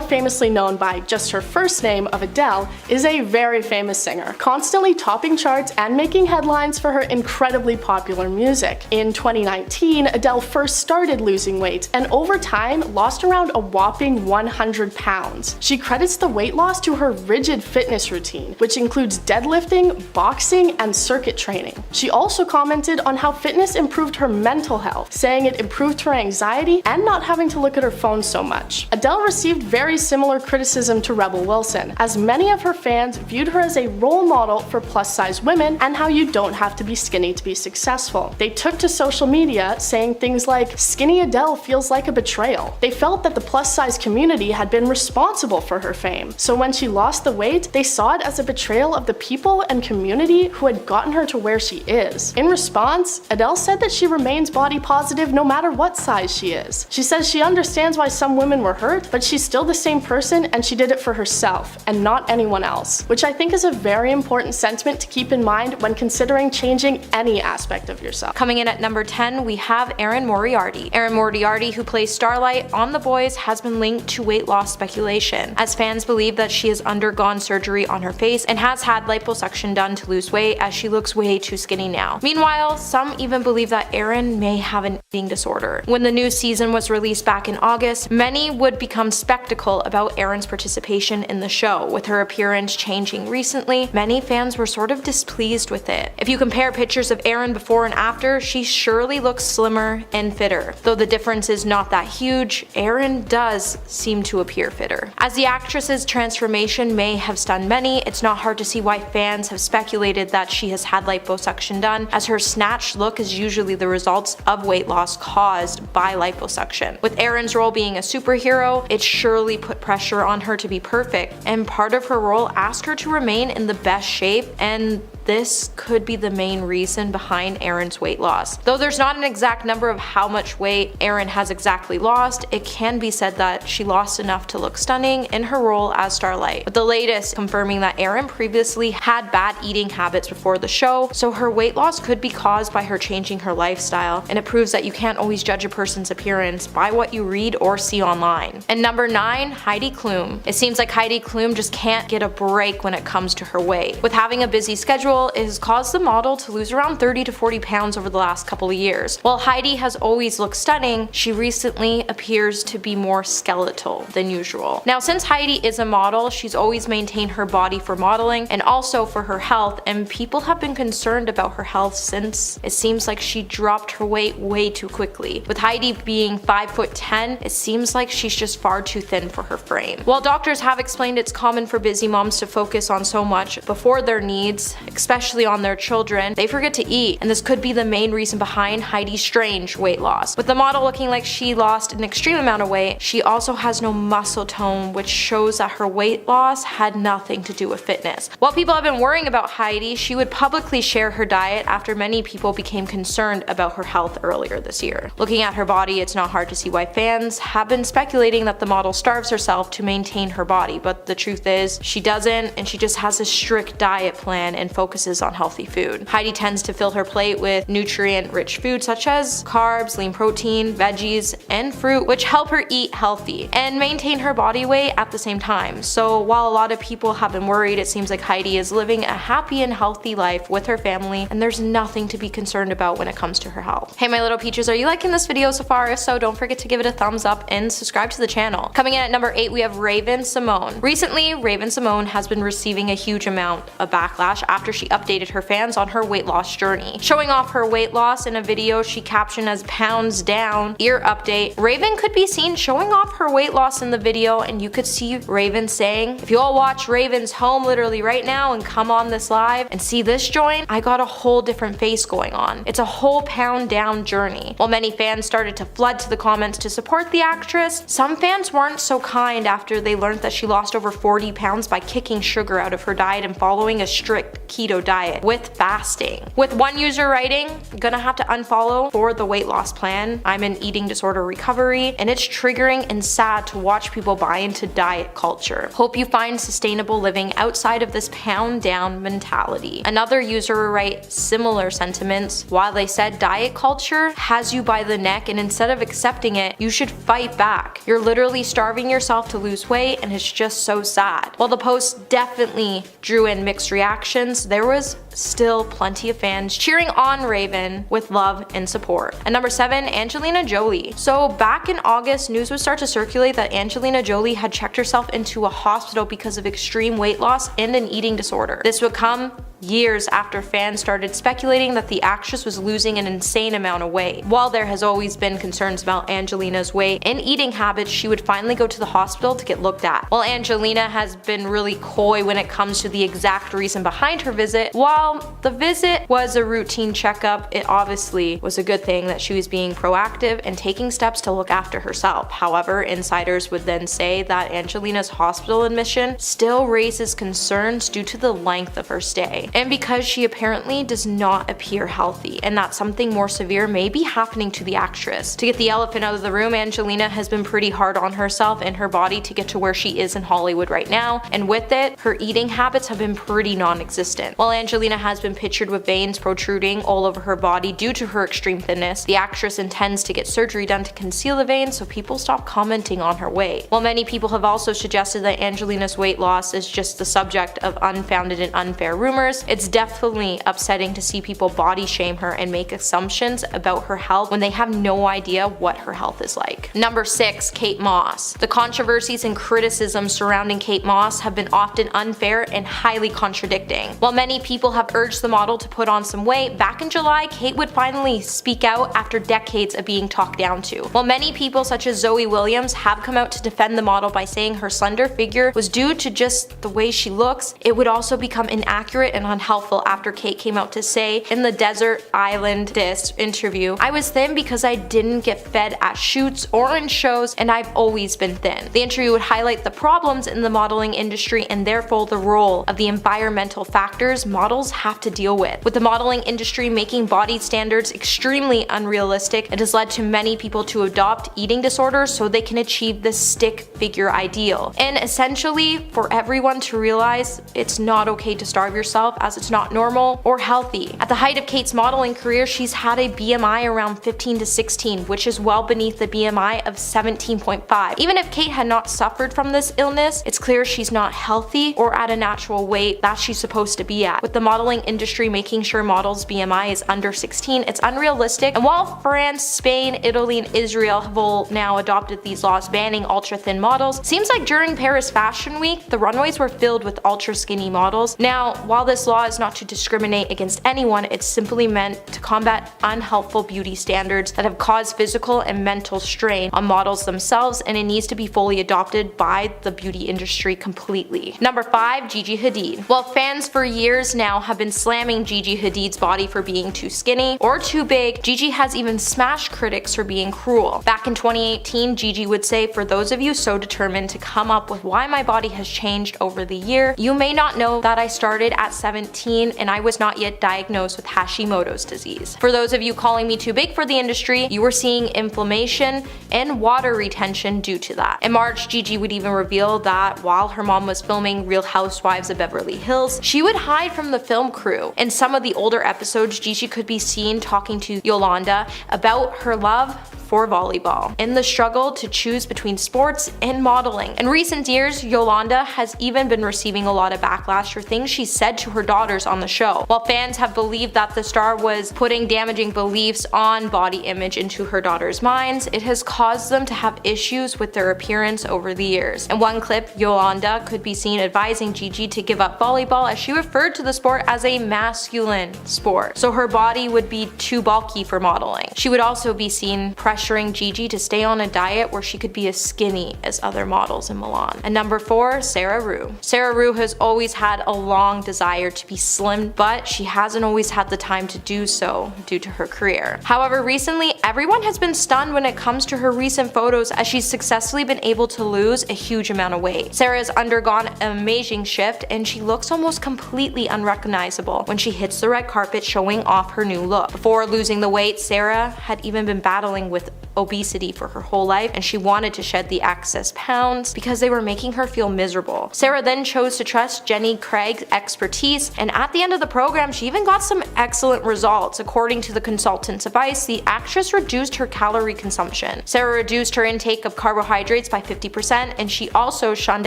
famously known by just her first name of Adele, is a very famous singer, constantly topping charts and making headlines for her incredibly popular music. In 2019, Adele first started losing weight and over time lost around a whopping 100 pounds. She credits the weight loss to her rigid fitness routine, which includes deadlifting, boxing, and circuit training. She also commented on how fitness improved her mental health, saying it improved her anxiety and not having to look at her phone so much. Adele received very similar criticism to Rebel Wilson, as many of her fans viewed her as a role model for plus-size women and how you don't have to be skinny to be successful. They took to social media saying things like, "Skinny Adele feels like a betrayal." They felt that the plus-size community had been responsible for her fame, so when she lost the weight, they saw it as a betrayal of the people and community who had gotten her to where she is. In response, Adele said that she remains body positive no matter what size she is. She says she understands why some women were hurt, but she's still the same person and she did it for herself and not anyone else, which I think is a very important sentiment to keep in mind when considering changing any aspect of yourself. Coming in at number 10, we have Erin Moriarty. Erin Moriarty, who plays Starlight on The Boys, has been linked to weight loss speculation, as fans believe that she has undergone surgery on her face and has had liposuction done to lose weight, as she looks way too skinny now. Meanwhile, some even believe that Erin may have an eating disorder. When the new season was released back in August, many would become skeptical about Erin's participation in the show. With her appearance changing recently, many fans were sort of displeased with it. If you compare pictures of Erin before and after, she surely looks slimmer and fitter. Though the difference is not that huge, Erin does seem to appear fitter. As the actress's transformation may have stunned many, it's not hard to see why fans have speculated that she has had liposuction done, as her snatched look is usually the results of weight loss caused by liposuction. With Erin's role being a superhero, it surely put pressure on her to be perfect, and part of her role asked her to remain in the best shape, and this could be the main reason behind Erin's weight loss. Though there's not an exact number of how much weight Erin has exactly lost, it can be said that she lost enough to look stunning in her role as Starlight, with the latest confirming that Erin previously had bad eating habits before the show, so her weight loss could be caused by her changing her lifestyle, and it proves that you can't always judge a person's appearance by what you read or see online. And number 9, Heidi Klum. It seems like Heidi Klum just can't get a break when it comes to her weight. With having a busy schedule, it has caused the model to lose around 30 to 40 pounds over the last couple of years. While Heidi has always looked stunning, she recently appears to be more skeletal than usual. Now, since Heidi is a model, she's always maintained her body for modeling and also for her health, and people have been concerned about her health since it seems like she dropped her weight way too quickly. With Heidi being 5'10", it seems like she's just far too thin for her frame. While doctors have explained it's common for busy moms to focus on so much before their needs, especially on their children, they forget to eat, and this could be the main reason behind Heidi's strange weight loss. With the model looking like she lost an extreme amount of weight, she also has no muscle tone, which shows that her weight loss had nothing to do with fitness. While people have been worrying about Heidi, she would publicly share her diet after many people became concerned about her health earlier this year. Looking at her body, it's not hard to see why fans have been speculating that the model starves herself to maintain her body, but the truth is, she doesn't, and she just has a strict diet plan and focuses on healthy food. Heidi tends to fill her plate with nutrient-rich food such as carbs, lean protein, veggies, and fruit, which help her eat healthy and maintain her body weight at the same time. So while a lot of people have been worried, it seems like Heidi is living a happy and healthy life with her family, and there's nothing to be concerned about when it comes to her health. Hey my little peaches, are you liking this video so far? If so, don't forget to give it a thumbs up and subscribe to the channel. Coming in at number 8, we have Raven-Symoné. Recently, Raven-Symoné has been receiving a huge amount of backlash after she updated her fans on her weight loss journey. Showing off her weight loss in a video she captioned as "pounds down, ear update," Raven could be seen showing off her weight loss in the video, and you could see Raven saying, "If you all watch Raven's home literally right now and come on this live and see this joint, I got a whole different face going on. It's a whole pound down journey." While many fans started to flood to the comments to support the actress, some fans weren't so kind after they learned that she lost over 40 pounds by kicking sugar out of her diet and following a strict keto diet with fasting. With one user writing, "Gonna have to unfollow for the weight loss plan. I'm in eating disorder recovery, and it's triggering and sad to watch people buy into diet culture. Hope you find sustainable living outside of this pound down mentality." Another user will write similar sentiments, while they said diet culture has you by the neck, and instead of accepting it, you should fight back. You're literally starving yourself to lose weight, and it's just so sad. While the post definitely drew in mixed reactions, there was still plenty of fans cheering on Raven with love and support. And number 7, Angelina Jolie. So back in August, news would start to circulate that Angelina Jolie had checked herself into a hospital because of extreme weight loss and an eating disorder. This would come years after fans started speculating that the actress was losing an insane amount of weight. While there has always been concerns about Angelina's weight and eating habits, she would finally go to the hospital to get looked at. While Angelina has been really coy when it comes to the exact reason behind her visit, while the visit was a routine checkup, it obviously was a good thing that she was being proactive and taking steps to look after herself. However, insiders would then say that Angelina's hospital admission still raises concerns due to the length of her stay, and because she apparently does not appear healthy, and that something more severe may be happening to the actress. To get the elephant out of the room, Angelina has been pretty hard on herself and her body to get to where she is in Hollywood right now, and with it, her eating habits have been pretty non-existent. While Angelina has been pictured with veins protruding all over her body due to her extreme thinness, the actress intends to get surgery done to conceal the veins so people stop commenting on her weight. While many people have also suggested that Angelina's weight loss is just the subject of unfounded and unfair rumors, it's definitely upsetting to see people body shame her and make assumptions about her health when they have no idea what her health is like. Number 6, Kate Moss. The controversies and criticisms surrounding Kate Moss have been often unfair and highly contradicting. While many people have urged the model to put on some weight, back in July, Kate would finally speak out after decades of being talked down to. While many people such as Zoe Williams have come out to defend the model by saying her slender figure was due to just the way she looks, it would also become inaccurate and unhelpful after Kate came out to say in the Desert Island Disc interview, "I was thin because I didn't get fed at shoots or in shows, and I've always been thin." The interview would highlight the problems in the modeling industry and therefore the role of the environmental factors models have to deal with. With the modeling industry making body standards extremely unrealistic, it has led to many people to adopt eating disorders so they can achieve this stick figure ideal. And essentially, for everyone to realize it's not okay to starve yourself, as it's not normal or healthy. At the height of Kate's modeling career, she's had a BMI around 15 to 16, which is well beneath the BMI of 17.5. Even if Kate had not suffered from this illness, it's clear she's not healthy or at a natural weight that she's supposed to be at. With the modeling industry making sure models' BMI is under 16, it's unrealistic. And while France, Spain, Italy, and Israel have all now adopted these laws banning ultra thin models, seems like during Paris Fashion Week, the runways were filled with ultra skinny models. Now, while this law is not to discriminate against anyone, it's simply meant to combat unhelpful beauty standards that have caused physical and mental strain on models themselves, and it needs to be fully adopted by the beauty industry completely. Number 5, Gigi Hadid. While fans for years now have been slamming Gigi Hadid's body for being too skinny or too big, Gigi has even smashed critics for being cruel. Back in 2018, Gigi would say, "For those of you so determined to come up with why my body has changed over the year, you may not know that I started at 17 and I was not yet diagnosed with Hashimoto's disease. For those of you calling me too big for the industry, you were seeing inflammation and water retention due to that." In March, Gigi would even reveal that while her mom was filming Real Housewives of Beverly Hills, she would hide from the film crew. In some of the older episodes, Gigi could be seen talking to Yolanda about her love for volleyball in the struggle to choose between sports and modeling. In recent years, Yolanda has even been receiving a lot of backlash for things she said to her daughters on the show. While fans have believed that the star was putting damaging beliefs on body image into her daughters' minds, it has caused them to have issues with their appearance over the years. In one clip, Yolanda could be seen advising Gigi to give up volleyball as she referred to the sport as a masculine sport, so her body would be too bulky for modeling. She would also be seen pressuring Gigi to stay on a diet where she could be as skinny as other models in Milan. And number 4, Sarah Rue. Sarah Rue has always had a long desire to be slim, but she hasn't always had the time to do so due to her career. However, recently everyone has been stunned when it comes to her recent photos as she's successfully been able to lose a huge amount of weight. Sarah has undergone an amazing shift and she looks almost completely unrecognizable when she hits the red carpet showing off her new look. Before losing the weight, Sarah had even been battling with obesity for her whole life and she wanted to shed the excess pounds because they were making her feel miserable. Sarah then chose to trust Jenny Craig's expertise, and at the end of the program she even got some excellent results. According to the consultant's advice, the actress reduced her calorie consumption. Sarah reduced her intake of carbohydrates by 50% and she also shunned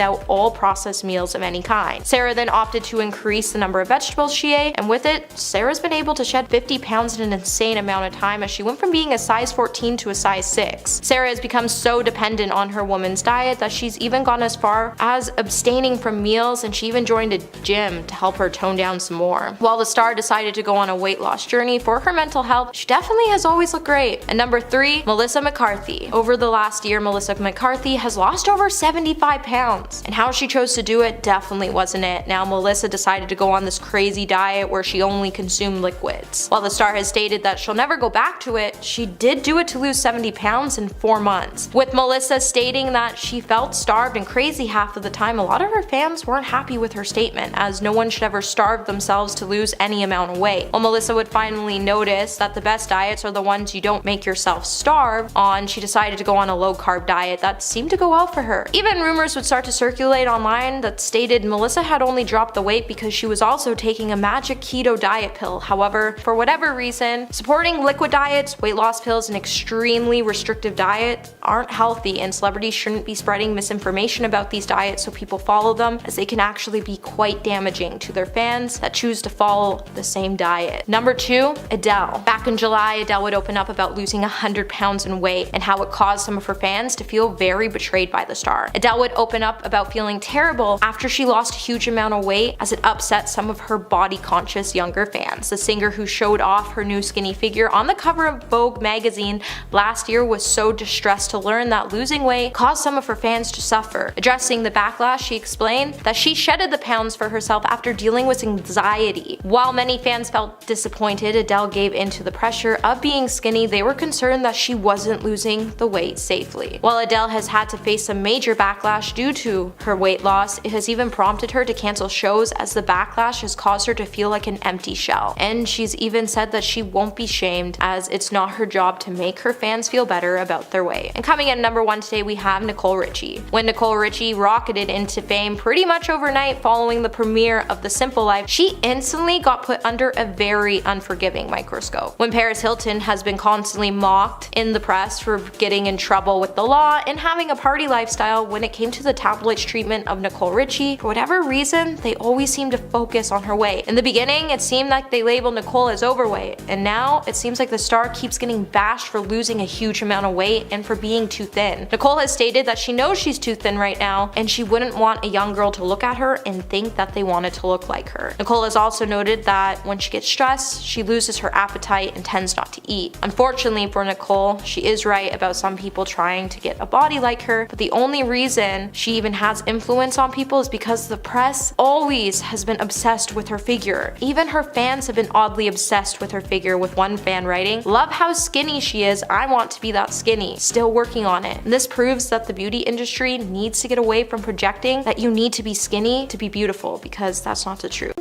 out all processed meals of any kind. Sarah then opted to increase the number of vegetables she ate, and with it, Sarah's been able to shed 50 pounds in an insane amount of time as she went from being a size 14 to a size 6. Sarah has become so dependent on her woman's diet that she's even gone as far as abstaining from meals, and she even joined a gym to help her tone down some more. While the star decided to go on a weight loss journey for her mental health, she definitely has always looked great. And number 3, Melissa McCarthy. Over the last year, Melissa McCarthy has lost over 75 pounds, and how she chose to do it definitely wasn't it. Now Melissa decided to go on this crazy diet where she only consumed liquids. While the star has stated that she'll never go back to it, she did do it to lose 70 pounds in 4 months. With Melissa stating that she felt starved and crazy half of the time, a lot of her fans weren't happy with her statement, as no one should ever starve themselves to lose any amount of weight. While Melissa would finally notice that the best diets are the ones you don't make yourself starve on, she decided to go on a low-carb diet that seemed to go well for her. Even rumors would start to circulate online that stated Melissa had only dropped the weight because she was also taking a magic keto diet pill. However, for whatever reason, supporting liquid diets, weight loss pills, and extremely restrictive diet aren't healthy, and celebrities shouldn't be spreading misinformation about these diets so people follow them, as they can actually be quite damaging to their fans that choose to follow the same diet. Number 2, Adele. Back in July, Adele would open up about losing 100 pounds in weight and how it caused some of her fans to feel very betrayed by the star. Adele would open up about feeling terrible after she lost a huge amount of weight, as it upset some of her body-conscious younger fans. The singer, who showed off her new skinny figure on the cover of Vogue magazine last year, was so distressed to learn that losing weight caused some of her fans to suffer. Addressing the backlash, she explained that she shedded the pounds for herself after dealing with anxiety. While many fans felt disappointed Adele gave in to the pressure of being skinny, they were concerned that she wasn't losing the weight safely. While Adele has had to face some major backlash due to her weight loss, it has even prompted her to cancel shows, as the backlash has caused her to feel like an empty shell. And she's even said that she won't be shamed, as it's not her job to make her fans feel better about their weight. And coming in at number 1 today, we have Nicole Richie. When Nicole Richie rocketed into fame pretty much overnight following the premiere of The Simple Life, she instantly got put under a very unforgiving microscope. When Paris Hilton has been constantly mocked in the press for getting in trouble with the law and having a party lifestyle, when it came to the tabloids' treatment of Nicole Richie, for whatever reason, they always seemed to focus on her weight. In the beginning, it seemed like they labeled Nicole as overweight, and now it seems like the star keeps getting bashed for losing a huge amount of weight and for being too thin. Nicole has stated that she knows she's too thin right now, and she wouldn't want a young girl to look at her and think that they wanted to look like her. Nicole has also noted that when she gets stressed, she loses her appetite and tends not to eat. Unfortunately for Nicole, she is right about some people trying to get a body like her, but the only reason she even has influence on people is because the press always has been obsessed with her figure. Even her fans have been oddly obsessed with her figure, with one fan writing, "Love how skinny she is, I want to be that skinny. Still working on it." And this proves that the beauty industry needs to get away from projecting that you need to be skinny to be beautiful, because that's not the truth.